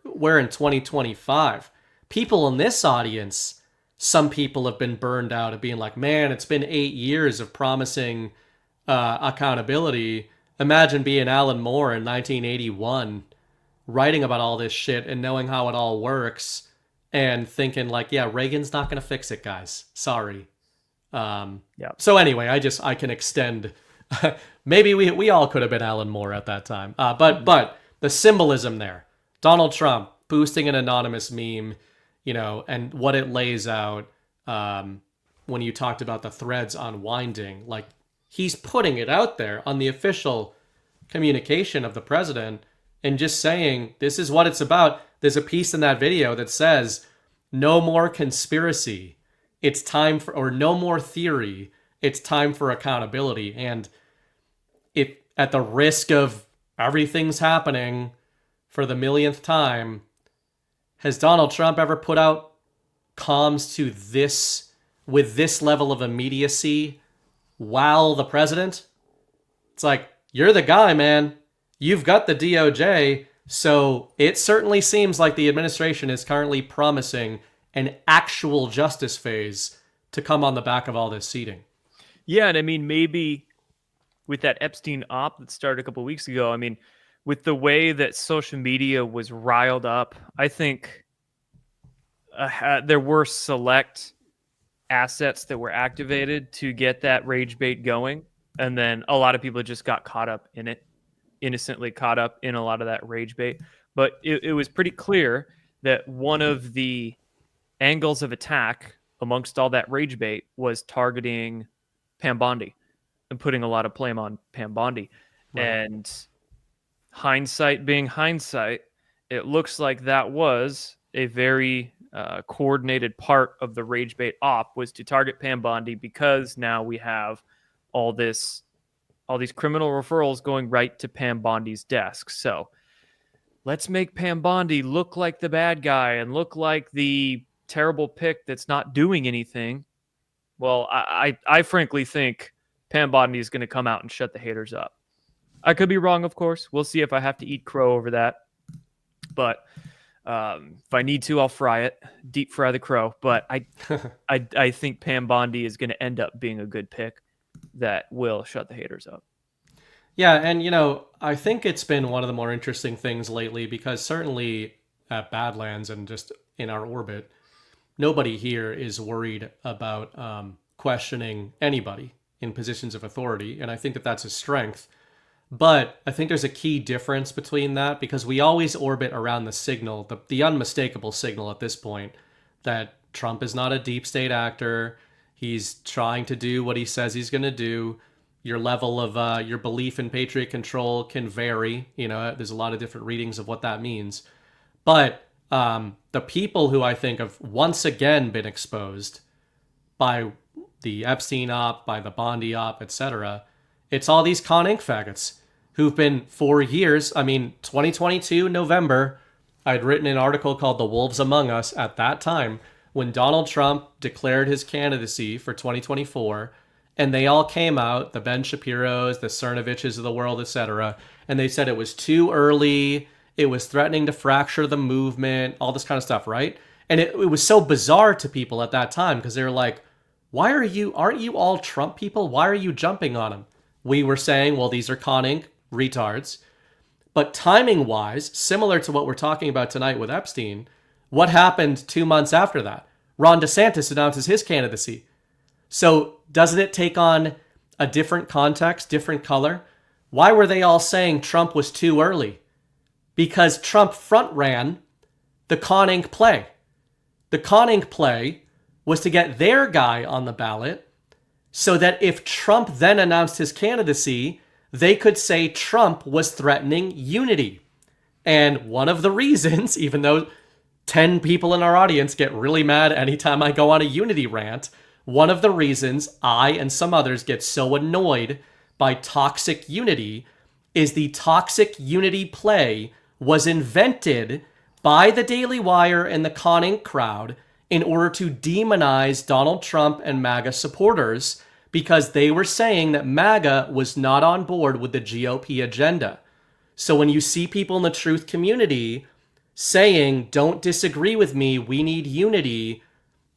we're in 2025. People in this audience, some people have been burned out of being like, man, it's been 8 years of promising accountability. Imagine being Alan Moore in 1981, writing about all this shit and knowing how it all works, and thinking like, yeah, Reagan's not going to fix it, guys. Sorry. Yeah. So anyway, I can extend. Maybe we all could have been Alan Moore at that time. But the symbolism there, Donald Trump boosting an anonymous meme, and what it lays out when you talked about the threads unwinding, like he's putting it out there on the official communication of the president and just saying, this is what it's about. There's a piece in that video that says, no more conspiracy. It's time for, or no more theory. It's time for accountability. And if at the risk of everything's happening for the millionth time, has Donald Trump ever put out comms to this with this level of immediacy while the president? It's like, you're the guy, man. You've got the DOJ. So it certainly seems like the administration is currently promising an actual justice phase to come on the back of all this seeding. Yeah, and I mean, maybe with that Epstein op that started a couple of weeks ago, I mean, with the way that social media was riled up, I think there were select assets that were activated to get that rage bait going. And then a lot of people just got caught up in it, innocently caught up in a lot of that rage bait. But it was pretty clear that one of the angles of attack amongst all that rage bait was targeting Pam Bondi and putting a lot of blame on Pam Bondi. Right. And hindsight being hindsight, it looks like that was a very coordinated part of the rage bait op, was to target Pam Bondi, because now we have all these criminal referrals going right to Pam Bondi's desk. So let's make Pam Bondi look like the bad guy and look like the terrible pick that's not doing anything. Well, I frankly think Pam Bondi is going to come out and shut the haters up. I could be wrong, of course. We'll see if I have to eat crow over that. But if I need to, I'll fry it, deep fry the crow. But I think Pam Bondi is going to end up being a good pick that will shut the haters up. Yeah, and I think it's been one of the more interesting things lately, because certainly at Badlands and just in our orbit, nobody here is worried about questioning anybody in positions of authority, and I think that that's a strength. But I think there's a key difference between that, because we always orbit around the signal, the unmistakable signal at this point, that Trump is not a deep state actor. He's trying to do what he says he's going to do. Your level of your belief in Patriot control can vary. There's a lot of different readings of what that means. But the people who I think have once again been exposed by the Epstein op, by the Bondi op, etc., it's all these Con Inc. faggots who've been for years. I mean, 2022, November, I'd written an article called The Wolves Among Us at that time, when Donald Trump declared his candidacy for 2024, and they all came out, the Ben Shapiros, the Cernoviches of the world, etc., and they said it was too early, it was threatening to fracture the movement, all this kind of stuff, right? And it was so bizarre to people at that time, because they were like, aren't you all Trump people? Why are you jumping on him? We were saying, well, these are Con Inc. retards. But timing-wise, similar to what we're talking about tonight with Epstein, what happened 2 months after that? Ron DeSantis announces his candidacy. So doesn't it take on a different context, different color? Why were they all saying Trump was too early? Because Trump front ran the Con Inc. play. The Con Inc. play was to get their guy on the ballot, so that if Trump then announced his candidacy, they could say Trump was threatening unity. And one of the reasons, even though 10 people in our audience get really mad anytime I go on a unity rant, one of the reasons I and some others get so annoyed by toxic unity is the toxic unity play was invented by the Daily Wire and the Con Inc. crowd in order to demonize Donald Trump and MAGA supporters because they were saying that MAGA was not on board with the GOP agenda. So when you see people in the truth community saying, don't disagree with me, we need unity,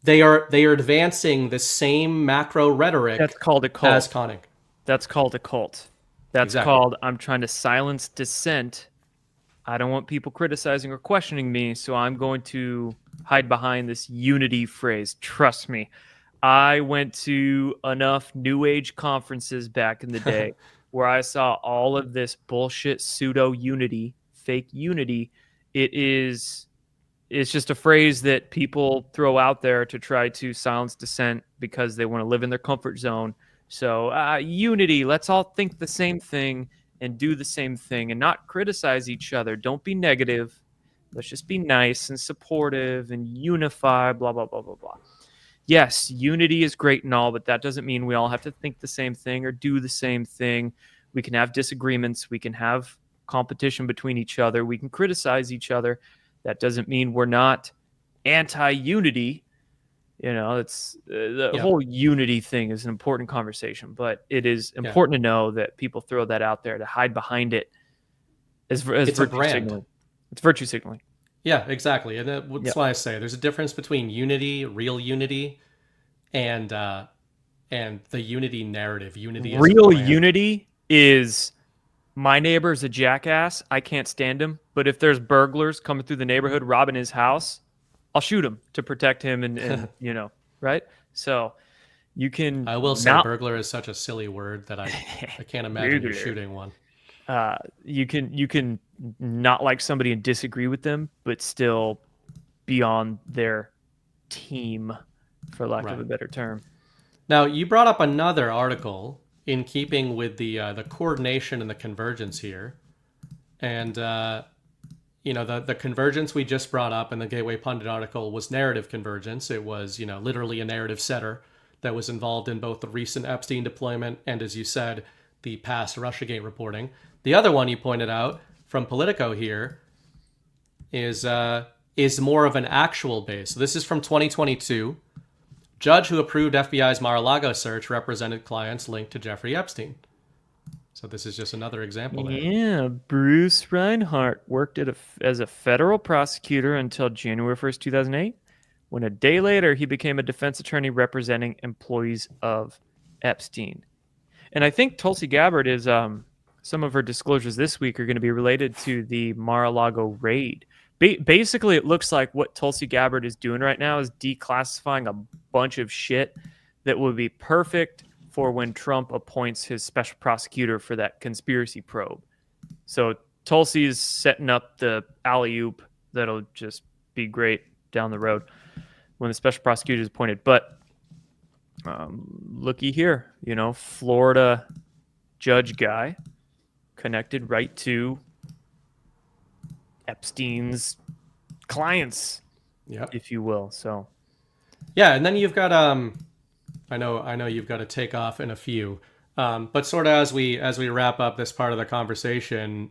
they are advancing the same macro rhetoric. That's called a cult. As Conning. That's called a cult. That's exactly. called, I'm trying to silence dissent. I don't want people criticizing or questioning me, so I'm going to hide behind this unity phrase. Trust me. I went to enough New Age conferences back in the day where I saw all of this bullshit pseudo unity, fake unity. It's just a phrase that people throw out there to try to silence dissent because they want to live in their comfort zone. So unity, let's all think the same thing and do the same thing and not criticize each other. Don't be negative. Let's just be nice and supportive and unify, blah, blah, blah, blah, blah. Yes, unity is great and all, but that doesn't mean we all have to think the same thing or do the same thing. We can have disagreements. We can have competition between each other. We can criticize each other. That doesn't mean we're not anti-unity. You know, it's the whole unity thing is an important conversation, but it is important to know that people throw that out there to hide behind it as it's virtue a brand. signaling. It's virtue signaling. Yeah, exactly. And that's why I say there's a difference between unity, real unity, and the unity narrative. Unity real unity is my neighbor's a jackass. I can't stand him. But if there's burglars coming through the neighborhood robbing his house, I'll shoot him to protect him and you know, right? So you can. I will say burglar is such a silly word that I can't imagine you shooting one. You can not like somebody and disagree with them, but still be on their team, for lack of a better term. Now, you brought up another article in keeping with the coordination and the convergence here, and you know, the convergence we just brought up in the Gateway Pundit article was narrative convergence. It was, you know, literally a narrative setter that was involved in both the recent Epstein deployment and, as you said, the past Russiagate reporting. The other one you pointed out from Politico here is more of an actual base. So this is from 2022. Judge who approved FBI's Mar-a-Lago search represented clients linked to Jeffrey Epstein. So this is just another example there. Yeah, Bruce Reinhart worked as a federal prosecutor until January 1st, 2008, when a day later he became a defense attorney representing employees of Epstein. And I think Tulsi Gabbard is some of her disclosures this week are going to be related to the Mar-a-Lago raid. Basically, it looks like what Tulsi Gabbard is doing right now is declassifying a bunch of shit that would be perfect for when Trump appoints his special prosecutor for that conspiracy probe. So Tulsi is setting up the alley-oop that'll just be great down the road when the special prosecutor is appointed. But looky here, you know, Florida judge guy connected right to Epstein's clients, if you will. So, yeah, and then you've got I know you've got to take off in a few, but sort of as we wrap up this part of the conversation,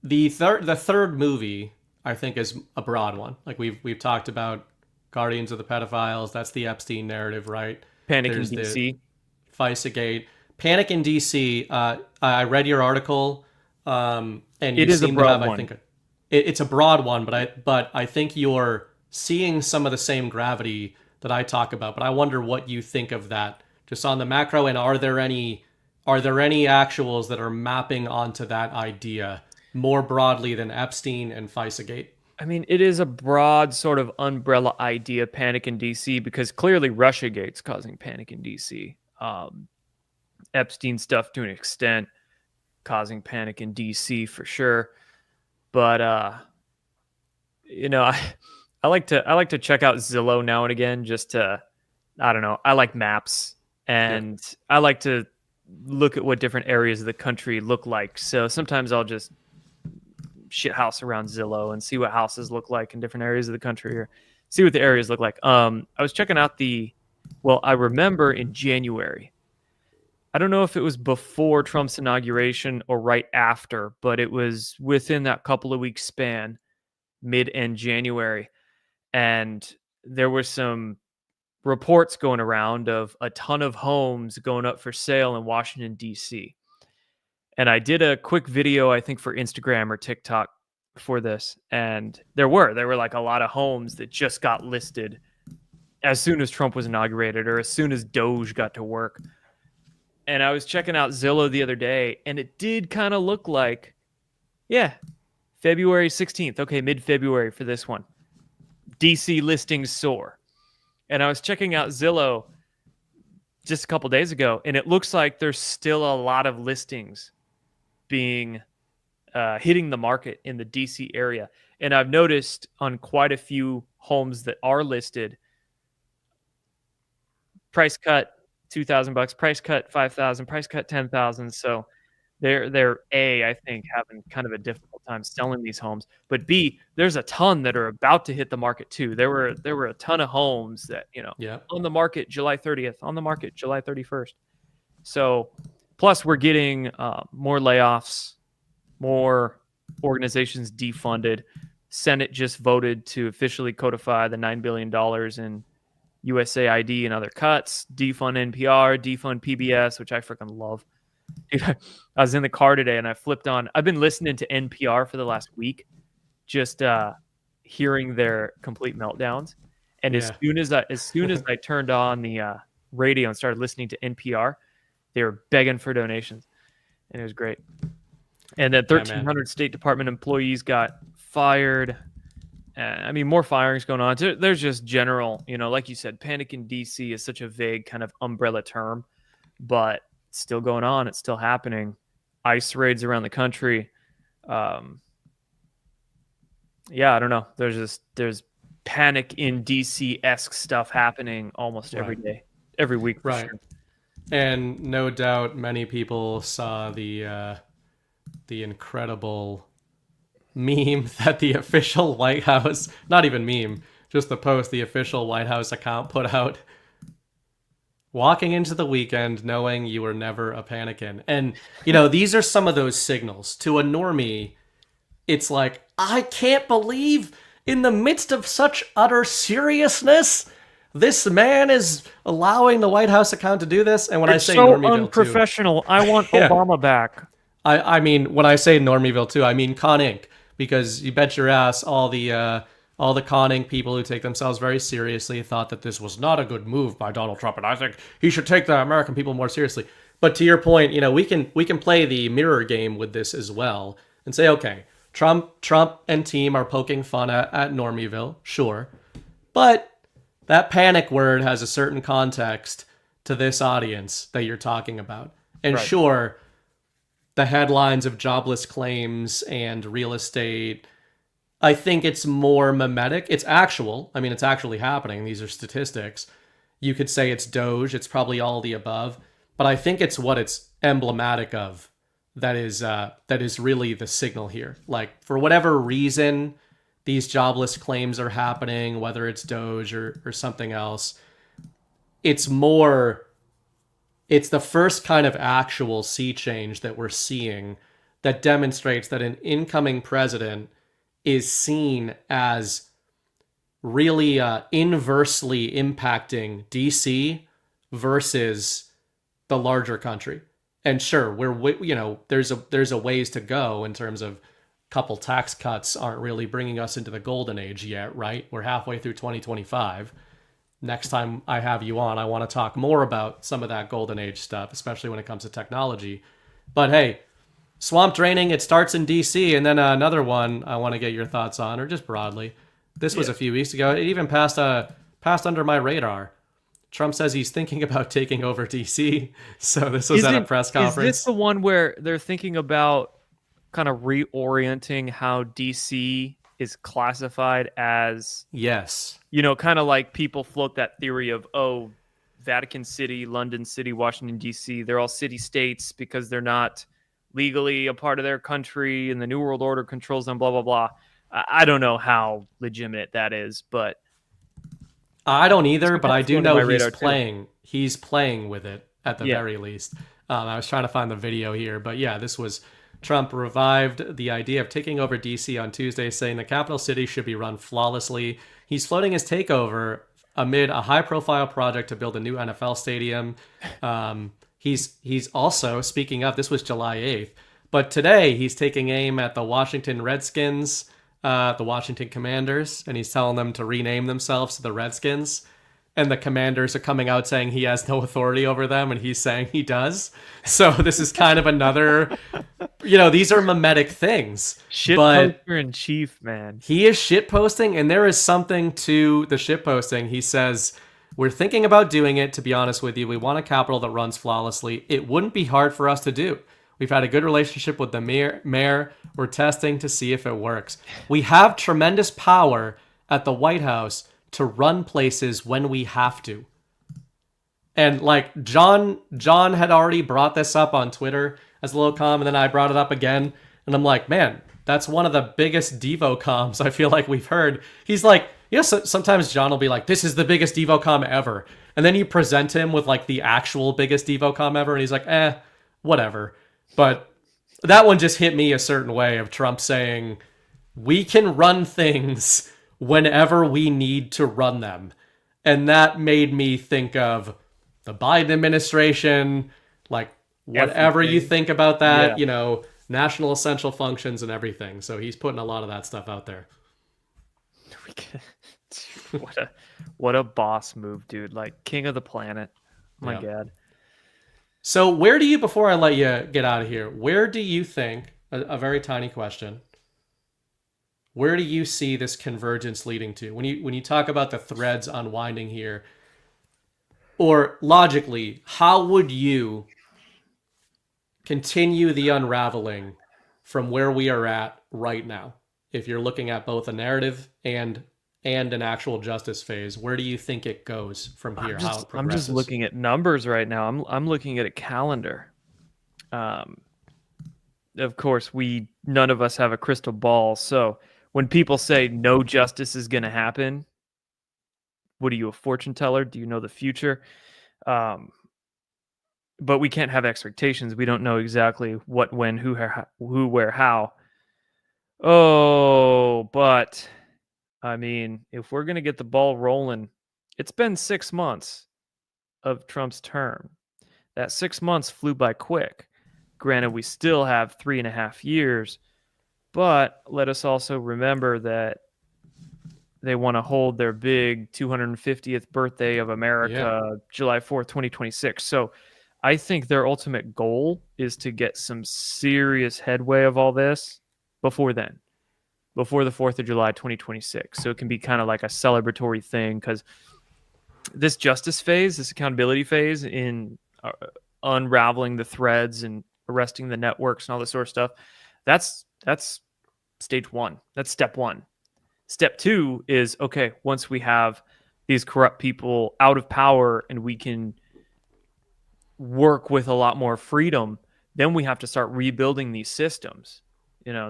the third movie I think is a broad one. Like we've talked about Guardians of the Pedophiles. That's the Epstein narrative, right? Panic in DC, FISA-gate, Panic in DC. I read your article, and you it is seem a broad to have, one. I think it's a broad one, but I think you're seeing some of the same gravity that I talk about. But I wonder what you think of that, just on the macro, and are there any actuals that are mapping onto that idea more broadly than Epstein and FISA-gate? I mean, it is a broad sort of umbrella idea, panic in DC, because clearly Russiagate's causing panic in DC. Epstein stuff to an extent causing panic in DC for sure. But you know, I like to check out Zillow now and again just to, I don't know, I like maps and I like to look at what different areas of the country look like. So sometimes I'll just shit house around Zillow and see what houses look like in different areas of the country or see what the areas look like. I was checking out I remember in January, I don't know if it was before Trump's inauguration or right after, but it was within that couple of weeks span, mid-end January. and there were some reports going around of a ton of homes going up for sale in Washington, D.C. And I did a quick video, I think for Instagram or TikTok for this. And there were like a lot of homes that just got listed as soon as Trump was inaugurated or as soon as Doge got to work. And I was checking out Zillow the other day, and it did kind of look like, yeah, February 16th. Okay, mid-February for this one. DC listings soar. And I was checking out Zillow just a couple days ago, and it looks like there's still a lot of listings being hitting the market in the DC area. And I've noticed on quite a few homes that are listed, price cut $2,000, price cut $5,000, price cut $10,000. So they're A, I think, having kind of a difficult time selling these homes. But B, there's a ton that are about to hit the market too. There were a ton of homes that, on the market July 30th, on the market July 31st. So plus we're getting more layoffs, more organizations defunded. Senate just voted to officially codify the $9 billion in USAID and other cuts, defund NPR, defund PBS, which I freaking love. Dude, I was in the car today and I flipped on. I've been listening to NPR for the last week, just hearing their complete meltdowns. And as soon as I turned on the radio and started listening to NPR, they were begging for donations, and it was great. And then 1,300 State Department employees got fired. I mean, more firings going on. There's just general, like you said, panic in DC is such a vague kind of umbrella term, but it's still going on. It's still happening. ICE raids around the country. I don't know. There's panic in DC-esque stuff happening almost every day, every week. For sure. And no doubt many people saw the incredible meme that the official White House, not even meme, just the post the official White House account put out. Walking into the weekend knowing you were never a panican. And, these are some of those signals. To a normie, it's like, I can't believe in the midst of such utter seriousness, this man is allowing the White House account to do this. And when it's I say so Normieville unprofessional. I want Obama back. I mean, when I say Normieville too, I mean Con Inc. Because you bet your ass all the Con Inc. people who take themselves very seriously thought that this was not a good move by Donald Trump, and I think he should take the American people more seriously. But to your point, we can play the mirror game with this as well and say, okay, Trump and team are poking fun at Normieville, sure, but that panic word has a certain context to this audience that you're talking about, and right. Sure, the headlines of jobless claims and real estate, I think it's more mimetic. It's actual. I mean, it's actually happening. These are statistics. You could say it's Doge. It's probably all the above. But I think it's what it's emblematic of that is really the signal here. Like, for whatever reason, these jobless claims are happening, whether it's Doge or something else. It's the first kind of actual sea change that we're seeing that demonstrates that an incoming president is seen as really inversely impacting DC versus the larger country. And sure, there's a ways to go in terms of couple tax cuts aren't really bringing us into the golden age yet, right? We're halfway through 2025. Next time I have you on, I want to talk more about some of that golden age stuff, especially when it comes to technology. But hey, swamp draining, it starts in DC, and then another one I want to get your thoughts on, or just broadly. This was a few weeks ago. It even passed under my radar. Trump says he's thinking about taking over DC. So this was at a press conference. Is this the one where they're thinking about kind of reorienting how DC is classified as? Yes. Kind of like people float that theory of, Vatican City, London City, Washington, D.C., they're all city-states because they're not legally a part of their country and the New World Order controls them, blah, blah, blah. I don't know how legitimate that is, but... I don't either, but I do know he's playing with it at the very least. I was trying to find the video here, but yeah, this was... Trump revived the idea of taking over DC on Tuesday, saying the capital city should be run flawlessly. He's floating his takeover amid a high-profile project to build a new NFL stadium. He's also, speaking of, this was July 8th, but today he's taking aim at the Washington Redskins, the Washington Commanders, and he's telling them to rename themselves to the Redskins. And the Commanders are coming out saying he has no authority over them, and he's saying he does. So this is kind of another, these are mimetic things. Shitposter in chief, man. He is shitposting, and there is something to the shitposting. He says, we're thinking about doing it, to be honest with you. We want a capital that runs flawlessly. It wouldn't be hard for us to do. We've had a good relationship with the mayor. We're testing to see if it works. We have tremendous power at the White House to run places when we have to. And like John had already brought this up on Twitter as a little com, and then I brought it up again, and I'm like, man, that's one of the biggest Devo comms I feel like we've heard. He's like, sometimes John will be like, this is the biggest Devo com ever. And then you present him with like the actual biggest Devo com ever, and he's like, whatever. But that one just hit me a certain way of Trump saying, we can run things whenever we need to run them. And that made me think of the Biden administration, like whatever you think about that, national essential functions and everything. So he's putting a lot of that stuff out there. What a boss move, dude. Like king of the planet. My God. So where do you, before I let you get out of here, where do you think, a very tiny question, where do you see this convergence leading to? When you talk about the threads unwinding here, or logically, how would you continue the unraveling from where we are at right now? If you're looking at both a narrative and an actual justice phase, where do you think it goes from here? How it progresses? I'm just looking at numbers right now. I'm looking at a calendar. Of course, none of us have a crystal ball, so when people say no justice is going to happen, what are you, a fortune teller? Do you know the future? But we can't have expectations. We don't know exactly what, when, who, where, how. Oh, but I mean, if we're going to get the ball rolling, it's been 6 months of Trump's term. That 6 months flew by quick. Granted, we still have 3.5 years. But let us also remember that they want to hold their big 250th birthday of America, July 4th, 2026. So I think their ultimate goal is to get some serious headway of all this before then, before the 4th of July, 2026. So it can be kind of like a celebratory thing, because this justice phase, this accountability phase in unraveling the threads and arresting the networks and all this sort of stuff, that's stage one. That's step one. Step two is, okay, once we have these corrupt people out of power and we can work with a lot more freedom, then we have to start rebuilding these systems.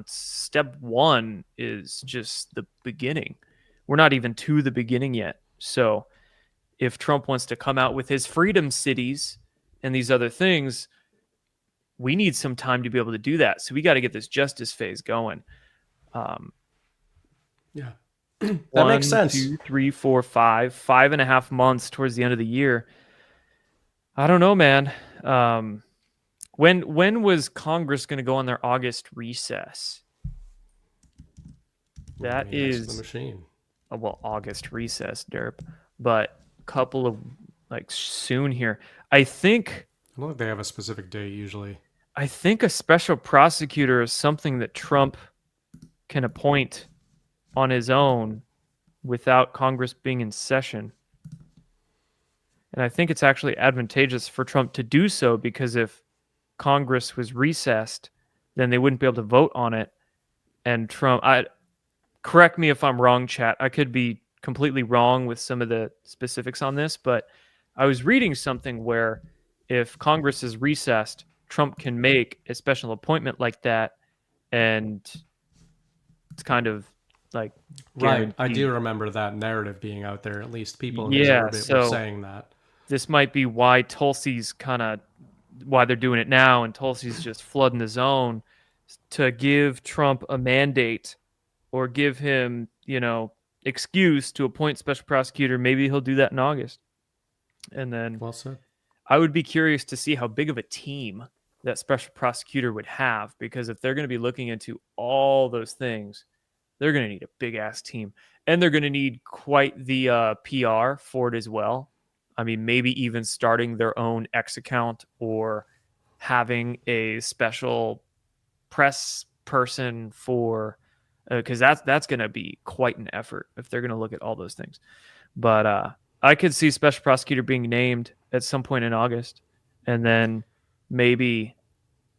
Step one is just the beginning. We're not even to the beginning yet. So if Trump wants to come out with his freedom cities and these other things, we need some time to be able to do that. So we got to get this justice phase going. That makes sense. 1, 2, 3, 4, 5.5 months towards the end of the year. I don't know, man. When was Congress going to go on their August recess? That is the machine. August recess, derp. But a couple of soon here. I don't think they have a specific date usually. I think a special prosecutor is something that Trump can appoint on his own without Congress being in session. And I think it's actually advantageous for Trump to do so, because if Congress was recessed, then they wouldn't be able to vote on it. And Trump, correct me if I'm wrong, chat. I could be completely wrong with some of the specifics on this, but I was reading something where if Congress is recessed, Trump can make a special appointment like that, and it's kind of like guaranteed. Right. I do remember that narrative being out there. At least people in his orbit were saying that. This might be why Tulsi's why they're doing it now, and Tulsi's just flooding the zone to give Trump a mandate, or give him, excuse to appoint special prosecutor. Maybe he'll do that in August. And then Well said. I would be curious to see how big of a team that special prosecutor would have, because if they're going to be looking into all those things, they're going to need a big ass team, and they're going to need quite the PR for it as well. I mean, maybe even starting their own X account or having a special press person for, because that's going to be quite an effort if they're going to look at all those things. But I could see special prosecutor being named at some point in August, and then maybe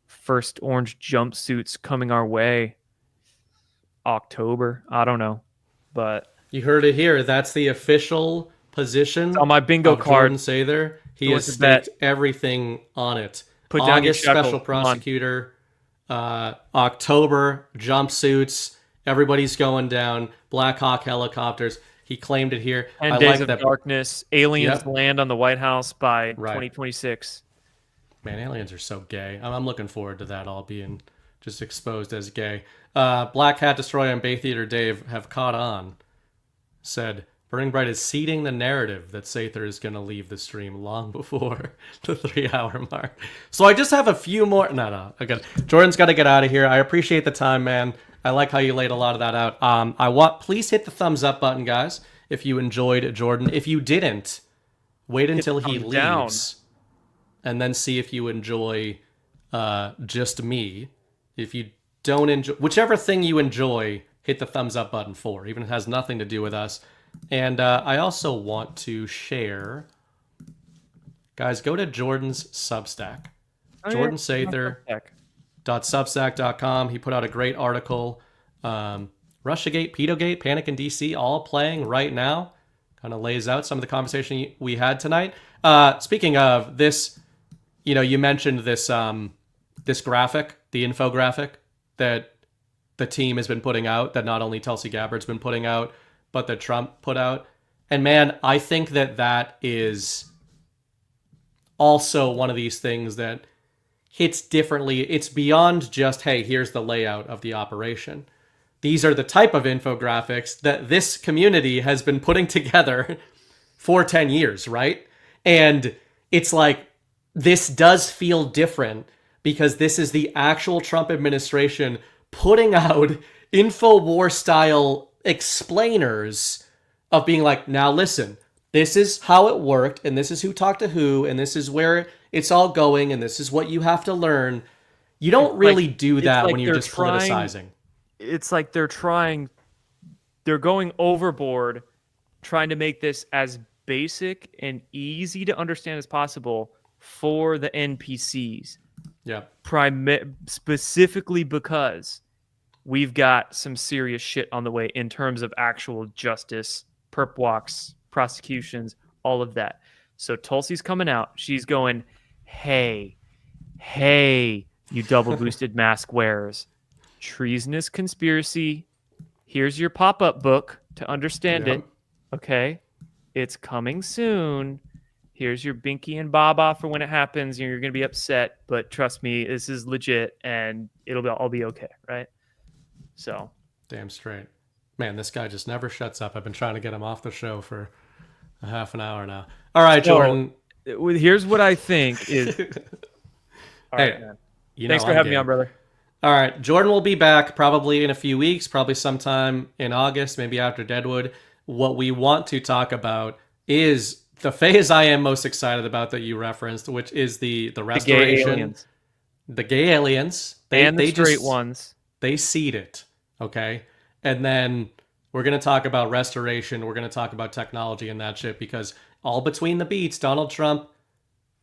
first orange jumpsuits coming our way October. I don't know, but you heard it here. That's the official position on my bingo card. Jordan Sather. He So has what's the bet? staked everything on it. Put down your August shekel. special Come on. prosecutor, October jumpsuits. Everybody's going down. Black Hawk helicopters. He claimed it here. 10 I Days like of that. Darkness. Aliens Yep. land on the White House by Right. 2026. Man, aliens are so gay. I'm looking forward to that all being just exposed as gay. Black Hat Destroyer and Bay Theater Dave have caught on. Said, Burning Bright is seeding the narrative that Sather is going to leave the stream long before the 3-hour mark. So I just have a few more. No. Okay. Jordan's got to get out of here. I appreciate the time, man. I like how you laid a lot of that out. Please hit the thumbs up button, guys, if you enjoyed Jordan. If you didn't, wait until he thumbs leaves. down. And then see if you enjoy just me. If you don't enjoy, whichever thing you enjoy, hit the thumbs up button for, even if it has nothing to do with us. And I also want to share, guys, go to Jordan's Substack. Jordan Sather. .substack.com. He put out a great article. Russiagate, Pedogate, Panic in DC, all playing right now. Kind of lays out some of the conversation we had tonight. Speaking of this, you mentioned this this graphic, the infographic that the team has been putting out, that not only Tulsi Gabbard's been putting out, but that Trump put out. And man, I think that is also one of these things that hits differently. It's beyond just, hey, here's the layout of the operation. These are the type of infographics that this community has been putting together for 10 years, right? And it's like, this does feel different because this is the actual Trump administration putting out InfoWar style explainers of being like, now listen, this is how it worked, and this is who talked to who, and this is where it's all going, and this is what you have to learn. You don't really do that when you're just politicizing. It's like they're going overboard trying to make this as basic and easy to understand as possible for the NPCs. Yeah. Specifically because we've got some serious shit on the way in terms of actual justice, perp walks, prosecutions, all of that. So Tulsi's coming out. She's going, hey, you double boosted mask wearers. Treasonous conspiracy. Here's your pop-up book to understand it. Okay. It's coming soon. Here's your Binky and Baba for when it happens. You're going to be upset, but trust me, this is legit and I'll be okay, right? So. Damn straight. Man, this guy just never shuts up. I've been trying to get him off the show for a half an hour now. All right, Jordan. Here's what I think is... All right, man. Thanks for having me on, brother. All right, Jordan will be back probably in a few weeks, probably sometime in August, maybe after Deadwood. What we want to talk about is the phase I am most excited about that you referenced, which is the restoration. The gay aliens. The straight ones. They seed it, okay? And then we're going to talk about restoration. We're going to talk about technology and that shit, because all between the beats, Donald Trump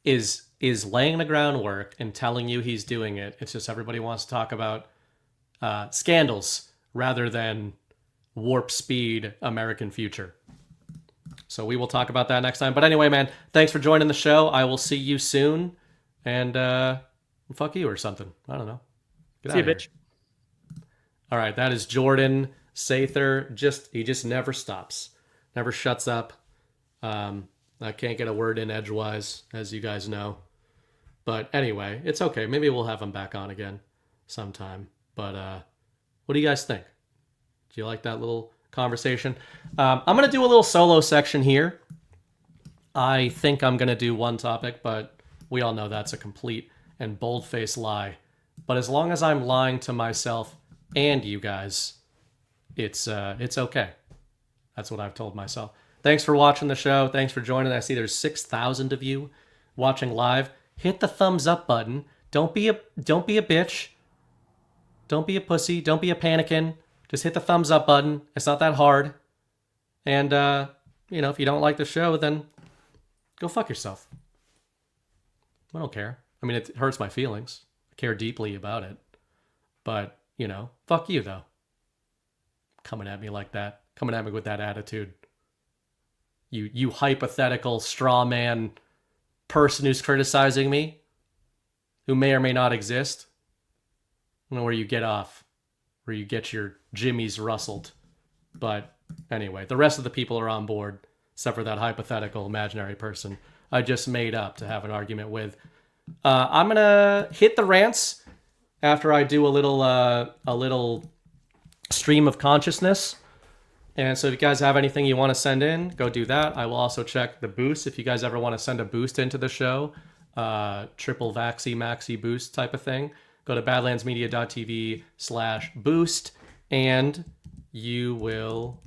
is laying the groundwork and telling you he's doing it. It's just everybody wants to talk about scandals rather than warp speed American future. So we will talk about that next time. But anyway, man, thanks for joining the show. I will see you soon. And fuck you or something. I don't know. Get see you, out of bitch. Here. All right, that is Jordan Sather. He just never stops. Never shuts up. I can't get a word in edgewise, as you guys know. But anyway, it's okay. Maybe we'll have him back on again sometime. But what do you guys think? Do you like that little conversation. I'm going to do a little solo section here. I think I'm going to do one topic, but we all know that's a complete and bold-faced lie. But as long as I'm lying to myself and you guys, it's okay. That's what I've told myself. Thanks for watching the show. Thanks for joining. I see there's 6,000 of you watching live. Hit the thumbs up button. Don't be a bitch. Don't be a pussy. Don't be a panicking. Just hit the thumbs up button. It's not that hard. And if you don't like the show, then go fuck yourself. I don't care. I mean, it hurts my feelings. I care deeply about it. But, fuck you though. Coming at me like that. Coming at me with that attitude. You hypothetical straw man person who's criticizing me, who may or may not exist. I don't know where you get off, where you get your jimmies rustled. But anyway, the rest of the people are on board, except for that hypothetical imaginary person I just made up to have an argument with. I'm gonna hit the rants after I do a little stream of consciousness. And so if you guys have anything you want to send in, go do that. I will also check the boost. If you guys ever want to send a boost into the show, triple vaxi maxi boost type of thing, go to badlandsmedia.tv/boost and you will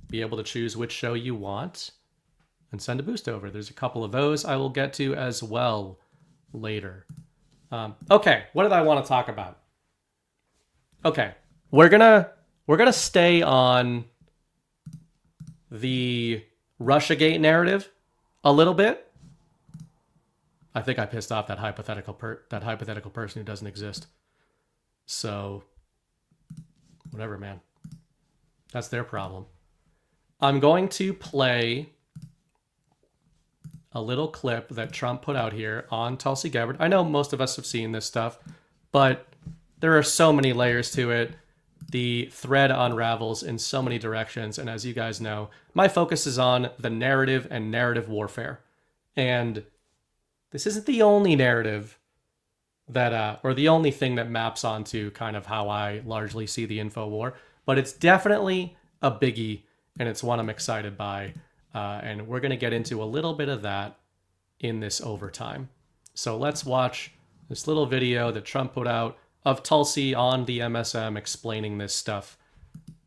be able to choose which show you want and send a boost over. There's a couple of those I will get to as well later. Okay, what did I want to talk about? Okay, we're gonna stay on the Russiagate narrative a little bit. I think I pissed off that hypothetical person who doesn't exist. So, whatever, man. That's their problem. I'm going to play a little clip that Trump put out here on Tulsi Gabbard. I know most of us have seen this stuff, but there are so many layers to it. The thread unravels in so many directions, and as you guys know, my focus is on the narrative and narrative warfare. And this isn't the only narrative that, or the only thing that maps onto kind of how I largely see the info war, but it's definitely a biggie, and it's one I'm excited by. And we're going to get into a little bit of that in this overtime. So let's watch this little video that Trump put out of Tulsi on the MSM explaining this stuff.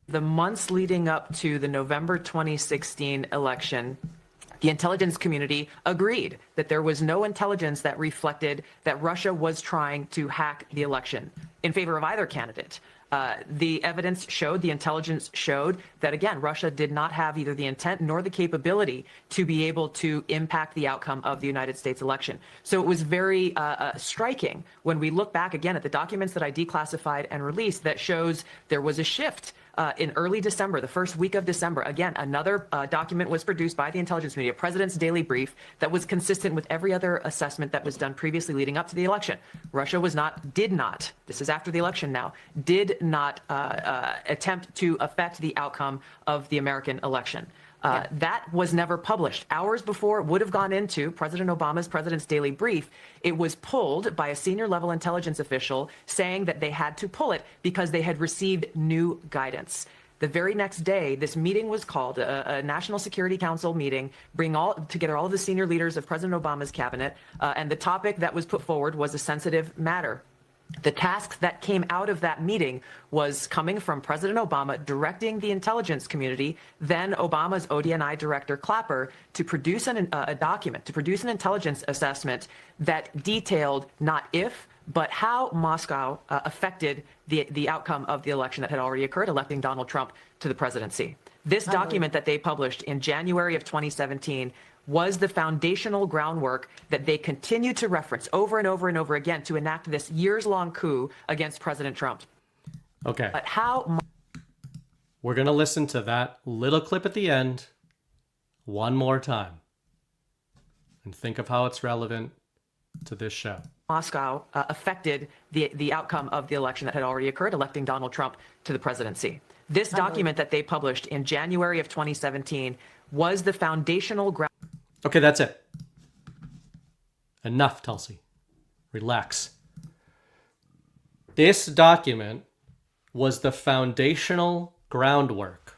The months leading up to the November 2016 election, the intelligence community agreed that there was no intelligence that reflected that Russia was trying to hack the election in favor of either candidate. The evidence showed, the intelligence showed that, again, Russia did not have either the intent nor the capability to be able to impact the outcome of the United States election. So it was very striking when we look back again at the documents that I declassified and released that shows there was a shift in early December, the first week of December. Again, another document was produced by the intelligence media, President's Daily Brief, that was consistent with every other assessment that was done previously leading up to the election. Russia did not, this is after the election now, did not attempt to affect the outcome of the American election. That was never published. Hours before it would have gone into President Obama's President's Daily Brief, it was pulled by a senior level intelligence official saying that they had to pull it because they had received new guidance. The very next day, this meeting was called, a National Security Council meeting, bring together all of the senior leaders of President Obama's cabinet, and the topic that was put forward was a sensitive matter. The task that came out of that meeting was coming from President Obama directing the intelligence community, then Obama's ODNI director Clapper, to produce a document, to produce an intelligence assessment that detailed not if, but how Moscow affected the outcome of the election that had already occurred, electing Donald Trump to the presidency. This document that they published in January of 2017 was the foundational groundwork that they continue to reference over and over and over again to enact this years-long coup against President Trump. Okay. But how... We're going to listen to that little clip at the end one more time and think of how it's relevant to this show. Moscow affected the outcome of the election that had already occurred, electing Donald Trump to the presidency. This document that they published in January of 2017 was the foundational ground. Okay, that's it. Enough, Tulsi. Relax. This document was the foundational groundwork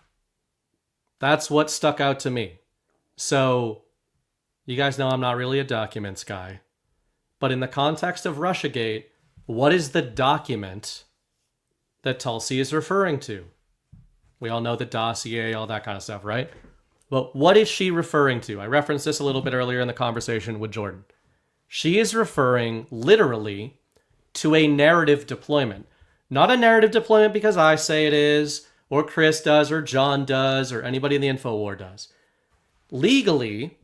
That's what stuck out to me. So, you guys know I'm not really a documents guy. But in the context of Russiagate, what is the document that Tulsi is referring to? We all know the dossier, all that kind of stuff, right? But what is she referring to? I referenced this a little bit earlier in the conversation with Jordan. She is referring literally to a narrative deployment. Not a narrative deployment because I say it is, or Chris does, or John does, or anybody in the InfoWar does. Legally,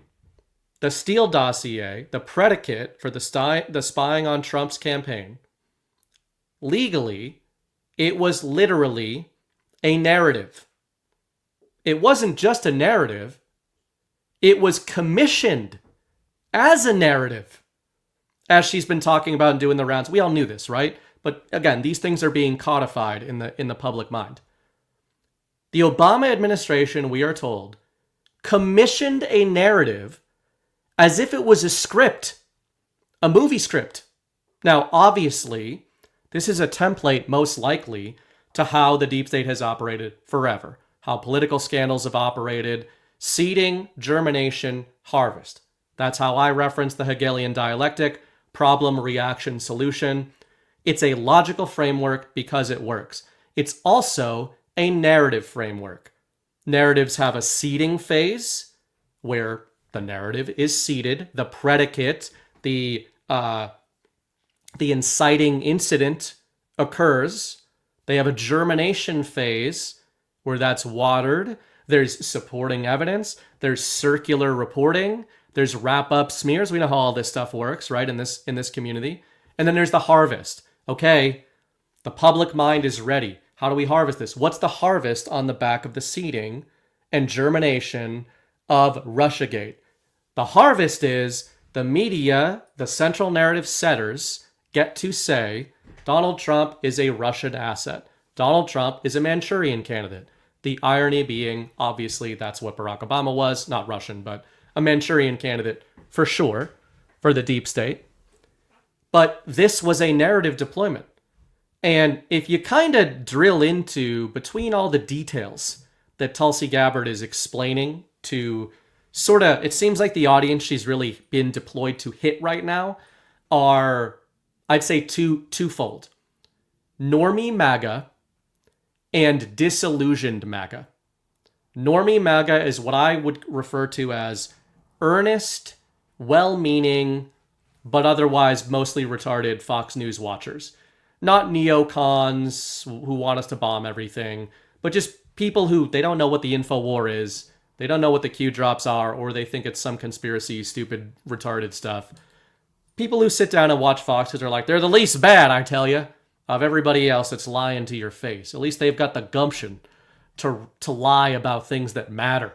the Steele dossier, the predicate for the spying on Trump's campaign, legally, it was literally a narrative. It wasn't just a narrative. It was commissioned as a narrative, as she's been talking about and doing the rounds. We all knew this, right? But again, these things are being codified in the public mind. The Obama administration, we are told, commissioned a narrative as if it was a script, a movie script. Now, obviously, this is a template most likely to how the deep state has operated forever, how political scandals have operated, seeding, germination, harvest. That's how I reference the Hegelian dialectic, problem, reaction, solution. It's a logical framework because it works. It's also a narrative framework. Narratives have a seeding phase where the narrative is seeded, the predicate, the inciting incident occurs. They have a germination phase where that's watered. There's supporting evidence. There's circular reporting. There's wrap-up smears. We know how all this stuff works, right, in this community. And then there's the harvest. Okay, the public mind is ready. How do we harvest this? What's the harvest on the back of the seeding and germination of Russiagate? The harvest is the media, the central narrative setters, get to say Donald Trump is a Russian asset. Donald Trump is a Manchurian candidate. The irony being, obviously, that's what Barack Obama was. Not Russian, but a Manchurian candidate for sure for the deep state. But this was a narrative deployment. And if you kind of drill into between all the details that Tulsi Gabbard is explaining to sort of, it seems like the audience she's really been deployed to hit right now are, I'd say, twofold. Normie MAGA and disillusioned MAGA. Normie MAGA is what I would refer to as earnest, well-meaning, but otherwise mostly retarded Fox News watchers. Not neocons who want us to bomb everything, but just people who, they don't know what the InfoWar is, they don't know what the Q drops are, or they think it's some conspiracy, stupid, retarded stuff. People who sit down and watch Fox because they're like, they're the least bad, I tell you, of everybody else that's lying to your face. At least they've got the gumption to lie about things that matter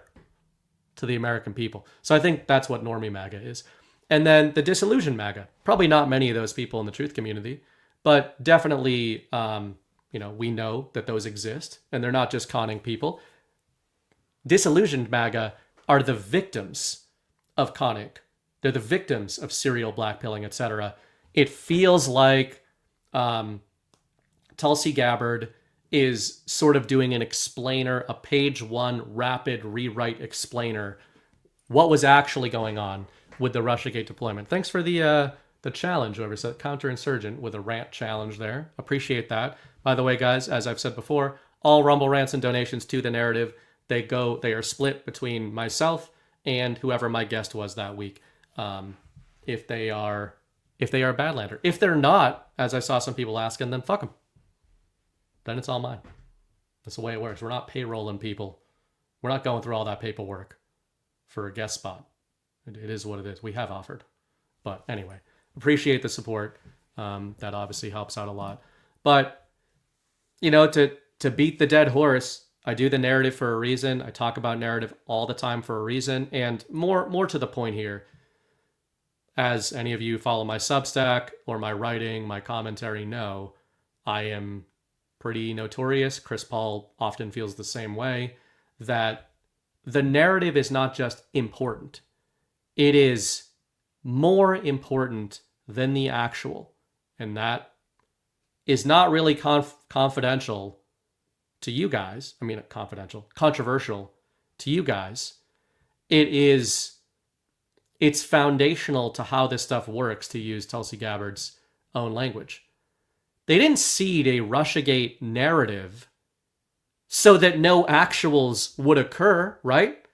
to the American people. So I think that's what Normie MAGA is. And then the disillusioned MAGA. Probably not many of those people in the truth community, but definitely, we know that those exist, and they're not just conning people. Disillusioned MAGA are the victims of conning. They're the victims of serial blackpilling, etc. It feels like Tulsi Gabbard is sort of doing an explainer, a page one rapid rewrite explainer, what was actually going on with the Russiagate deployment. Thanks for the challenge, whoever said counterinsurgent with a rant challenge there. Appreciate that. By the way, guys, as I've said before, all Rumble rants and donations to the narrative, they are split between myself and whoever my guest was that week. If they are Badlander. If they're not, as I saw some people asking, then fuck them. Then it's all mine. That's the way it works. We're not payrolling people. We're not going through all that paperwork for a guest spot. It is what it is. We have offered. But anyway, appreciate the support. That obviously helps out a lot. But, to beat the dead horse, I do the narrative for a reason. I talk about narrative all the time for a reason. And more to the point here, as any of you follow my Substack or my writing, my commentary know, I am pretty notorious. Chris Paul often feels the same way, that the narrative is not just important. It is more important than the actual. And that is not really confidential to you guys. I mean, controversial to you guys, it's foundational to how this stuff works, to use Tulsi Gabbard's own language. They didn't seed a Russiagate narrative so that no actuals would occur, right?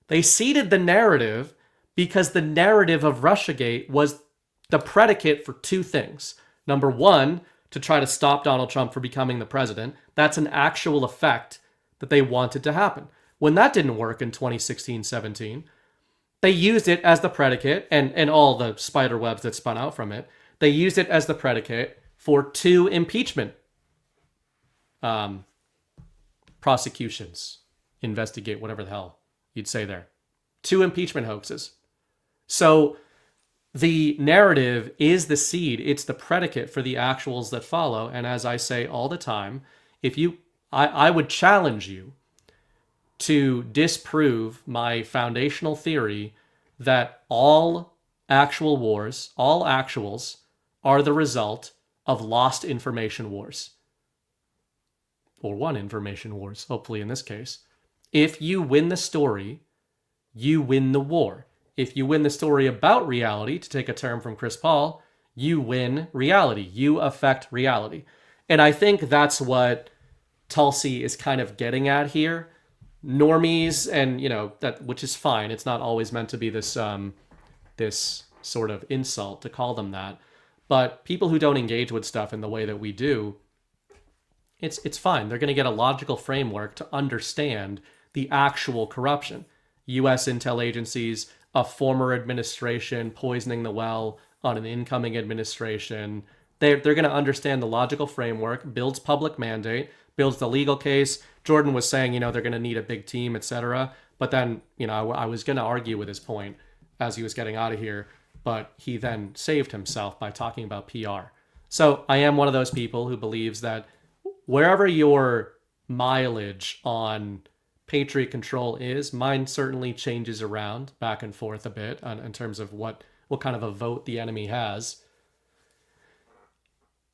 They seeded the narrative because the narrative of Russiagate was the predicate for two things. Number one, to try to stop Donald Trump from becoming the president. That's an actual effect that they wanted to happen. When that didn't work in 2016-17, they used it as the predicate, and all the spider webs that spun out from it, they used it as the predicate for two impeachment prosecutions, investigate, whatever the hell you'd say there. Two impeachment hoaxes. So the narrative is the seed, it's the predicate for the actuals that follow. And as I say all the time, I would challenge you to disprove my foundational theory that all actual wars, all actuals, are the result of lost information wars. Or won information wars, hopefully in this case. If you win the story, you win the war. If you win the story about reality, to take a term from Chris Paul, you win reality. You affect reality. And I think that's what Tulsi is kind of getting at here. Normies, and that, which is fine. It's not always meant to be this this sort of insult to call them that. But people who don't engage with stuff in the way that we do, it's fine. They're going to get a logical framework to understand the actual corruption. U.S. intel agencies, a former administration poisoning the well on an incoming administration. They're going to understand the logical framework, builds public mandate, builds the legal case. Jordan was saying, they're going to need a big team, etc. But then, I was going to argue with his point as he was getting out of here, but he then saved himself by talking about PR. So I am one of those people who believes that wherever your mileage on Patriot control is, mine certainly changes around back and forth a bit in terms of what kind of a vote the enemy has.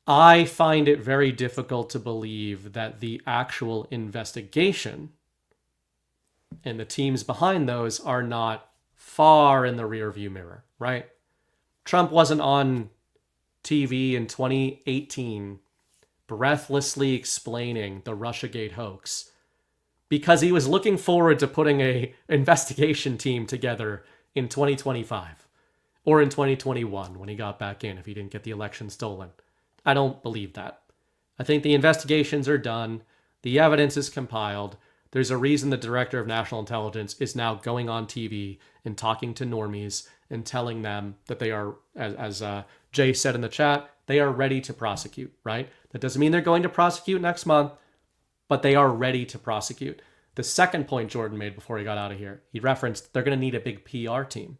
I find it very difficult to believe that the actual investigation and the teams behind those are not far in the rearview mirror, right? Trump wasn't on TV in 2018 breathlessly explaining the Russiagate hoax because he was looking forward to putting a investigation team together in 2025 or in 2021 when he got back in, if he didn't get the election stolen. I don't believe that. I think the investigations are done. The evidence is compiled. There's a reason the director of national intelligence is now going on TV and talking to normies and telling them that they are, as Jay said in the chat, they are ready to prosecute, right? That doesn't mean they're going to prosecute next month, but they are ready to prosecute. The second point Jordan made before he got out of here, he referenced they're going to need a big PR team.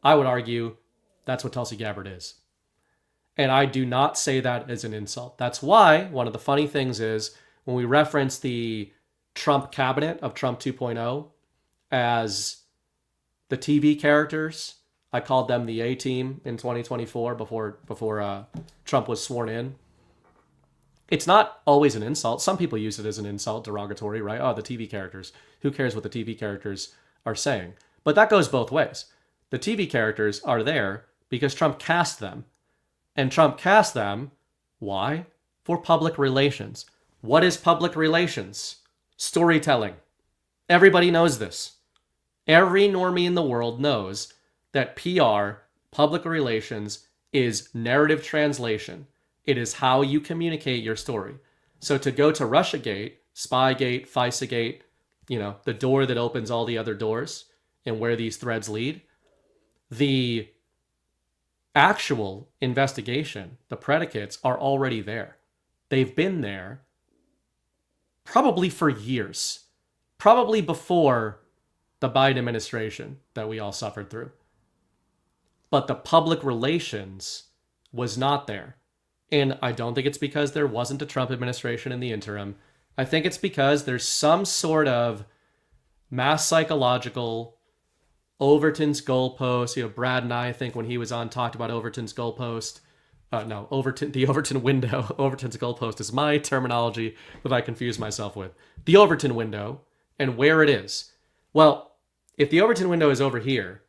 I would argue that's what Tulsi Gabbard is. And I do not say that as an insult. That's why one of the funny things is when we reference the Trump cabinet of Trump 2.0 as the TV characters, I called them the A-team in 2024 before Trump was sworn in. It's not always an insult. Some people use it as an insult, derogatory, right? Oh, the TV characters. Who cares what the TV characters are saying? But that goes both ways. The TV characters are there because Trump cast them. And Trump cast them, why? For public relations. What is public relations? Storytelling. Everybody knows this. Every normie in the world knows that PR, public relations, is narrative translation. It is how you communicate your story. So to go to Russiagate, Spygate, FISAgate, the door that opens all the other doors and where these threads lead, the actual investigation, the predicates are already there. They've been there probably for years, probably before the Biden administration that we all suffered through. But the public relations was not there. And I don't think it's because there wasn't a Trump administration in the interim. I think it's because there's some sort of mass psychological Overton's goalpost. Brad and I think when he was on talked about Overton's goalpost. The Overton window. Overton's goalpost is my terminology that I confuse myself with. The Overton window and where it is. Well, if the Overton window is over here,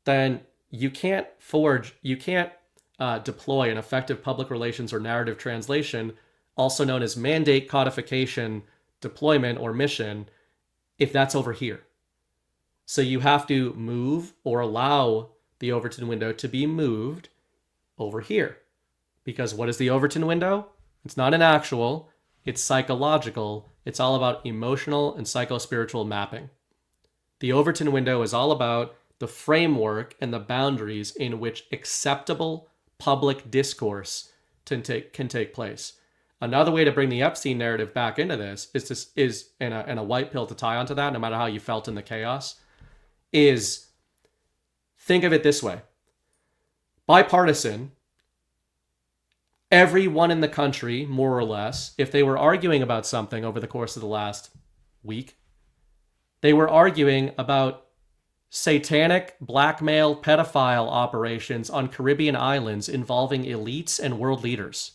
then you can't deploy an effective public relations or narrative translation, also known as mandate, codification, deployment, or mission, if that's over here. So you have to move or allow the Overton window to be moved over here. Because what is the Overton window? It's not an actual, it's psychological. It's all about emotional and psychospiritual mapping. The Overton window is all about the framework and the boundaries in which acceptable public discourse can take place. Another way to bring the Epstein narrative back into this is a white pill to tie onto that, no matter how you felt in the chaos, is think of it this way. Bipartisan, everyone in the country, more or less, if they were arguing about something over the course of the last week, they were arguing about satanic blackmail pedophile operations on Caribbean islands involving elites and world leaders.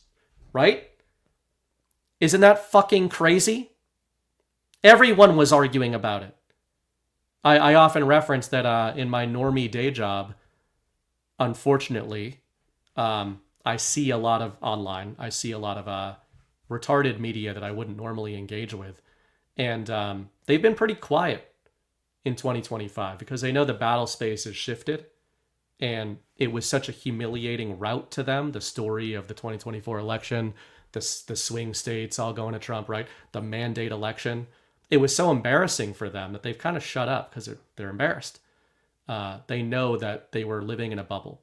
Right? Isn't that fucking crazy? Everyone was arguing about it. I often reference that in my normie day job, unfortunately, I see a lot of online. I see a lot of retarded media that I wouldn't normally engage with. And they've been pretty quiet in 2025 because they know the battle space has shifted. And it was such a humiliating route to them, the story of the 2024 election, the swing states all going to Trump, right? The mandate election. It was so embarrassing for them that they've kind of shut up because they're embarrassed. They know that they were living in a bubble.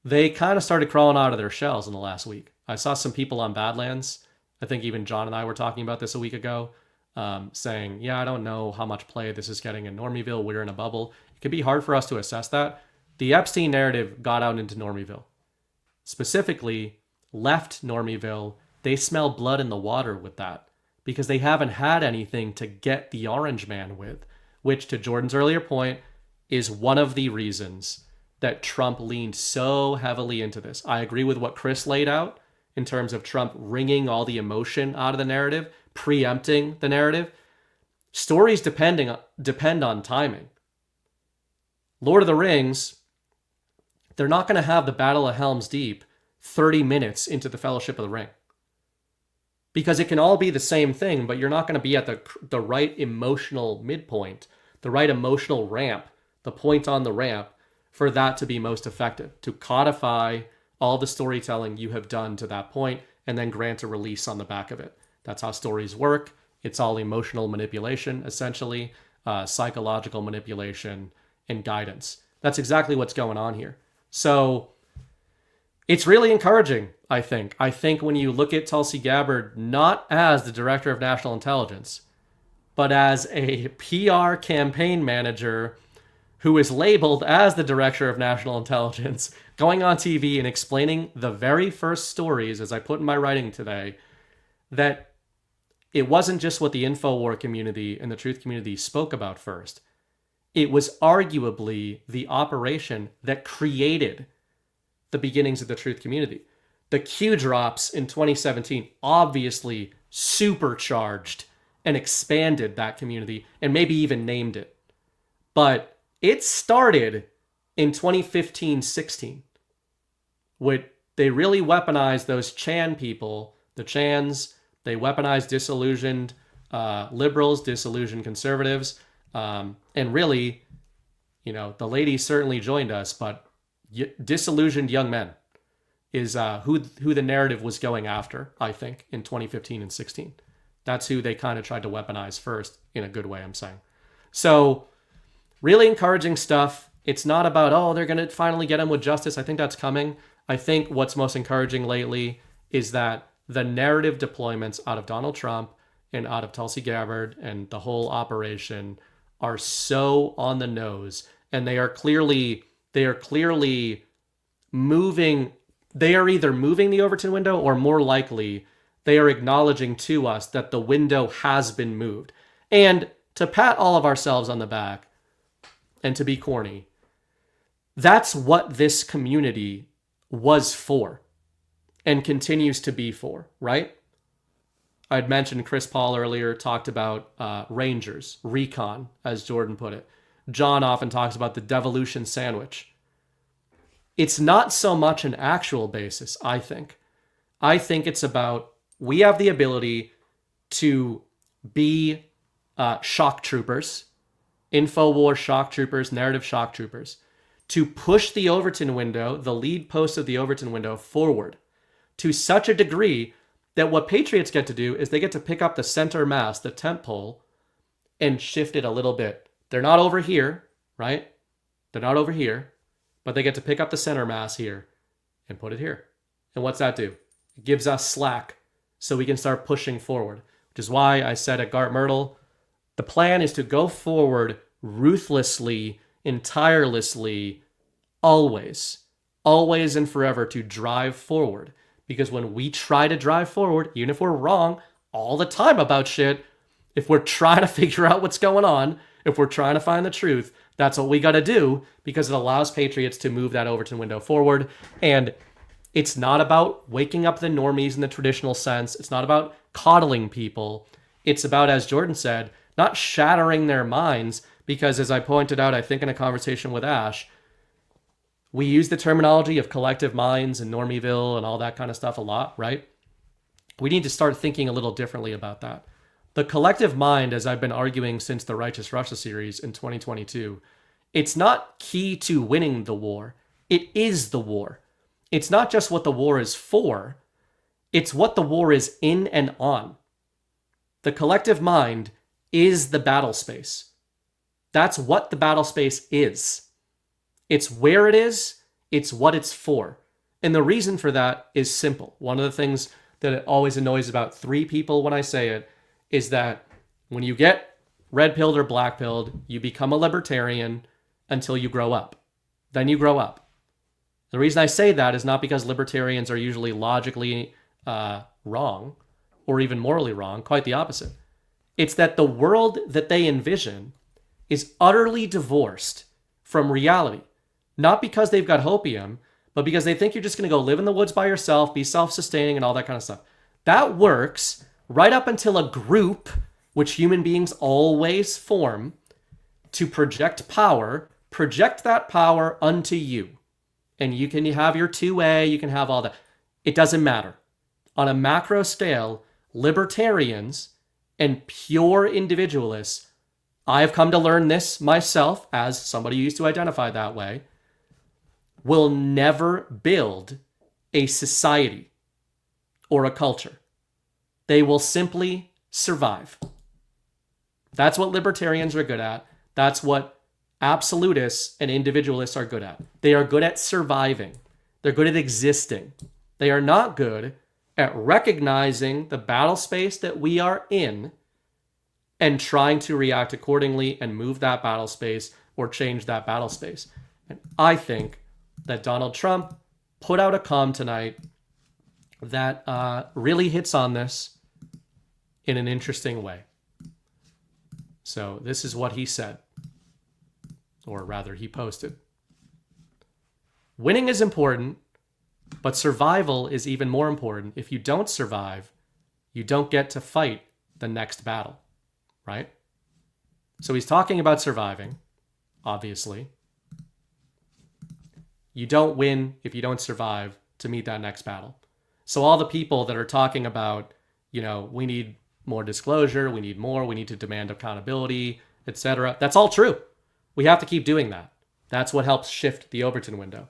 They kind of started crawling out of their shells in the last week. I saw some people on Badlands. I think even John and I were talking about this a week ago, saying, yeah, I don't know how much play this is getting in Normieville. We're in a bubble. It could be hard for us to assess that. The Epstein narrative got out into Normieville. Specifically, left Normieville. They smell blood in the water with that because they haven't had anything to get the Orange Man with, which, to Jordan's earlier point, is one of the reasons that Trump leaned so heavily into this. I agree with what Chris laid out in terms of Trump wringing all the emotion out of the narrative, preempting the narrative. Stories depend on timing. Lord of the Rings, they're not going to have the Battle of Helm's Deep 30 minutes into the Fellowship of the Ring. Because it can all be the same thing, but you're not going to be at the right emotional midpoint, the right emotional ramp, the point on the ramp for that to be most effective, to codify all the storytelling you have done to that point and then grant a release on the back of it. That's how stories work. It's all emotional manipulation, essentially, psychological manipulation and guidance. That's exactly what's going on here. So it's really encouraging, I think. I think when you look at Tulsi Gabbard, not as the director of national intelligence, but as a PR campaign manager who is labeled as the director of national intelligence, going on TV and explaining the very first stories, as I put in my writing today, that it wasn't just what the InfoWar community and the truth community spoke about first. It was arguably the operation that created the beginnings of the truth community. The Q drops in 2017 obviously supercharged and expanded that community and maybe even named it. But it started in 2015-16. They really weaponized those Chan people, the Chans. They weaponized disillusioned liberals, disillusioned conservatives. And really, the ladies certainly joined us, but disillusioned young men is who the narrative was going after, I think, in 2015 and 16. That's who they kind of tried to weaponize first, in a good way, I'm saying. So, really encouraging stuff. It's not about, they're going to finally get him with justice. I think that's coming. I think what's most encouraging lately is that the narrative deployments out of Donald Trump and out of Tulsi Gabbard and the whole operation are so on the nose, and they are clearly moving. They are either moving the Overton window, or more likely, they are acknowledging to us that the window has been moved. And to pat all of ourselves on the back, and to be corny, that's what this community was for and continues to be for, right? I'd mentioned Chris Paul earlier talked about Rangers, recon, as Jordan put it. John often talks about the devolution sandwich. It's not so much an actual basis, I think. I think it's about we have the ability to be shock troopers, InfoWars shock troopers, narrative shock troopers, to push the Overton window, the lead post of the Overton window, forward to such a degree that what Patriots get to do is they get to pick up the center mass, the tent pole, and shift it a little bit. They're not over here, right? They're not over here, but they get to pick up the center mass here and put it here. And what's that do? It gives us slack so we can start pushing forward, which is why I said at Gart Myrtle, the plan is to go forward ruthlessly and tirelessly, always and forever, to drive forward. Because when we try to drive forward, even if we're wrong all the time about shit, if we're trying to figure out what's going on, if we're trying to find the truth, that's what we got to do, because it allows Patriots to move that Overton window forward. And it's not about waking up the normies in the traditional sense. It's not about coddling people. It's about, as Jordan said, not shattering their minds, because as I pointed out, I think in a conversation with Ash, we use the terminology of collective minds and Normieville and all that kind of stuff a lot, right? We need to start thinking a little differently about that. The collective mind, as I've been arguing since the Righteous Russia series in 2022, it's not key to winning the war. It is the war. It's not just what the war is for. It's what the war is in and on. The collective mind is the battle space. That's what the battle space is. It's where it is, it's what it's for. And the reason for that is simple. One of the things that it always annoys about three people when I say it is that when you get red-pilled or black-pilled, you become a libertarian until you grow up. Then you grow up. The reason I say that is not because libertarians are usually logically wrong or even morally wrong, quite the opposite. It's that the world that they envision is utterly divorced from reality. Not because they've got hopium, but because they think you're just going to go live in the woods by yourself, be self-sustaining and all that kind of stuff. That works right up until a group, which human beings always form, to project power, project that power unto you. And you can have your 2A, you can have all that. It doesn't matter. On a macro scale, libertarians and pure individualists, I have come to learn this myself as somebody who used to identify that way, will never build a society or a culture. They will simply survive. That's what libertarians are good at. That's what absolutists and individualists are good at. They are good at surviving. They're good at existing. They are not good at recognizing the battle space that we are in and trying to react accordingly and move that battle space or change that battle space. And I think that Donald Trump put out a comm tonight that really hits on this in an interesting way. So this is what he said, or rather he posted. Winning is important, but survival is even more important. If you don't survive, you don't get to fight the next battle, right? So he's talking about surviving, obviously. You don't win if you don't survive to meet that next battle. So all the people that are talking about, we need more disclosure, we need to demand accountability, etc. That's all true. We have to keep doing that. That's what helps shift the Overton window.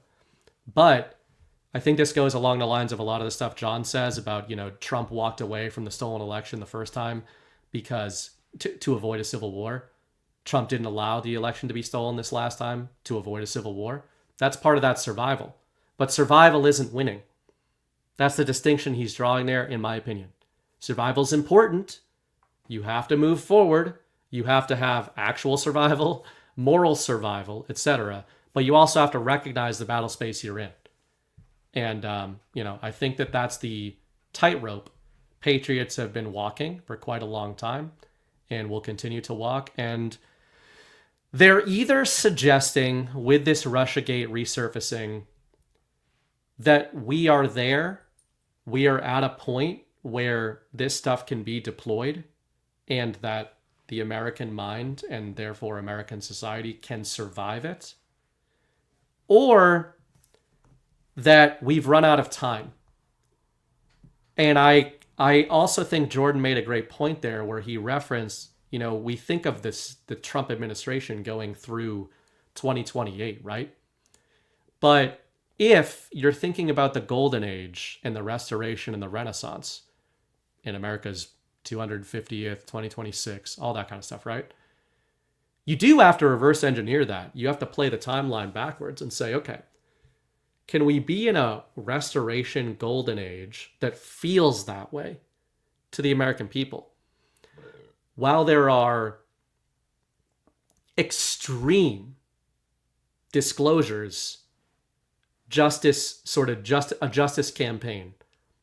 But I think this goes along the lines of a lot of the stuff John says about, Trump walked away from the stolen election the first time because to avoid a civil war. Trump didn't allow the election to be stolen this last time to avoid a civil war. That's part of that survival. But survival isn't winning. That's the distinction he's drawing there, in my opinion. Survival's important. You have to move forward. You have to have actual survival, moral survival, etc. But you also have to recognize the battle space you're in. And, I think that that's the tightrope Patriots have been walking for quite a long time and will continue to walk. And they're either suggesting with this Russiagate resurfacing that we are there, we are at a point where this stuff can be deployed and that the American mind and therefore American society can survive it, or that we've run out of time. And I also think Jordan made a great point there where he referenced, we think of the Trump administration going through 2028, right? But if you're thinking about the golden age and the restoration and the Renaissance in America's 250th, 2026, all that kind of stuff, right? You do have to reverse engineer that. You have to play the timeline backwards and say, okay, can we be in a restoration golden age that feels that way to the American people? While there are extreme disclosures, a justice campaign,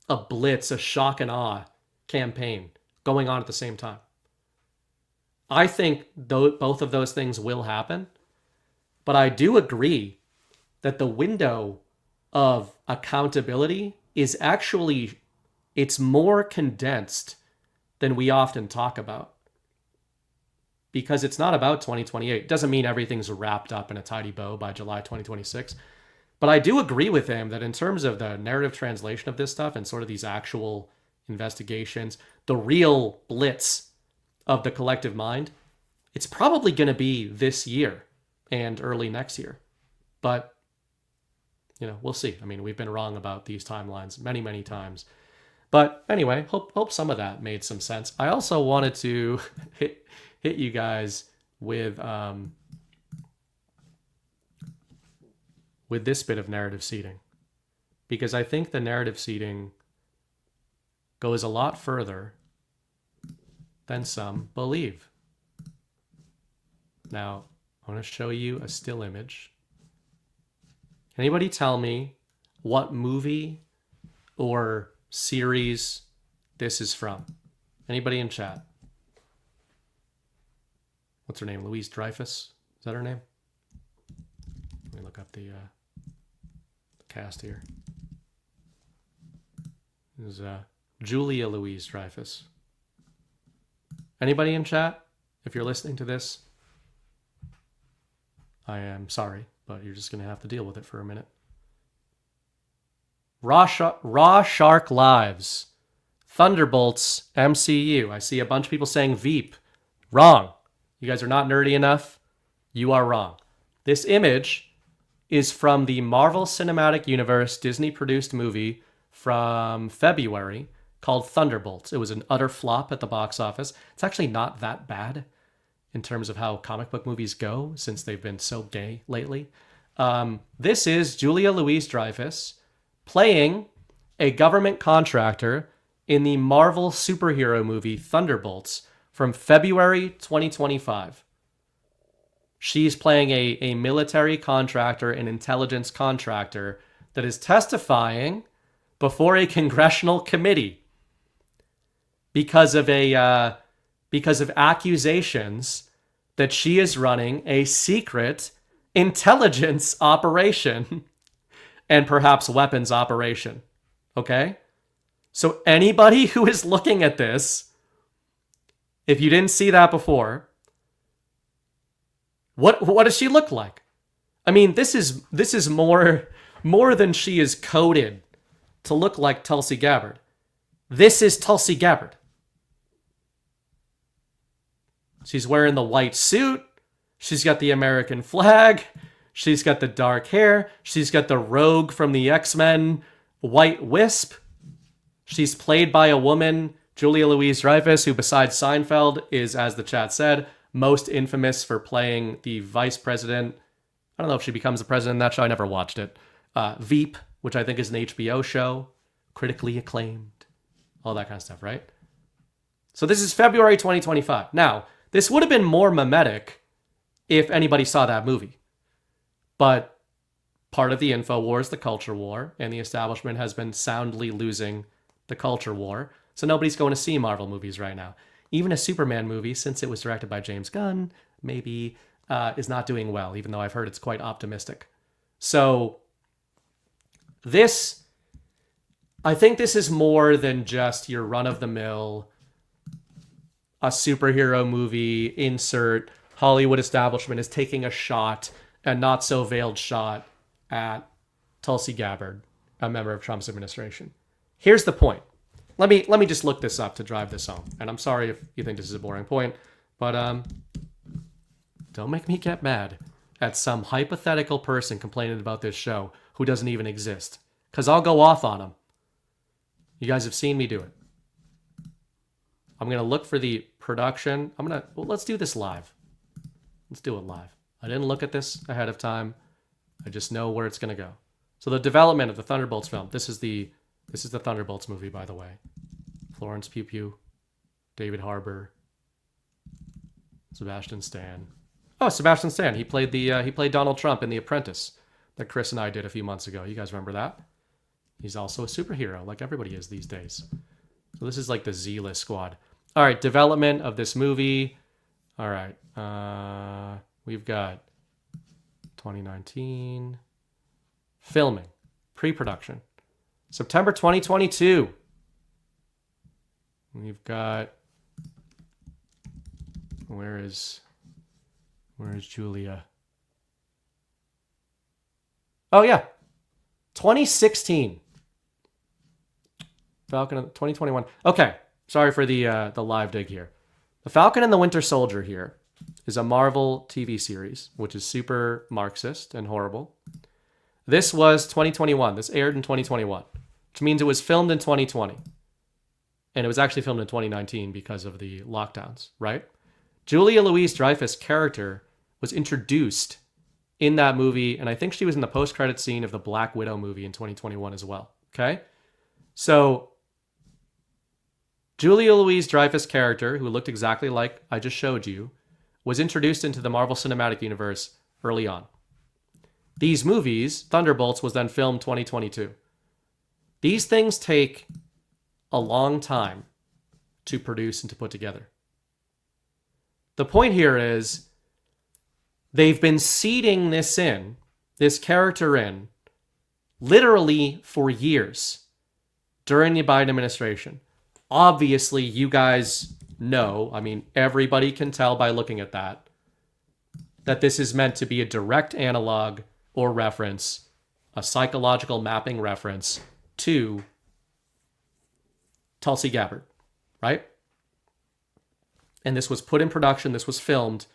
a blitz, a shock and awe campaign going on at the same time. I think both of those things will happen, but I do agree that the window of accountability is actually, it's more condensed than we often talk about. Because it's not about 2028. It doesn't mean everything's wrapped up in a tidy bow by July 2026. But I do agree with him that in terms of the narrative translation of this stuff and sort of these actual investigations, the real blitz of the collective mind, it's probably going to be this year and early next year. But, we'll see. I mean, we've been wrong about these timelines many, many times. But anyway, hope some of that made some sense. I also wanted to hit you guys with this bit of narrative seeding, because I think the narrative seeding goes a lot further than some believe. Now, I want to show you a still image. Anybody tell me what movie or series this is from? Anybody in chat? What's her name? Louise Dreyfus? Is that her name? Let me look up the cast here. This is Julia Louise Dreyfus. Anybody in chat? If you're listening to this, I am sorry, but you're just going to have to deal with it for a minute. Raw Shark Lives. Thunderbolts MCU. I see a bunch of people saying Veep. Wrong. You guys are not nerdy enough. You are wrong. This image is from the Marvel Cinematic Universe Disney-produced movie from February called Thunderbolts. It was an utter flop at the box office. It's actually not that bad in terms of how comic book movies go, since they've been so gay lately. This is Julia Louise Dreyfus playing a government contractor in the Marvel superhero movie Thunderbolts from February 2025. She's playing a military contractor, an intelligence contractor that is testifying before a congressional committee because of accusations that she is running a secret intelligence operation and perhaps weapons operation. Okay? So anybody who is looking at this, if you didn't see that before, what does she look like? I mean, this is more than she is coded to look like Tulsi Gabbard. This is Tulsi Gabbard. She's wearing the white suit. She's got the American flag. She's got the dark hair. She's got the rogue from the X-Men white wisp. She's played by a woman, Julia Louise Dreyfus, who besides Seinfeld is, as the chat said, most infamous for playing the vice president. I don't know if she becomes the president in that show. I never watched it. Veep, which I think is an HBO show, critically acclaimed, all that kind of stuff, right? So this is February 2025. Now, this would have been more mimetic if anybody saw that movie. But part of the info war is the culture war, and the establishment has been soundly losing the culture war. So nobody's going to see Marvel movies right now. Even a Superman movie, since it was directed by James Gunn, maybe is not doing well, even though I've heard it's quite optimistic. So this I think this is more than just your run-of-the-mill, a superhero movie, insert, Hollywood establishment is taking a shot, a not-so-veiled shot at Tulsi Gabbard, a member of Trump's administration. Here's the point. Let me just look this up to drive this home. And I'm sorry if you think this is a boring point, but don't make me get mad at some hypothetical person complaining about this show who doesn't even exist. Because I'll go off on them. You guys have seen me do it. I'm going to look for the production. Let's do this live. Let's do it live. I didn't look at this ahead of time. I just know where it's going to go. So the development of the Thunderbolts film. This is the Thunderbolts movie, by the way. Florence Pugh Pugh, David Harbour, Sebastian Stan. Oh, Sebastian Stan. He played Donald Trump in The Apprentice that Chris and I did a few months ago. You guys remember that? He's also a superhero, like everybody is these days. So this is like the Z-list squad. All right, development of this movie. All right, we've got 2019. Filming, pre-production, September 2022. We've got, where is Julia? Oh yeah, 2016. Falcon 2021. Okay, sorry for the live dig here. The Falcon and the Winter Soldier here is a Marvel TV series, which is super Marxist and horrible. This was 2021. This aired in 2021, which means it was filmed in 2020. And it was actually filmed in 2019 because of the lockdowns, right? Julia Louis-Dreyfus' character was introduced in that movie, and I think she was in the post-credit scene of the Black Widow movie in 2021 as well, okay? So, Julia Louis-Dreyfus' character, who looked exactly like I just showed you, was introduced into the Marvel Cinematic Universe early on. These movies, Thunderbolts, was then filmed 2022. These things take a long time to produce and to put together. The point here is they've been seeding this character in, literally for years during the Biden administration. Obviously, you guys know, I mean, everybody can tell by looking at that this is meant to be a direct analog or reference, a psychological mapping reference to Tulsi Gabbard, right? And this was put in production, this was filmed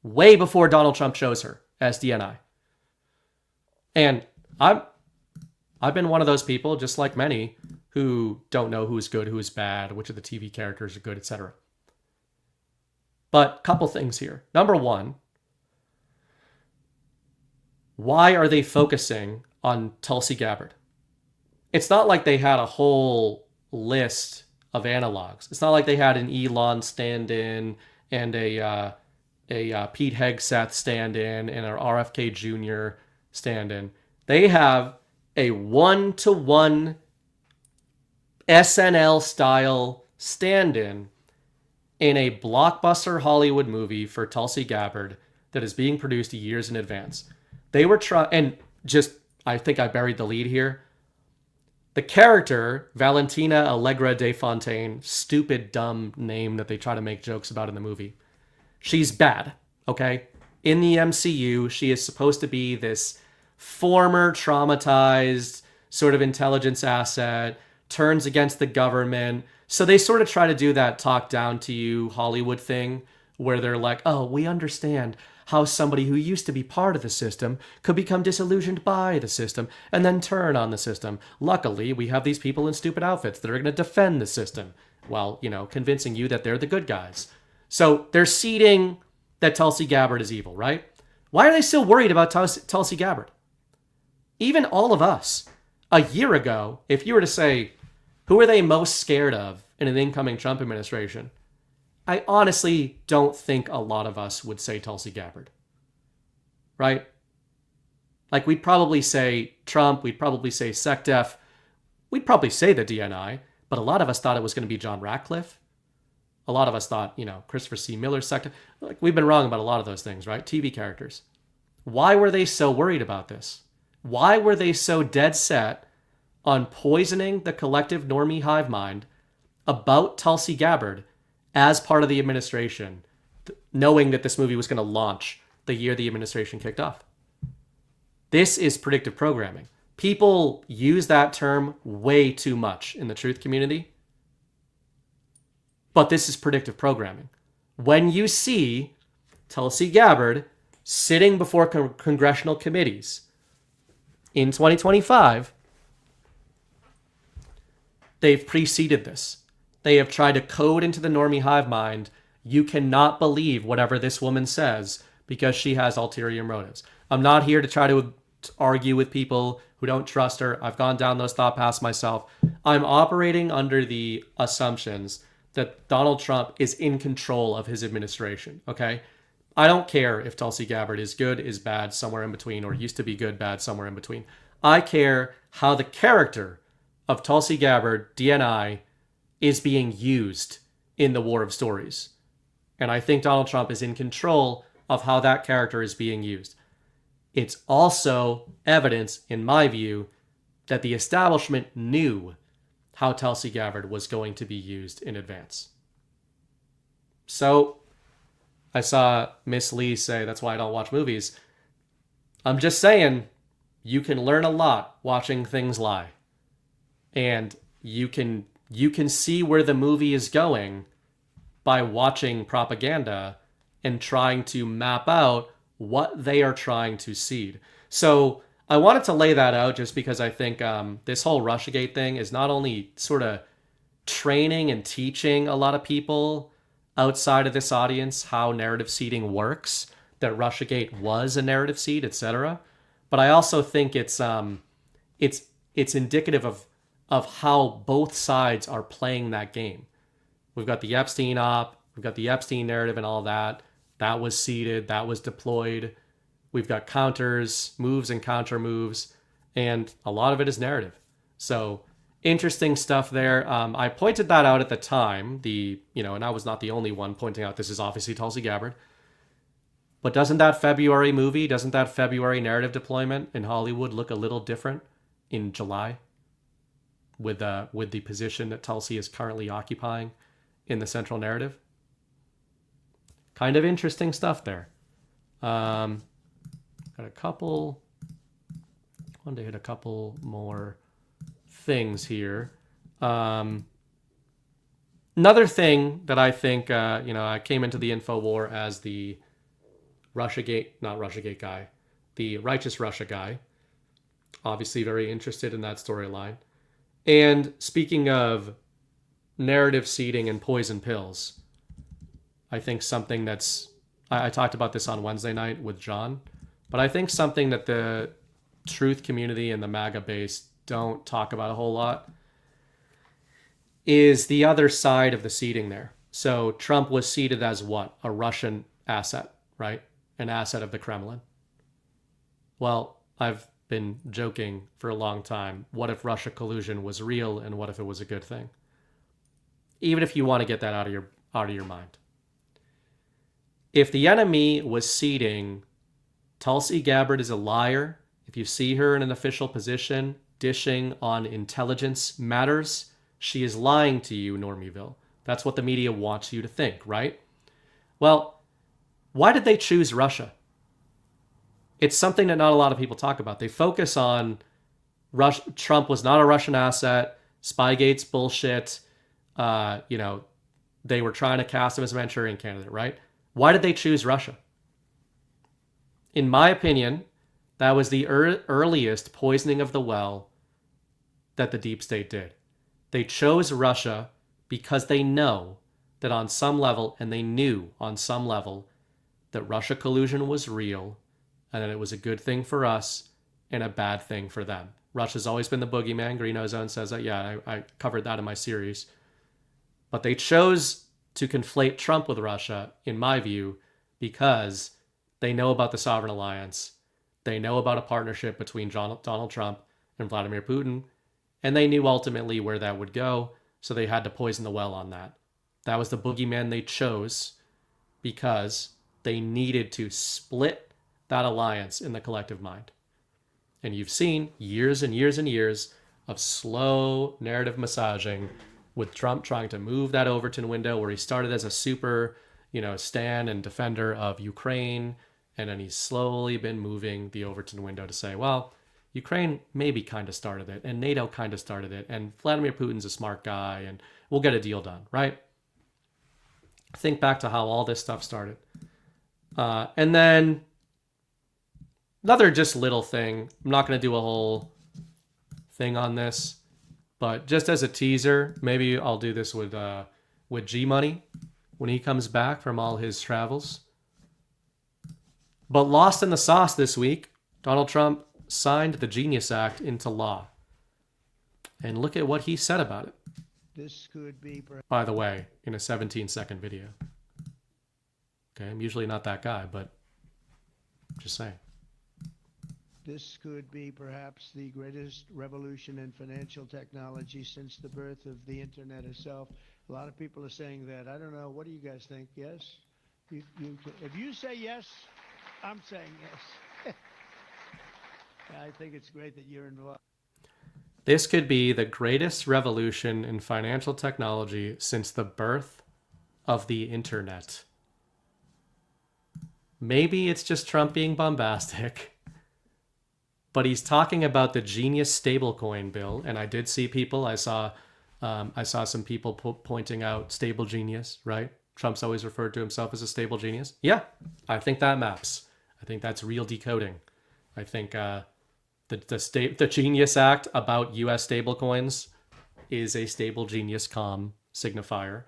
way before Donald Trump chose her as DNI. And I've been one of those people, just like many, who don't know who's good, who's bad, which of the TV characters are good, etc. But a couple things here. Number one, why are they focusing on Tulsi Gabbard? It's not like they had a whole list of analogs. It's not like they had an Elon stand-in and a Pete Hegseth stand-in and an RFK Jr. stand-in. They have a one-to-one SNL-style stand-in in a blockbuster Hollywood movie for Tulsi Gabbard that is being produced years in advance. They were I think I buried the lead here. The character, Valentina Allegra de Fontaine, stupid, dumb name that they try to make jokes about in the movie. She's bad, okay? In the MCU, she is supposed to be this former traumatized sort of intelligence asset, turns against the government. So they sort of try to do that talk down to you Hollywood thing where they're like, oh, we understand how somebody who used to be part of the system could become disillusioned by the system and then turn on the system. Luckily, we have these people in stupid outfits that are going to defend the system while, convincing you that they're the good guys. So they're seeding that Tulsi Gabbard is evil, right? Why are they still worried about Tulsi Gabbard? Even all of us, a year ago, if you were to say, who are they most scared of in an incoming Trump administration? I honestly don't think a lot of us would say Tulsi Gabbard, right? Like, we'd probably say Trump, we'd probably say SecDef, we'd probably say the DNI, but a lot of us thought it was going to be John Ratcliffe. A lot of us thought, Christopher C. Miller, SecDef. Like, we've been wrong about a lot of those things, right? TV characters. Why were they so worried about this? Why were they so dead set on poisoning the collective normie hive mind about Tulsi Gabbard as part of the administration, knowing that this movie was going to launch the year the administration kicked off. This is predictive programming. People use that term way too much in the truth community, but this is predictive programming. When you see Tulsi Gabbard sitting before congressional committees in 2025, they've preceded this. They have tried to code into the normie hive mind, you cannot believe whatever this woman says because she has ulterior motives. I'm not here to try to argue with people who don't trust her. I've gone down those thought paths myself. I'm operating under the assumptions that Donald Trump is in control of his administration, okay? I don't care if Tulsi Gabbard is good, is bad, somewhere in between, or used to be good, bad, somewhere in between. I care how the character of Tulsi Gabbard, DNI, is being used in the war of stories. And I think Donald Trump is in control of how that character is being used. It's also evidence, in my view, that the establishment knew how Tulsi Gabbard was going to be used in advance. So, I saw Miss Lee say, that's why I don't watch movies. I'm just saying, you can learn a lot watching things lie. And you can see where the movie is going by watching propaganda and trying to map out what they are trying to seed. So I wanted to lay that out just because I think this whole Russiagate thing is not only sort of training and teaching a lot of people outside of this audience how narrative seeding works, that Russiagate was a narrative seed, etc. But I also think it's indicative of how both sides are playing that game. We've got the Epstein op, we've got the Epstein narrative and all that. That was seeded, that was deployed. We've got counters, moves and counter moves, and a lot of it is narrative. So interesting stuff there. I pointed that out at the time, and I was not the only one pointing out this is obviously Tulsi Gabbard. But doesn't that February narrative deployment in Hollywood look a little different in July with the position that Tulsi is currently occupying in the central narrative? Kind of interesting stuff there. Got a couple. Wanted to hit a couple more things here. Another thing that I think, I came into the info war as the not Russiagate guy, the Righteous Russia guy. Obviously very interested in that storyline. And speaking of narrative seeding and poison pills, I think something I talked about this on Wednesday night with John, but I think something that the truth community and the MAGA base don't talk about a whole lot is the other side of the seeding there. So Trump was seeded as what? A Russian asset, right? An asset of the Kremlin. Well, I've been joking for a long time. What if Russia collusion was real, and what if it was a good thing? Even if you want to get that out of your mind. If the enemy was seeding Tulsi Gabbard is a liar, if you see her in an official position dishing on intelligence matters, she is lying to you, Normieville. That's what the media wants you to think, right? Well, why did they choose Russia? It's something that not a lot of people talk about. They focus on Trump was not a Russian asset, Spygate's bullshit, they were trying to cast him as a Manchurian candidate, right? Why did they choose Russia? In my opinion, that was the earliest poisoning of the well that the deep state did. They chose Russia because they know that on some level, and they knew on some level, that Russia collusion was real and that it was a good thing for us and a bad thing for them. Russia's always been the boogeyman. Green Ozone says that. Yeah, I covered that in my series. But they chose to conflate Trump with Russia, in my view, because they know about the Sovereign Alliance. They know about a partnership between Donald Trump and Vladimir Putin, and they knew ultimately where that would go, so they had to poison the well on that. That was the boogeyman they chose because they needed to split that alliance in the collective mind. And you've seen years and years and years of slow narrative massaging with Trump trying to move that Overton window where he started as a super, stan and defender of Ukraine. And then he's slowly been moving the Overton window to say, well, Ukraine maybe kind of started it, and NATO kind of started it, and Vladimir Putin's a smart guy, and we'll get a deal done, right? Think back to how all this stuff started. And then another just little thing. I'm not going to do a whole thing on this, but just as a teaser, maybe I'll do this with G Money when he comes back from all his travels. But lost in the sauce this week, Donald Trump signed the Genius Act into law. And look at what he said about it. This could be, by the way, in a 17-second video. Okay, I'm usually not that guy, but just saying. This could be perhaps the greatest revolution in financial technology since the birth of the internet itself. A lot of people are saying that. I don't know. What do you guys think? Yes? If you say yes, I'm saying yes. I think it's great that you're involved. This could be the greatest revolution in financial technology since the birth of the internet. Maybe it's just Trump being bombastic, but he's talking about the Genius stablecoin bill, and I did see people. I saw some people pointing out stable genius, right? Trump's always referred to himself as a stable genius. Yeah, I think that maps. I think that's real decoding. I think the Genius Act about U.S. stablecoins is a stable genius com signifier.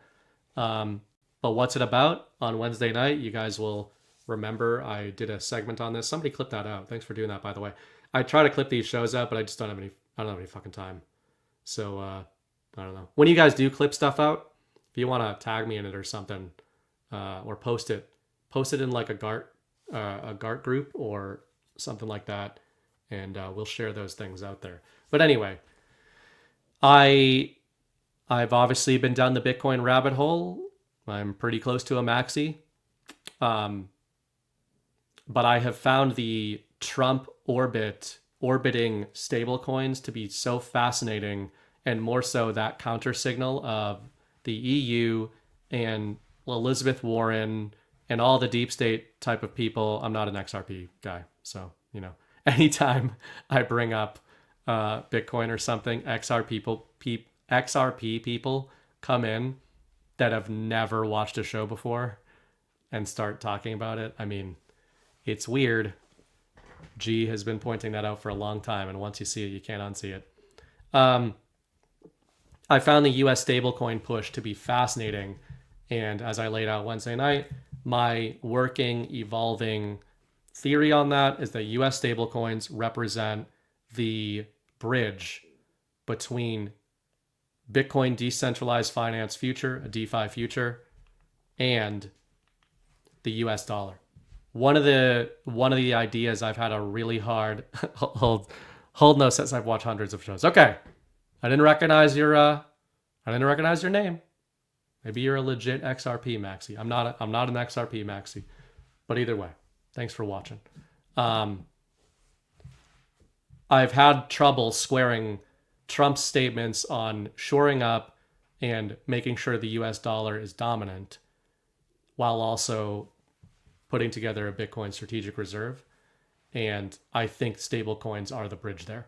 But what's it about? On Wednesday night, you guys will remember I did a segment on this. Somebody clipped that out. Thanks for doing that, by the way. I try to clip these shows out, but I just don't have any fucking time. So I don't know. When you guys do clip stuff out, if you want to tag me in it or something, or post it in like a GART group or something like that, and we'll share those things out there. But anyway, I've obviously been down the Bitcoin rabbit hole. I'm pretty close to a maxi. But I have found the Trump orbiting stablecoins to be so fascinating, and more so that counter signal of the EU and Elizabeth Warren and all the deep state type of people. I'm not an XRP guy, so, anytime I bring up Bitcoin or something, XRP people come in that have never watched a show before and start talking about it. I mean, it's weird. G has been pointing that out for a long time, and once you see it, you can't unsee it. I found the US stablecoin push to be fascinating, and as I laid out Wednesday night, my working, evolving theory on that is that US stablecoins represent the bridge between Bitcoin decentralized finance future, a DeFi future, and the US dollar. One of the ideas I've had a really hard hold no since I've watched hundreds of shows. Okay, I didn't recognize your name. Maybe you're a legit XRP maxi. I'm not an XRP maxi, but either way, thanks for watching. I've had trouble squaring Trump's statements on shoring up and making sure the US dollar is dominant while also putting together a Bitcoin strategic reserve. And I think stablecoins are the bridge there.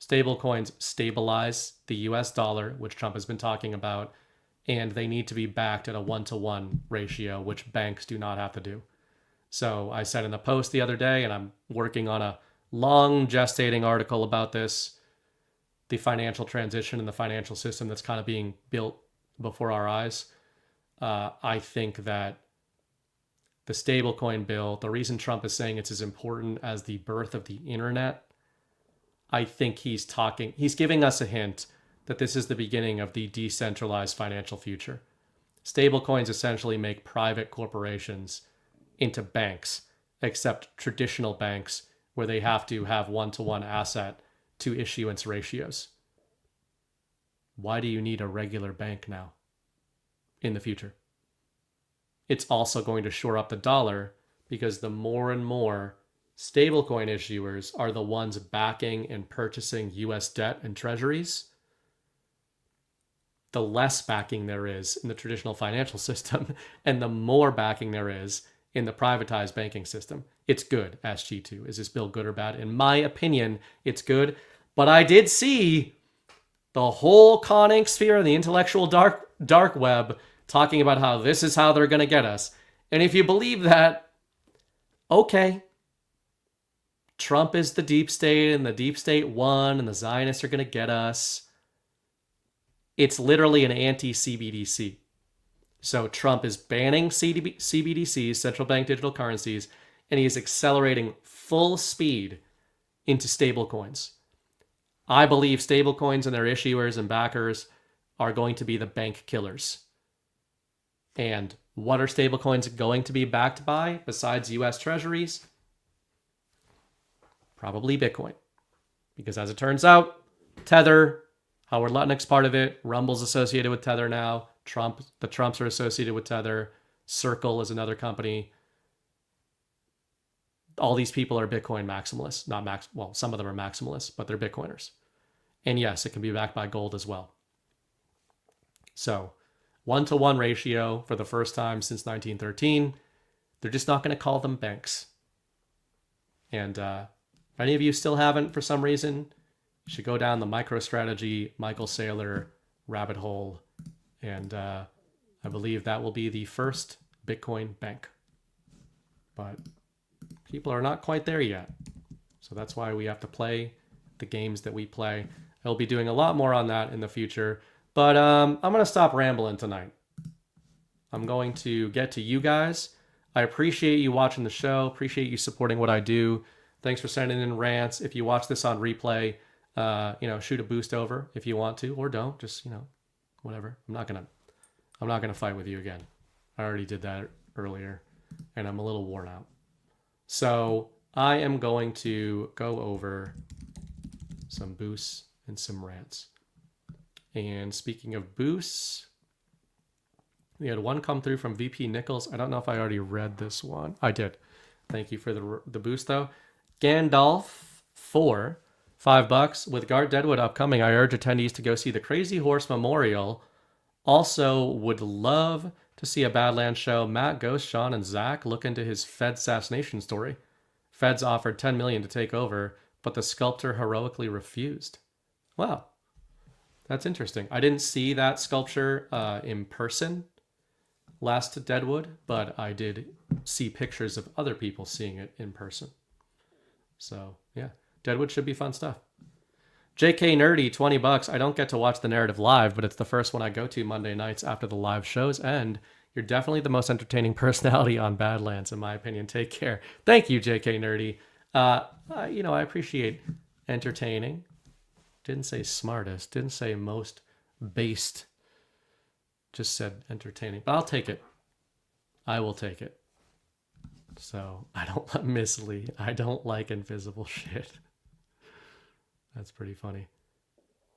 Stablecoins stabilize the US dollar, which Trump has been talking about, and they need to be backed at a 1-to-1 ratio, which banks do not have to do. So I said in the post the other day, and I'm working on a long gestating article about this, the financial transition and the financial system that's kind of being built before our eyes. I think that the stablecoin bill, the reason Trump is saying it's as important as the birth of the internet, I think he's giving us a hint that this is the beginning of the decentralized financial future. Stablecoins essentially make private corporations into banks, except traditional banks where they have to have 1-to-1 asset to issuance ratios. Why do you need a regular bank now in the future? It's also going to shore up the dollar because the more and more Stablecoin issuers are the ones backing and purchasing US debt and treasuries. The less backing there is in the traditional financial system and the more backing there is in the privatized banking system. It's good, SG2. Is this bill good or bad? In my opinion, it's good. But I did see the whole Con Inc. sphere and the intellectual dark web talking about how this is how they're going to get us. And if you believe that, okay. Trump is the deep state and the deep state won and the Zionists are going to get us. It's literally an anti-CBDC. So Trump is banning CBDCs, central bank digital currencies, and he is accelerating full speed into stablecoins. I believe stablecoins and their issuers and backers are going to be the bank killers. And what are stablecoins going to be backed by besides US treasuries? Probably Bitcoin. Because as it turns out, Tether, Howard Lutnick's part of it, Rumble's associated with Tether now, the Trumps are associated with Tether, Circle is another company. All these people are Bitcoin maximalists. Well, some of them are maximalists, but they're Bitcoiners. And yes, it can be backed by gold as well. So 1-to-1 ratio for the first time since 1913. They're just not going to call them banks. And if any of you still haven't for some reason, you should go down the MicroStrategy Michael Saylor rabbit hole. And I believe that will be the first Bitcoin bank. But people are not quite there yet. So that's why we have to play the games that we play. I'll be doing a lot more on that in the future. But I'm going to stop rambling tonight. I'm going to get to you guys. I appreciate you watching the show. Appreciate you supporting what I do. Thanks for sending in rants. If you watch this on replay, shoot a boost over if you want to, or don't. Just, whatever. I'm not gonna fight with you again. I already did that earlier, and I'm a little worn out. So I am going to go over some boosts and some rants. And speaking of boosts, we had one come through from VP Nichols. I don't know if I already read this one. I did. Thank you for the boost, though. Gandalf 4, $5. With Guard Deadwood upcoming, I urge attendees to go see the Crazy Horse Memorial. Also, would love to see a Badlands show. Matt, Ghost, Sean, and Zach look into his Fed assassination story. Feds offered $10 million to take over, but the sculptor heroically refused. Wow. That's interesting. I didn't see that sculpture in person last Deadwood, but I did see pictures of other people seeing it in person. So, yeah. Deadwood should be fun stuff. JK Nerdy, $20. I don't get to watch the narrative live, but it's the first one I go to Monday nights after the live shows end. You're definitely the most entertaining personality on Badlands, in my opinion. Take care. Thank you, JK Nerdy. I appreciate entertaining. Didn't say smartest. Didn't say most based. Just said entertaining. But I'll take it. I will take it. So, I don't Miss Lee. I don't like invisible shit. That's pretty funny.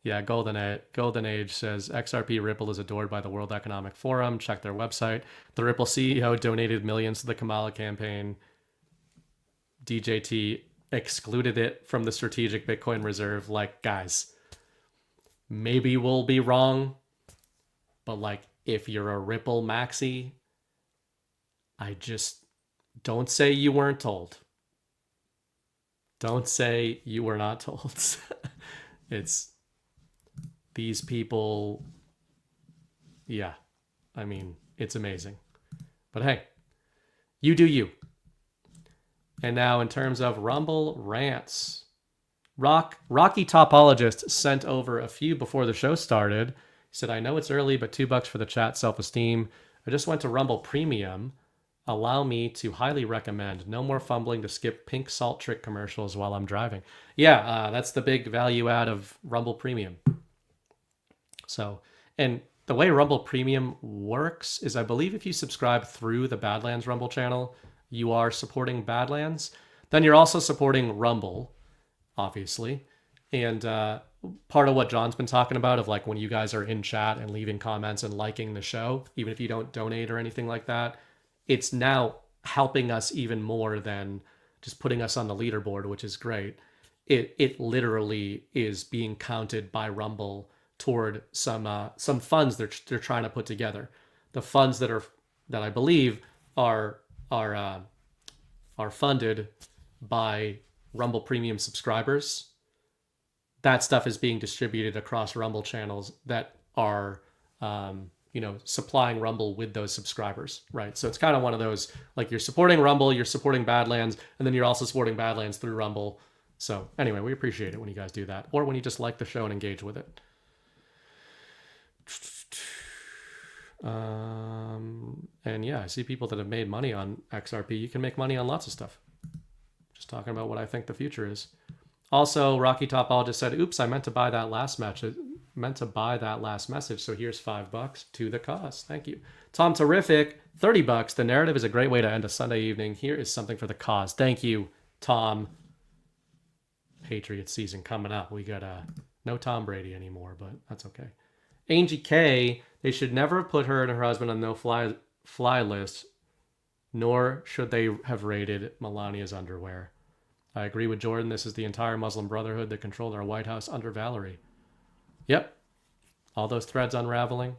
Yeah, Golden Age says XRP Ripple is adored by the World Economic Forum. Check their website. The Ripple CEO donated millions to the Kamala campaign. DJT excluded it from the strategic Bitcoin reserve. Like, guys, maybe we'll be wrong, but if you're a Ripple maxi, I just don't say you weren't told. Don't say you were not told. It's these people. Yeah, I mean, it's amazing. But hey, you do you. And now in terms of Rumble rants, Rocky Topologist sent over a few before the show started. He said, I know it's early, but $2 for the chat, self-esteem. I just went to Rumble Premium. Allow me to highly recommend. No more fumbling to skip pink salt trick commercials while I'm driving. Yeah, that's the big value add of Rumble Premium. So, and the way Rumble Premium works is I believe if you subscribe through the Badlands Rumble channel, you are supporting Badlands. Then you're also supporting Rumble, obviously. And part of what John's been talking about of when you guys are in chat and leaving comments and liking the show, even if you don't donate or anything like that, it's now helping us even more than just putting us on the leaderboard, which is great. It literally is being counted by Rumble toward some funds they're trying to put together. The funds that I believe are funded by Rumble Premium subscribers. That stuff is being distributed across Rumble channels that are supplying Rumble with those subscribers, right? So it's kind of one of those, like, you're supporting Rumble, you're supporting Badlands, and then you're also supporting Badlands through Rumble. So anyway, we appreciate it when you guys do that, or when you just like the show and engage with it. And yeah, I see people that have made money on XRP. You can make money on lots of stuff. Just talking about what I think the future is. Also, Rocky Topologist said, oops, I meant to buy that last message. So here's $5 to the cause. Thank you. Tom Terrific, $30. The narrative is a great way to end a Sunday evening. Here is something for the cause. Thank you, Tom. Patriots season coming up. We got no Tom Brady anymore, but that's okay. Angie K, they should never have put her and her husband on no fly list, nor should they have raided Melania's underwear. I agree with Jordan. This is the entire Muslim Brotherhood that controlled our White House under Valerie. Yep. All those threads unraveling,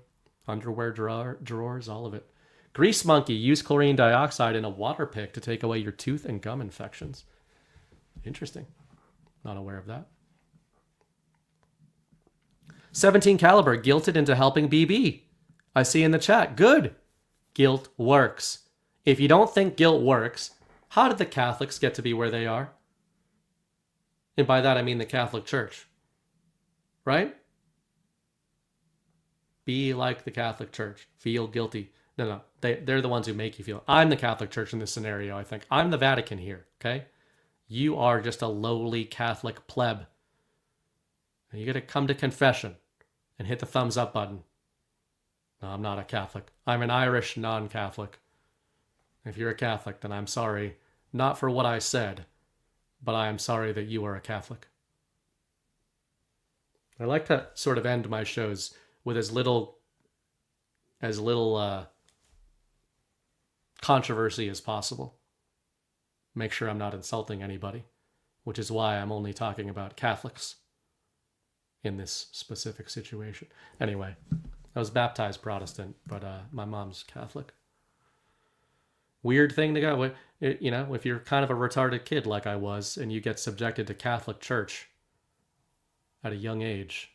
underwear drawers, all of it. Grease Monkey, use chlorine dioxide in a water pick to take away your tooth and gum infections. Interesting. Not aware of that. 17 Caliber, guilted into helping BB. I see in the chat. Good. Guilt works. If you don't think guilt works, how did the Catholics get to be where they are? And by that, I mean the Catholic Church. Right? Be like the Catholic Church. Feel guilty. No. They're the ones who make you feel. I'm the Catholic Church in this scenario, I think. I'm the Vatican here, okay? You are just a lowly Catholic pleb. And you got to come to confession and hit the thumbs up button. No, I'm not a Catholic. I'm an Irish non-Catholic. If you're a Catholic, then I'm sorry. Not for what I said, but I am sorry that you are a Catholic. I like to sort of end my shows with as little controversy as possible. Make sure I'm not insulting anybody, which is why I'm only talking about Catholics in this specific situation. Anyway, I was baptized Protestant, but my mom's Catholic. Weird thing to go, if you're kind of a retarded kid like I was, and you get subjected to Catholic Church at a young age,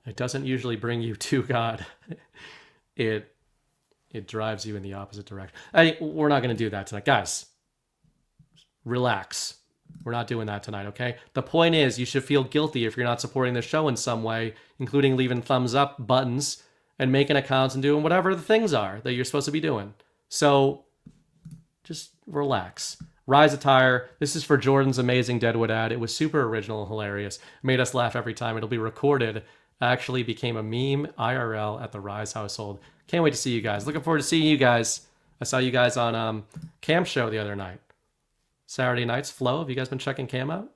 it doesn't usually bring you to God. It drives you in the opposite direction. We're not going to do that tonight. Guys, relax. We're not doing that tonight, okay? The point is, you should feel guilty if you're not supporting the show in some way, including leaving thumbs up buttons and making accounts and doing whatever the things are that you're supposed to be doing. So just relax. Rise Attire. This is for Jordan's amazing Deadwood ad. It was super original and hilarious. Made us laugh every time. It'll be recorded. Actually became a meme IRL at the Rise household. Can't wait to see you guys. Looking forward to seeing you guys. I saw you guys on Cam Show the other night. Saturday nights. Flo, have you guys been checking Cam out?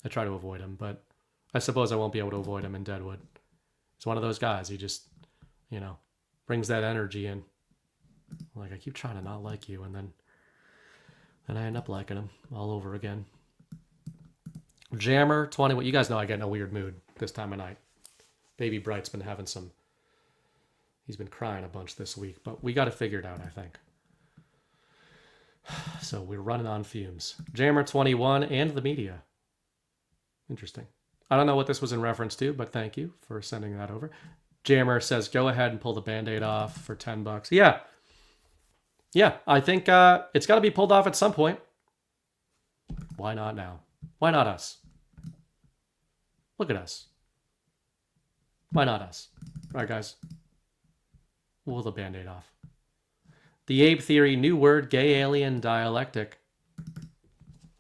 I try to avoid him, but I suppose I won't be able to avoid him in Deadwood. He's one of those guys. He just, brings that energy in. Like, I keep trying to not like you, and then I end up liking him all over again. Jammer 20. Well, you guys know I get in a weird mood this time of night. Baby Bright's been having he's been crying a bunch this week, but we got it figured out, I think. So we're running on fumes. Jammer 21 and the media. Interesting. I don't know what this was in reference to, but thank you for sending that over. Jammer says, go ahead and pull the Band-Aid off for $10. Yeah, I think it's got to be pulled off at some point. Why not now? Why not us? Look at us. Why not us? All right, guys. We'll pull the Band-Aid off. The Abe Theory, new word, gay alien dialectic.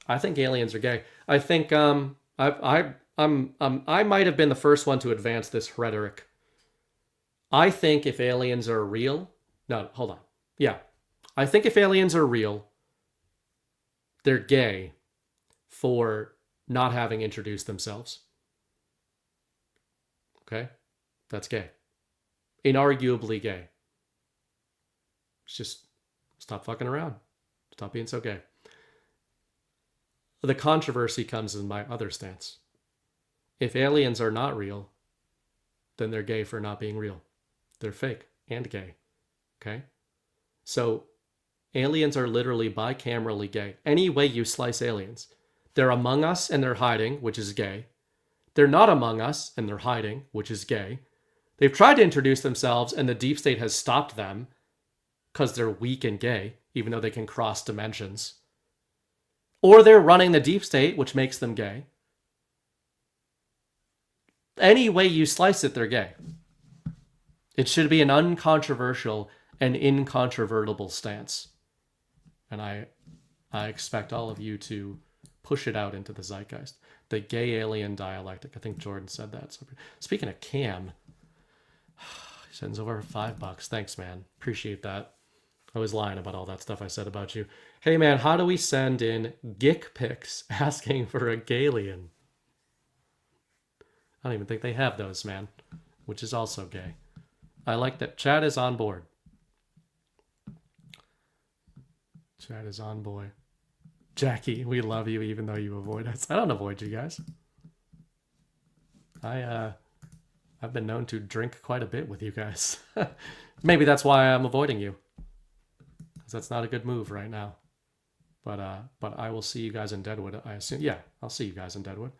I think aliens are gay. I think I might have been the first one to advance this rhetoric. I think if aliens are real... No, hold on. Yeah. I think if aliens are real, they're gay for not having introduced themselves. Okay? That's gay. Inarguably gay. Just stop fucking around. Stop being so gay. The controversy comes in my other stance. If aliens are not real, then they're gay for not being real. They're fake and gay. Okay? So aliens are literally bicamerally gay. Any way you slice aliens. They're among us and they're hiding, which is gay. They're not among us and they're hiding, which is gay. They've tried to introduce themselves and the deep state has stopped them because they're weak and gay, even though they can cross dimensions. Or they're running the deep state, which makes them gay. Any way you slice it, they're gay. It should be an uncontroversial and incontrovertible stance. And I expect all of you to push it out into the zeitgeist. The gay alien dialectic. I think Jordan said that. So, speaking of Cam, he sends over $5. Thanks, man. Appreciate that. I was lying about all that stuff I said about you. Hey, man, how do we send in gick pics asking for a galleon? I don't even think they have those, man, which is also gay. I like that Chad is on board. Chad is on board. Jackie, we love you even though you avoid us. I don't avoid you guys. I've been known to drink quite a bit with you guys. Maybe that's why I'm avoiding you. Because that's not a good move right now. But I will see you guys in Deadwood, I assume. Yeah, I'll see you guys in Deadwood.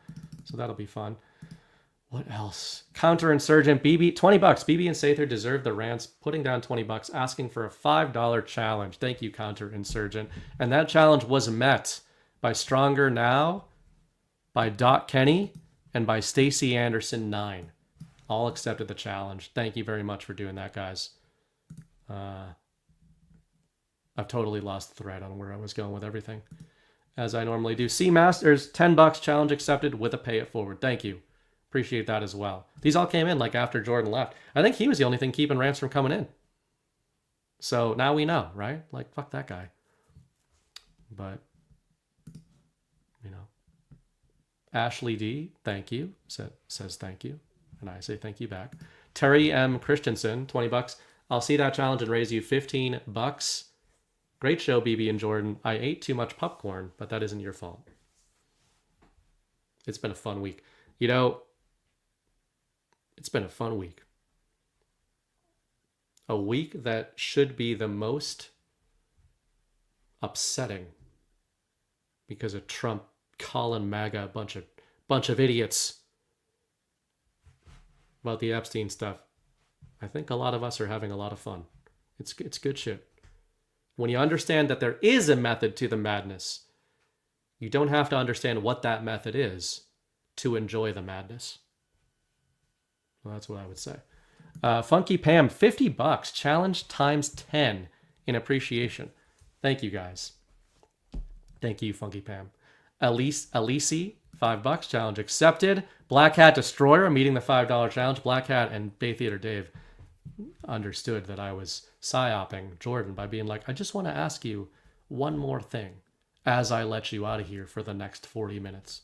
So that'll be fun. What else? Counterinsurgent BB, $20. BB and Sather deserve the rants, putting down $20, asking for a $5 challenge. Thank you, Counterinsurgent. And that challenge was met by Stronger Now, by Dot Kenny, and by Stacy Anderson 9. All accepted the challenge. Thank you very much for doing that, guys. I've totally lost the thread on where I was going with everything, as I normally do. C Masters, $10 challenge accepted with a pay it forward. Thank you. Appreciate that as well. These all came in like after Jordan left. I think he was the only thing keeping rants from coming in. So now we know, right? Like, fuck that guy. But, you know. Ashley D, thank you, says thank you. And I say thank you back. Terry M. Christensen, $20. I'll see that challenge and raise you $15. Great show, BB and Jordan. I ate too much popcorn, but that isn't your fault. It's been a fun week. You know, it's been a fun week. A week that should be the most upsetting because of Trump calling MAGA a bunch of idiots about the Epstein stuff. I think a lot of us are having a lot of fun. It's good shit. When you understand that there is a method to the madness, you don't have to understand what that method is to enjoy the madness. Well, that's what I would say. Funky Pam, $50. Challenge times 10 in appreciation. Thank you, guys. Thank you, Funky Pam. Alisi, $5. Challenge accepted. Black Hat Destroyer, meeting the $5 challenge. Black Hat and Bay Theater Dave understood that I was psyoping Jordan by being like, I just want to ask you one more thing as I let you out of here for the next 40 minutes.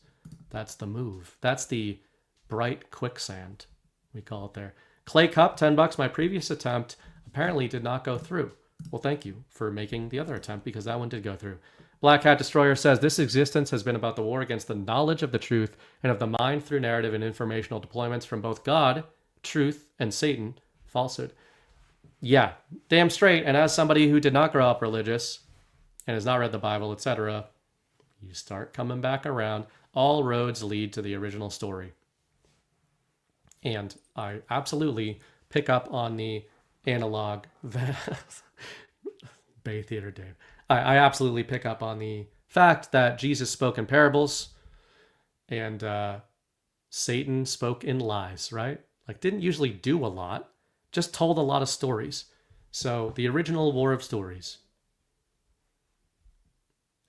That's the move. That's the bright quicksand, we call it there. Clay Cup, $10. My previous attempt apparently did not go through. Well, thank you for making the other attempt because that one did go through. Black Hat Destroyer says, this existence has been about the war against the knowledge of the truth and of the mind through narrative and informational deployments from both God, truth, and Satan, falsehood. Yeah, damn straight. And as somebody who did not grow up religious and has not read the Bible, etc., you start coming back around. All roads lead to the original story. And I absolutely pick up on the analog that Bay Theater Dave. I absolutely pick up on the fact that Jesus spoke in parables and Satan spoke in lies, right? Like, didn't usually do a lot, just told a lot of stories. So the original war of stories.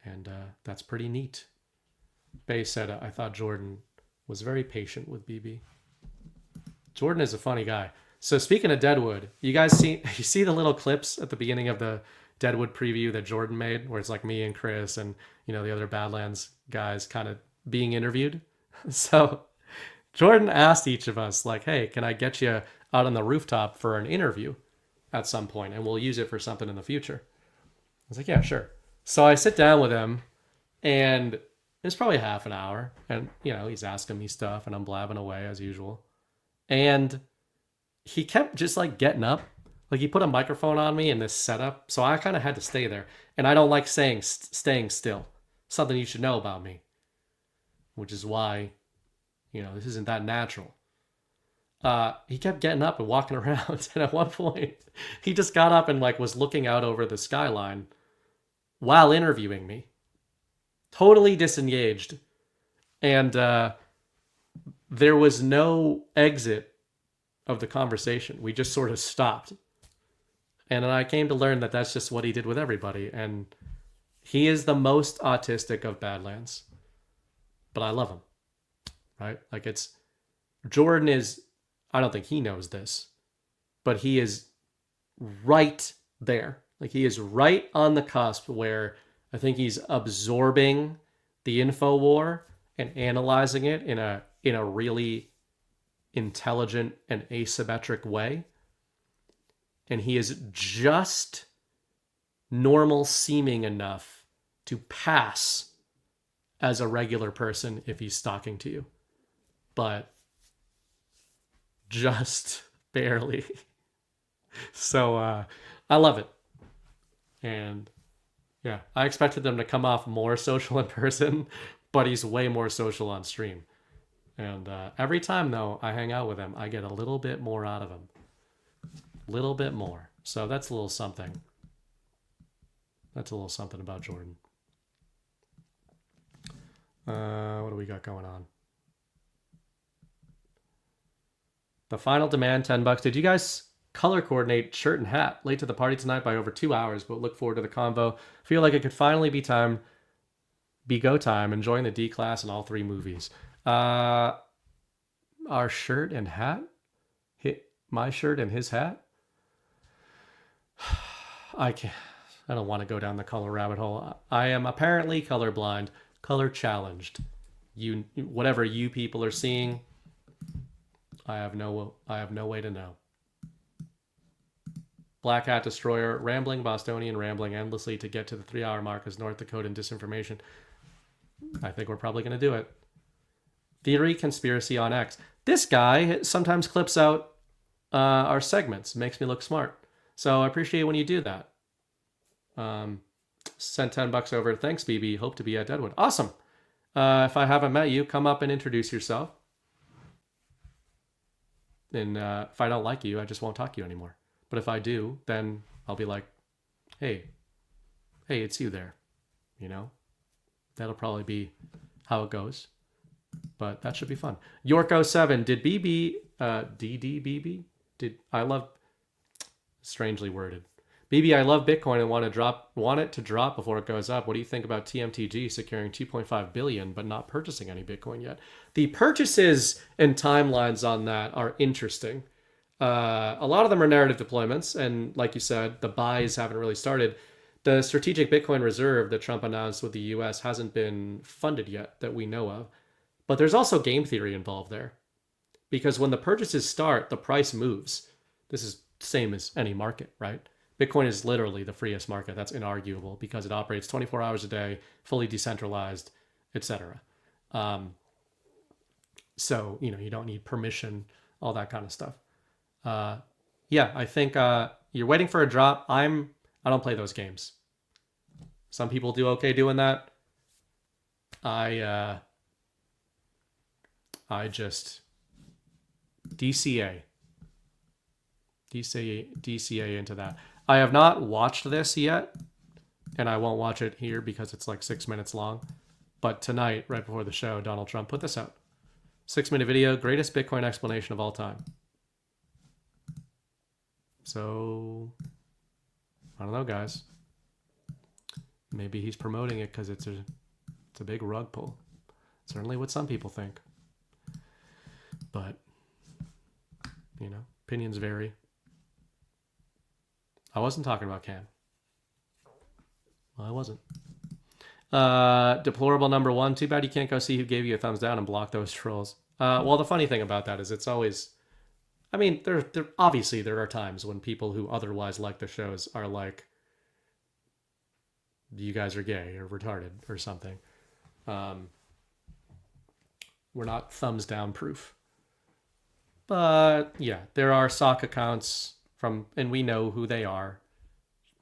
And that's pretty neat. Bay said, I thought Jordan was very patient with BB. Jordan is a funny guy. So speaking of Deadwood, you guys see the little clips at the beginning of the Deadwood preview that Jordan made, where it's like me and Chris and, you know, the other Badlands guys kind of being interviewed. So Jordan asked each of us, like, hey, can I get you out on the rooftop for an interview at some point, and we'll use it for something in the future? I was like, yeah, sure. So I sit down with him, and it's probably half an hour, and he's asking me stuff, and I'm blabbing away as usual. And he kept just like getting up. Like he put a microphone on me in this setup, so I kind of had to stay there. And I don't like staying still. Something you should know about me, which is why, this isn't that natural. He kept getting up and walking around, and at one point, he just got up and like was looking out over the skyline while interviewing me. Totally disengaged. And there was no exit of the conversation. We just sort of stopped. And then I came to learn that that's just what he did with everybody. And he is the most autistic of Badlands. But I love him. Right? Like Jordan is, I don't think he knows this, but he is right there. Like he is right on the cusp where I think he's absorbing the info war and analyzing it in a really intelligent and asymmetric way. And he is just normal seeming enough to pass as a regular person if he's talking to you. But just barely. So I love it. And yeah, I expected them to come off more social in person, but he's way more social on stream. And every time, though, I hang out with him, I get a little bit more out of him. Little bit more. So that's a little something. That's a little something about Jordan. What do we got going on? The final demand, $10. Did you guys color coordinate shirt and hat? Late to the party tonight by over 2 hours, but look forward to the convo. Feel like it could finally be go time, enjoying the D class and all 3 movies. Our shirt and hat? My shirt and his hat? I don't want to go down the color rabbit hole. I am apparently colorblind, color challenged. Whatever you people are seeing, I have no way to know. Black Hat Destroyer, rambling Bostonian, rambling endlessly to get to the 3-hour mark as North Dakota disinformation. I think we're probably going to do it. Theory Conspiracy on X. This guy sometimes clips out our segments. Makes me look smart. So I appreciate when you do that. Sent $10 over. Thanks, BB. Hope to be at Deadwood. Awesome. If I haven't met you, come up and introduce yourself. And if I don't like you, I just won't talk to you anymore. But if I do, then I'll be like, hey, it's you there. That'll probably be how it goes. But that should be fun. York07, did BB, DDBB? I love, strangely worded. BB, I love Bitcoin and want it to drop before it goes up. What do you think about TMTG securing 2.5 billion but not purchasing any Bitcoin yet? The purchases and timelines on that are interesting. A lot of them are narrative deployments, and like you said, the buys haven't really started. The strategic Bitcoin reserve that Trump announced with the US hasn't been funded yet that we know of. But there's also game theory involved there. Because when the purchases start, the price moves. This is the same as any market, right? Bitcoin is literally the freest market. That's inarguable because it operates 24 hours a day, fully decentralized, etc. So, you don't need permission, all that kind of stuff. Yeah, I think you're waiting for a drop. I don't play those games. Some people do okay doing that. I just DCA into that. I have not watched this yet, and I won't watch it here because it's like 6 minutes long. But tonight, right before the show, Donald Trump put this out. 6-minute video, greatest Bitcoin explanation of all time. So, I don't know, guys. Maybe he's promoting it because it's a big rug pull. Certainly what some people think. But, opinions vary. I wasn't talking about Cam. Well, I wasn't. Deplorable number 1. Too bad you can't go see who gave you a thumbs down and block those trolls. Well, the funny thing about that is it's always... I mean, there obviously there are times when people who otherwise like the shows are like, you guys are gay or retarded or something. We're not thumbs down proof. But yeah, there are sock accounts and we know who they are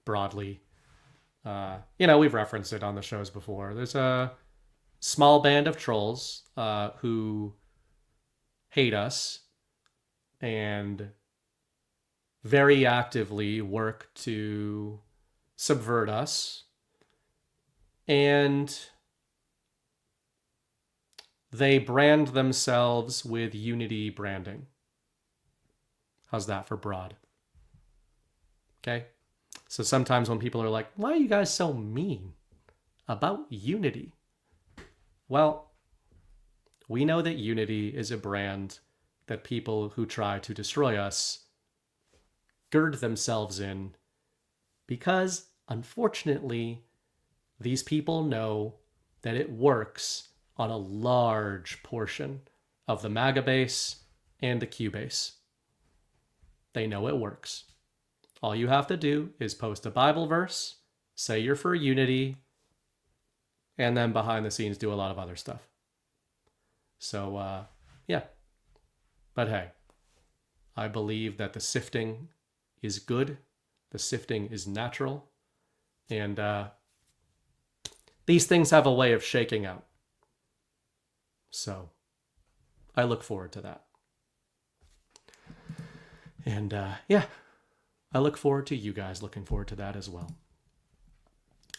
broadly. We've referenced it on the shows before. There's a small band of trolls who hate us and very actively work to subvert us. And they brand themselves with Unity branding. How's that for broad? Okay? So sometimes when people are like, why are you guys so mean about Unity? Well, we know that Unity is a brand that people who try to destroy us gird themselves in because, unfortunately, these people know that it works on a large portion of the MAGA base and the Q base. They know it works. All you have to do is post a Bible verse, say you're for Unity, and then behind the scenes do a lot of other stuff. So, yeah. But hey, I believe that the sifting is good. The sifting is natural. And these things have a way of shaking out. So, I look forward to that. And yeah, I look forward to you guys looking forward to that as well.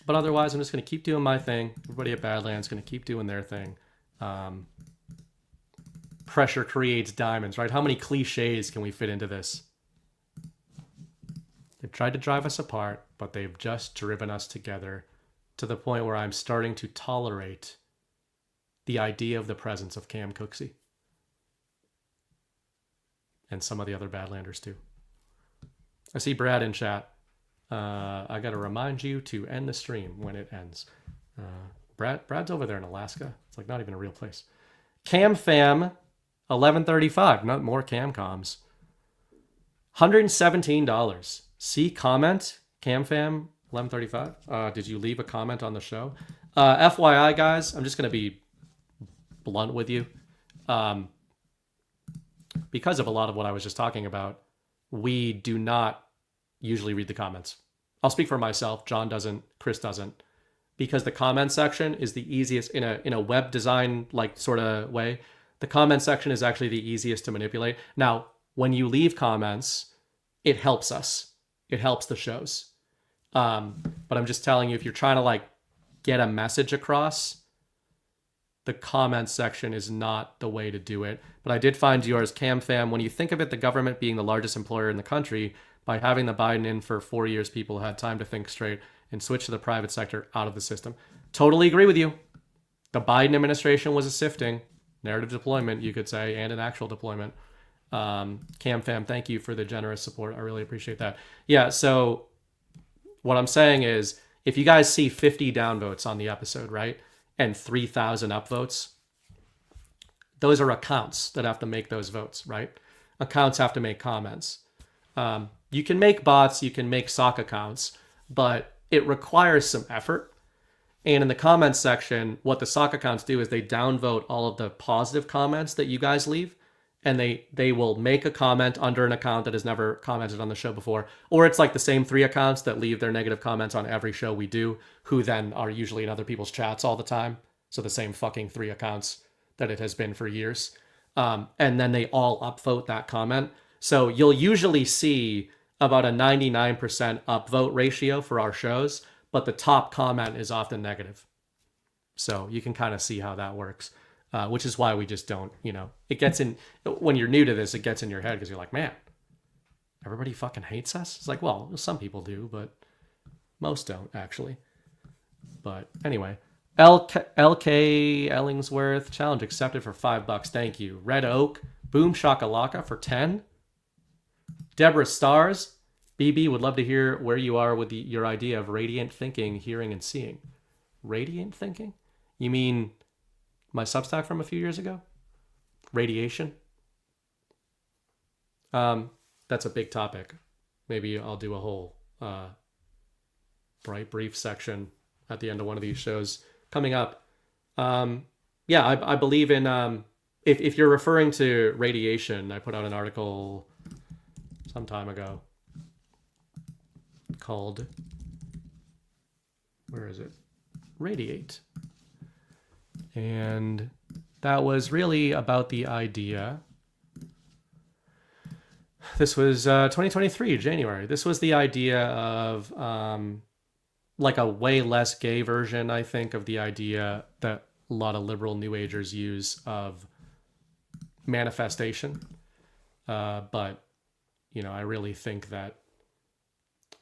But otherwise, I'm just going to keep doing my thing. Everybody at Badlands going to keep doing their thing. Pressure creates diamonds, right? How many cliches can we fit into this? They've tried to drive us apart, but they've just driven us together to the point where I'm starting to tolerate the idea of the presence of Cam Cooksey. And some of the other Badlanders too. I see Brad in chat. I got to remind you to end the stream when it ends. Brad's over there in Alaska. It's like not even a real place. Cam Fam, 1135. Not more Cam comms. $117. See comment, Cam Fam, 1135. Did you leave a comment on the show? FYI, guys, I'm just going to be blunt with you. Because of a lot of what I was just talking about, we do not usually read the comments. I'll speak for myself. John doesn't. Chris doesn't. Because the comment section is the easiest in a web design like sort of way. The comment section is actually the easiest to manipulate. Now, when you leave comments, it helps us. It helps the shows. But I'm just telling you, if you're trying to like get a message across, the comment section is not the way to do it. But I did find yours, Cam Fam. When you think of it, the government being the largest employer in the country, by having the Biden in for 4 years, people had time to think straight and switch to the private sector out of the system. Totally agree with you. The Biden administration was a sifting, narrative deployment, you could say, and an actual deployment. Cam Fam, thank you for the generous support. I really appreciate that. Yeah, so what I'm saying is, if you guys see 50 downvotes on the episode, right, and 3,000 upvotes, those are accounts that have to make those votes, right? Accounts have to make comments. You can make bots, you can make sock accounts, but it requires some effort. And in the comments section, what the sock accounts do is they downvote all of the positive comments that you guys leave, and they will make a comment under an account that has never commented on the show before. Or it's like the same 3 accounts that leave their negative comments on every show we do, who then are usually in other people's chats all the time. So the same fucking 3 accounts that it has been for years. And then they all upvote that comment. So you'll usually see about a 99% upvote ratio for our shows, but the top comment is often negative. So you can kind of see how that works, which is why we just don't, it gets in, when you're new to this, it gets in your head because you're like, man, everybody fucking hates us. It's like, well, some people do, but most don't actually. But anyway, LK Ellingsworth, challenge accepted for $5. Thank you. Red Oak, Boom Shakalaka for 10. Deborah Stars, BB would love to hear where you are with your idea of radiant thinking, hearing, and seeing. Radiant thinking? You mean my Substack from a few years ago? Radiation? That's a big topic. Maybe I'll do a whole brief section at the end of one of these shows coming up. Yeah, I believe in, if you're referring to radiation, I put out an article some time ago called, where is it? Radiate. And that was really about the idea. This was 2023, January. This was the idea of like a way less gay version, I think, of the idea that a lot of liberal New Agers use of manifestation. But, you know, I really think that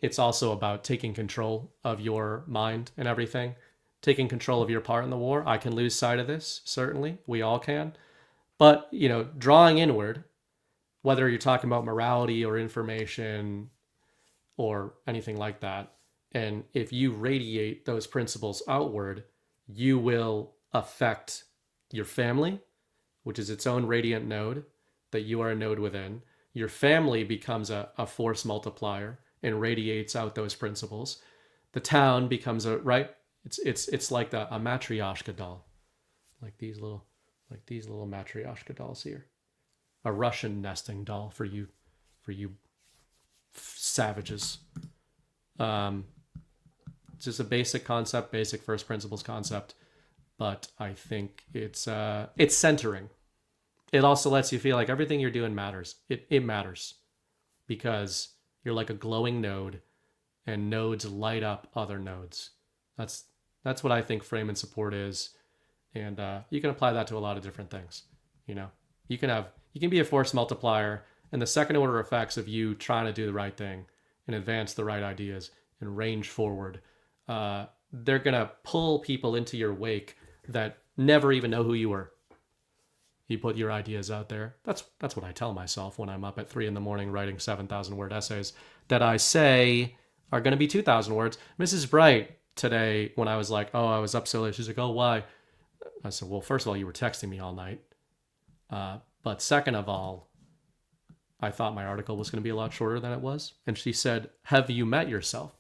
it's also about taking control of your mind and everything, taking control of your part in the war. I can lose sight of this, certainly. We all can. But, you know, drawing inward, whether you're talking about morality or information or anything like that, and if you radiate those principles outward, you will affect your family, which is its own radiant node, that you are a node within. Your family becomes a force multiplier and radiates out those principles. The town becomes a, right? It's like a matryoshka doll, like these little matryoshka dolls here. A Russian nesting doll for you savages. It's just a basic concept, basic first principles concept, but I think it's centering. It also lets you feel like everything you're doing matters. It matters because you're like a glowing node, and nodes light up other nodes. That's what I think frame and support is, and you can apply that to a lot of different things. You know, you can be a force multiplier, and the second order effects of you trying to do the right thing and advance the right ideas and range forward, they're gonna pull people into your wake that never even know who you were. You put your ideas out there. That's what I tell myself when I'm up at 3 a.m. writing 7,000 word essays that I say are going to be 2,000 words. Mrs. Bright today, when I was like, oh, I was up so late, she's like, oh, why? I said, well, first of all, you were texting me all night. But second of all, I thought my article was going to be a lot shorter than it was. And she said, have you met yourself?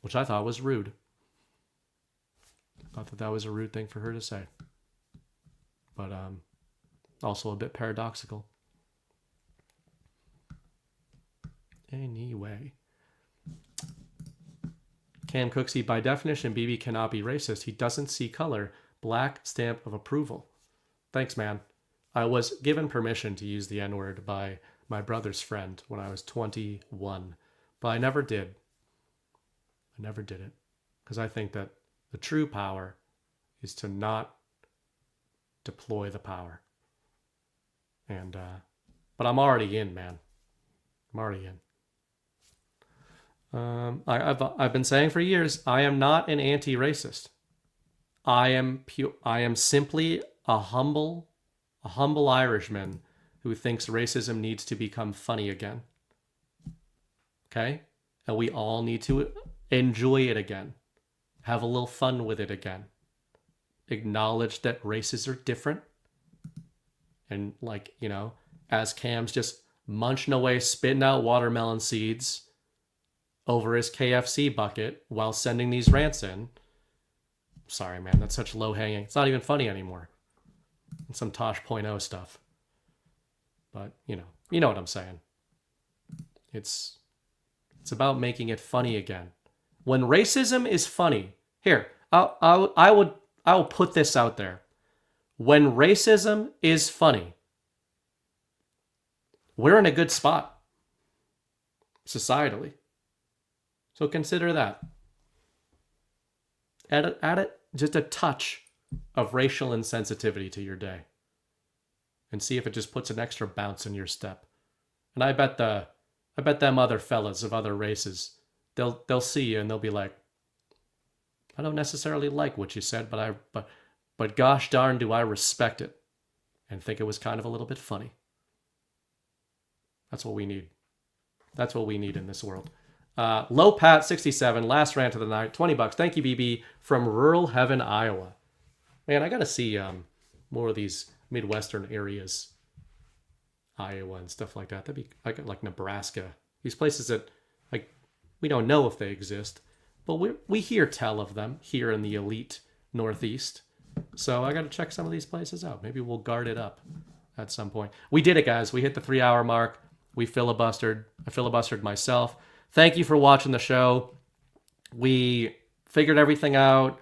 Which I thought was rude. I thought that was a rude thing for her to say. But also a bit paradoxical. Anyway. Cam Cooksey, by definition, BB cannot be racist. He doesn't see color. Black stamp of approval. Thanks, man. I was given permission to use the N-word by my brother's friend when I was 21. But I never did. I never did it. Because I think that the true power is to not deploy the power. And but I'm already in, man. I'm already in. I've been saying for years, I am not an anti-racist. I am simply a humble Irishman who thinks racism needs to become funny again. Okay? And we all need to enjoy it again. Have a little fun with it again. Acknowledge that races are different. And like, you know, as Cam's just munching away, spitting out watermelon seeds over his KFC bucket while sending these rants in. Sorry, man, that's such low hanging. It's not even funny anymore. It's some Tosh.0 stuff. But, you know what I'm saying. It's about making it funny again. When racism is funny, here, I will put this out there. When racism is funny, we're in a good spot societally. So consider that. Add it just a touch of racial insensitivity to your day. And see if it just puts an extra bounce in your step. And I bet them other fellas of other races, they'll see you and they'll be like, I don't necessarily like what you said, but gosh darn do I respect it and think it was kind of a little bit funny. That's what we need. That's what we need in this world. Low Pat 67, last rant of the night, $20. Thank you, BB, from rural Heaven, Iowa. Man, I gotta see more of these Midwestern areas, Iowa and stuff like that. That'd be like Nebraska. These places that like we don't know if they exist, but we hear tell of them here in the elite Northeast. So I got to check some of these places out. Maybe we'll guard it up at some point. We did it, guys. We hit the 3-hour mark. We filibustered. I filibustered myself. Thank you for watching the show. We figured everything out.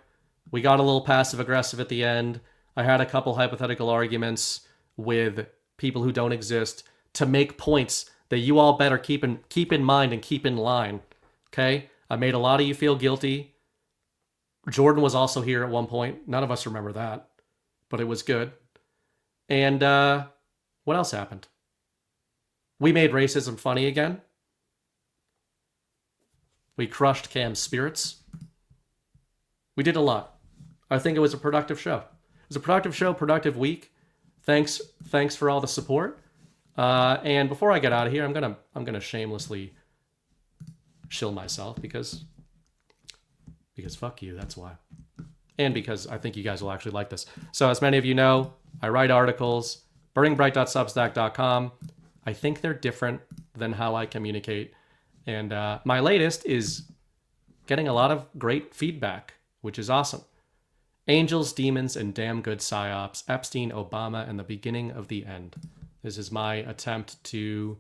We got a little passive aggressive at the end. I had a couple hypothetical arguments with people who don't exist to make points that you all better keep in mind and keep in line. Okay? I made a lot of you feel guilty. Jordan was also here at one point. None of us remember that, but it was good. And what else happened? We made racism funny again. We crushed Cam's spirits. We did a lot. I think it was a productive show. It was a productive show, productive week. Thanks for all the support. And before I get out of here, I'm gonna shamelessly shill myself because fuck you, that's why. And because I think you guys will actually like this. So as many of you know, I write articles, burningbright.substack.com. I think they're different than how I communicate. And my latest is getting a lot of great feedback, which is awesome. Angels, Demons, and Damn Good Psyops, Epstein, Obama, and the Beginning of the End. This is my attempt to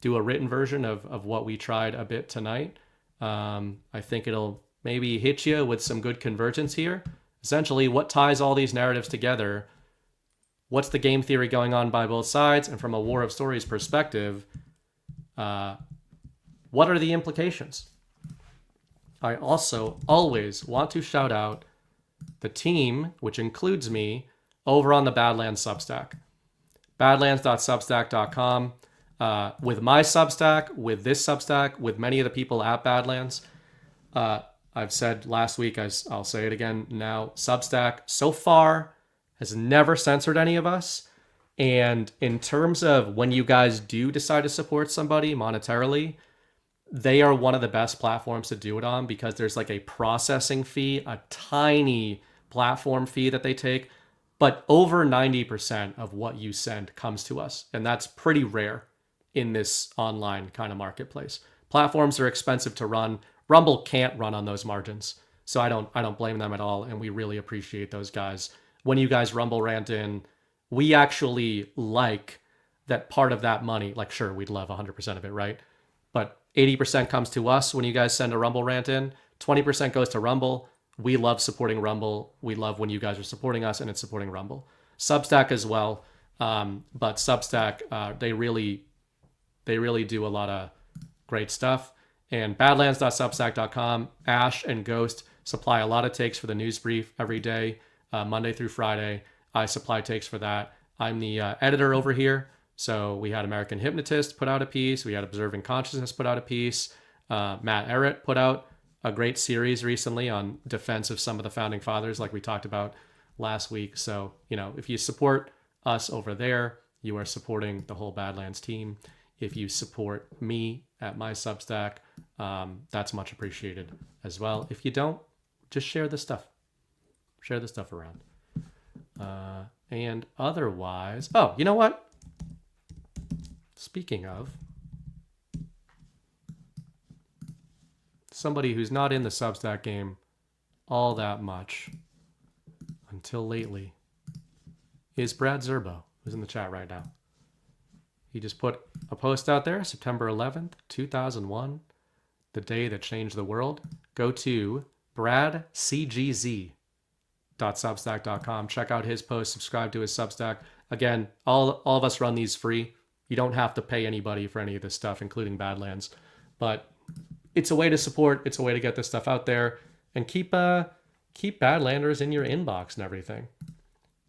do a written version of what we tried a bit tonight. I think it'll maybe hit you with some good convergence here. Essentially, what ties all these narratives together? What's the game theory going on by both sides? And from a War of Stories perspective, what are the implications? I also always want to shout out the team, which includes me, over on the Badlands Substack. Badlands.substack.com. With my Substack, with this Substack, with many of the people at Badlands, I've said last week, I'll say it again now, Substack so far has never censored any of us. And in terms of when you guys do decide to support somebody monetarily, they are one of the best platforms to do it on because there's like a processing fee, a tiny platform fee that they take, but over 90% of what you send comes to us. And that's pretty rare in this online kind of marketplace. Platforms are expensive to run. Rumble can't run on those margins. So I don't blame them at all. And we really appreciate those guys. When you guys Rumble rant in, we actually like that part of that money. Like, sure, we'd love 100% of it, right? But 80% comes to us when you guys send a Rumble rant in. 20% goes to Rumble. We love supporting Rumble. We love when you guys are supporting us and it's supporting Rumble. Substack as well. But Substack, they really do a lot of great stuff. And badlands.substack.com, Ash and Ghost supply a lot of takes for the news brief every day, Monday through Friday. I supply takes for that. I'm the editor over here. So we had American Hypnotist put out a piece. We had Observing Consciousness put out a piece. Matt Ehret put out a great series recently on defense of some of the founding fathers, like we talked about last week. So, if you support us over there, you are supporting the whole Badlands team. If you support me at my Substack, that's much appreciated as well. If you don't, just share the stuff. Share the stuff around. And otherwise, oh, you know what? Speaking of, somebody who's not in the Substack game all that much until lately is Brad Zerbo, who's in the chat right now. He just put a post out there, September 11th, 2001, the day that changed the world. Go to bradcgz.substack.com. Check out his post, subscribe to his Substack. Again, all of us run these free. You don't have to pay anybody for any of this stuff, including Badlands. But it's a way to support. It's a way to get this stuff out there and keep Badlanders in your inbox and everything.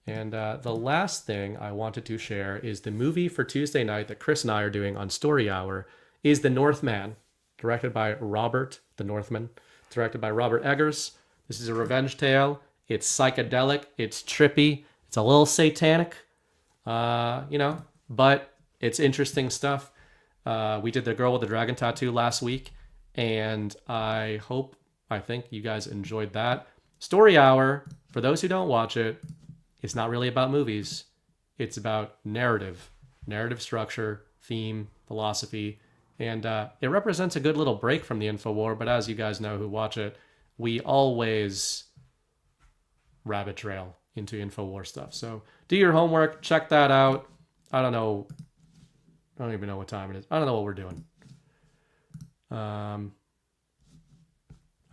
And the last thing I wanted to share is the movie for Tuesday night that Chris and I are doing on Story Hour is The Northman, directed by Robert the Northman, directed by Robert Eggers. This is a revenge tale. It's psychedelic. It's trippy. It's a little satanic, but it's interesting stuff. We did The Girl with the Dragon Tattoo last week, and I think you guys enjoyed that. Story Hour, for those who don't watch it, it's not really about movies. It's about narrative structure, theme, philosophy, And it represents a good little break from the InfoWar, but as you guys know who watch it, we always rabbit trail into InfoWar stuff. So do your homework, check that out. I don't even know what time it is. I don't know what we're doing. I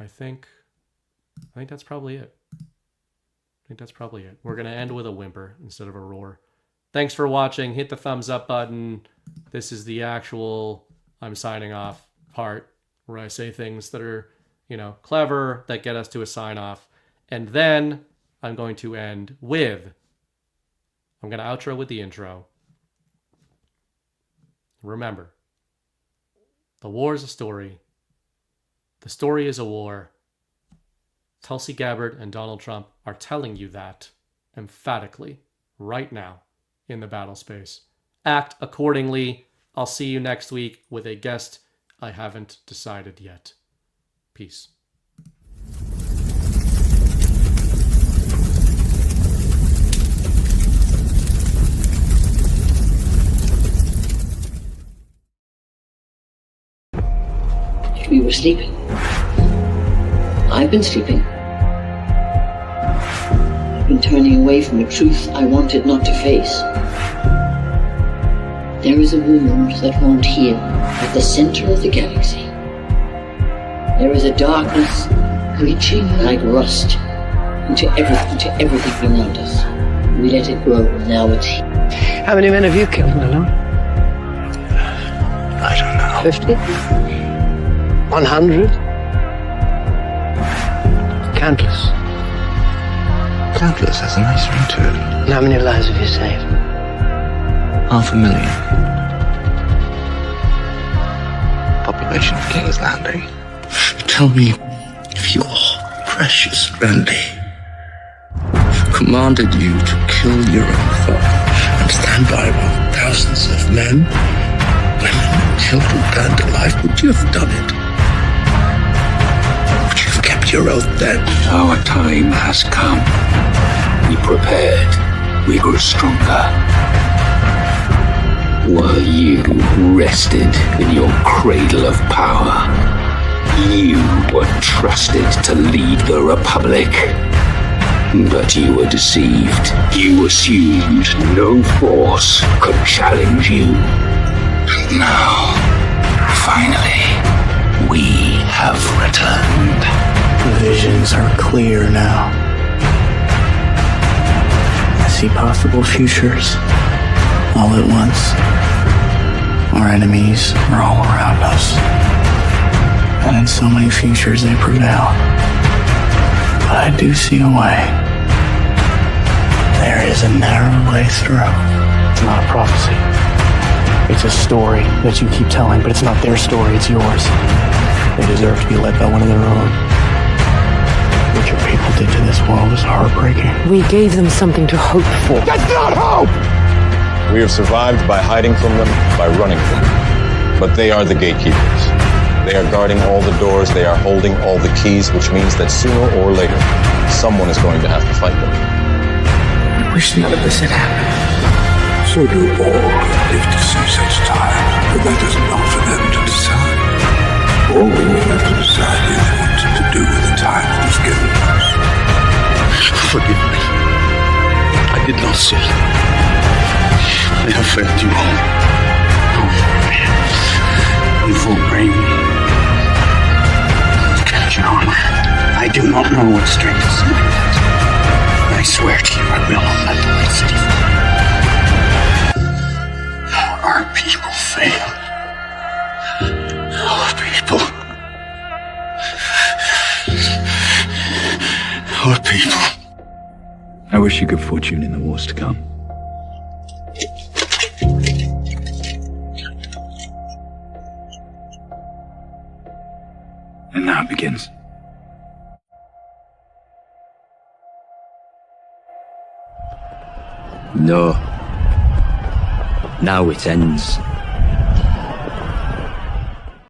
think that's probably it. We're going to end with a whimper instead of a roar. Thanks for watching. Hit the thumbs up button. This is the actual I'm signing off part where I say things that are, clever, that get us to a sign off. And then I'm going to end with, I'm going to outro with the intro. Remember, the war is a story. The story is a war. Tulsi Gabbard and Donald Trump are telling you that emphatically right now in the battle space. Act accordingly. I'll see you next week with a guest I haven't decided yet. Peace. We were sleeping. I've been sleeping. I've been turning away from a truth I wanted not to face. There is a wound that won't heal at the center of the galaxy. There is a darkness reaching like rust into everything around us. We let it grow, and now it's here. How many men have you killed, Mello? I don't know. 50? 100? Countless. Countless has a nice ring to it. And how many lives have you saved? 500,000. Population of King's Landing. Tell me if your precious Randy commanded you to kill your own father and stand by while thousands of men, women, and children burned alive, would you have done it? Would you have kept your oath then? Our time has come. We prepared. We grew stronger. While you rested in your cradle of power, you were trusted to lead the Republic. But you were deceived. You assumed no force could challenge you. And now, finally, we have returned. The visions are clear now. I see possible futures all at once. Our enemies are all around us. And in so many futures they prevail. But I do see a way. There is a narrow way through. It's not a prophecy. It's a story that you keep telling, but it's not their story, it's yours. They deserve to be led by one of their own. What your people did to this world is heartbreaking. We gave them something to hope for. That's not hope! We have survived by hiding from them, by running from them. But they are the gatekeepers. They are guarding all the doors, they are holding all the keys, which means that sooner or later, someone is going to have to fight them. I wish none of this had happened. So do all who live to see such time, but that is not for them to decide. All we have to decide is what to do with the time that is given us. Forgive me. I did not see. I have failed you all. You forbear me. Captain Armor, I do not know what strength is in my blood. I swear to you, I will not let the light city fall. Our people fail. Our people. Our people. I wish you good fortune in the wars to come. And now it begins. No. Now it ends.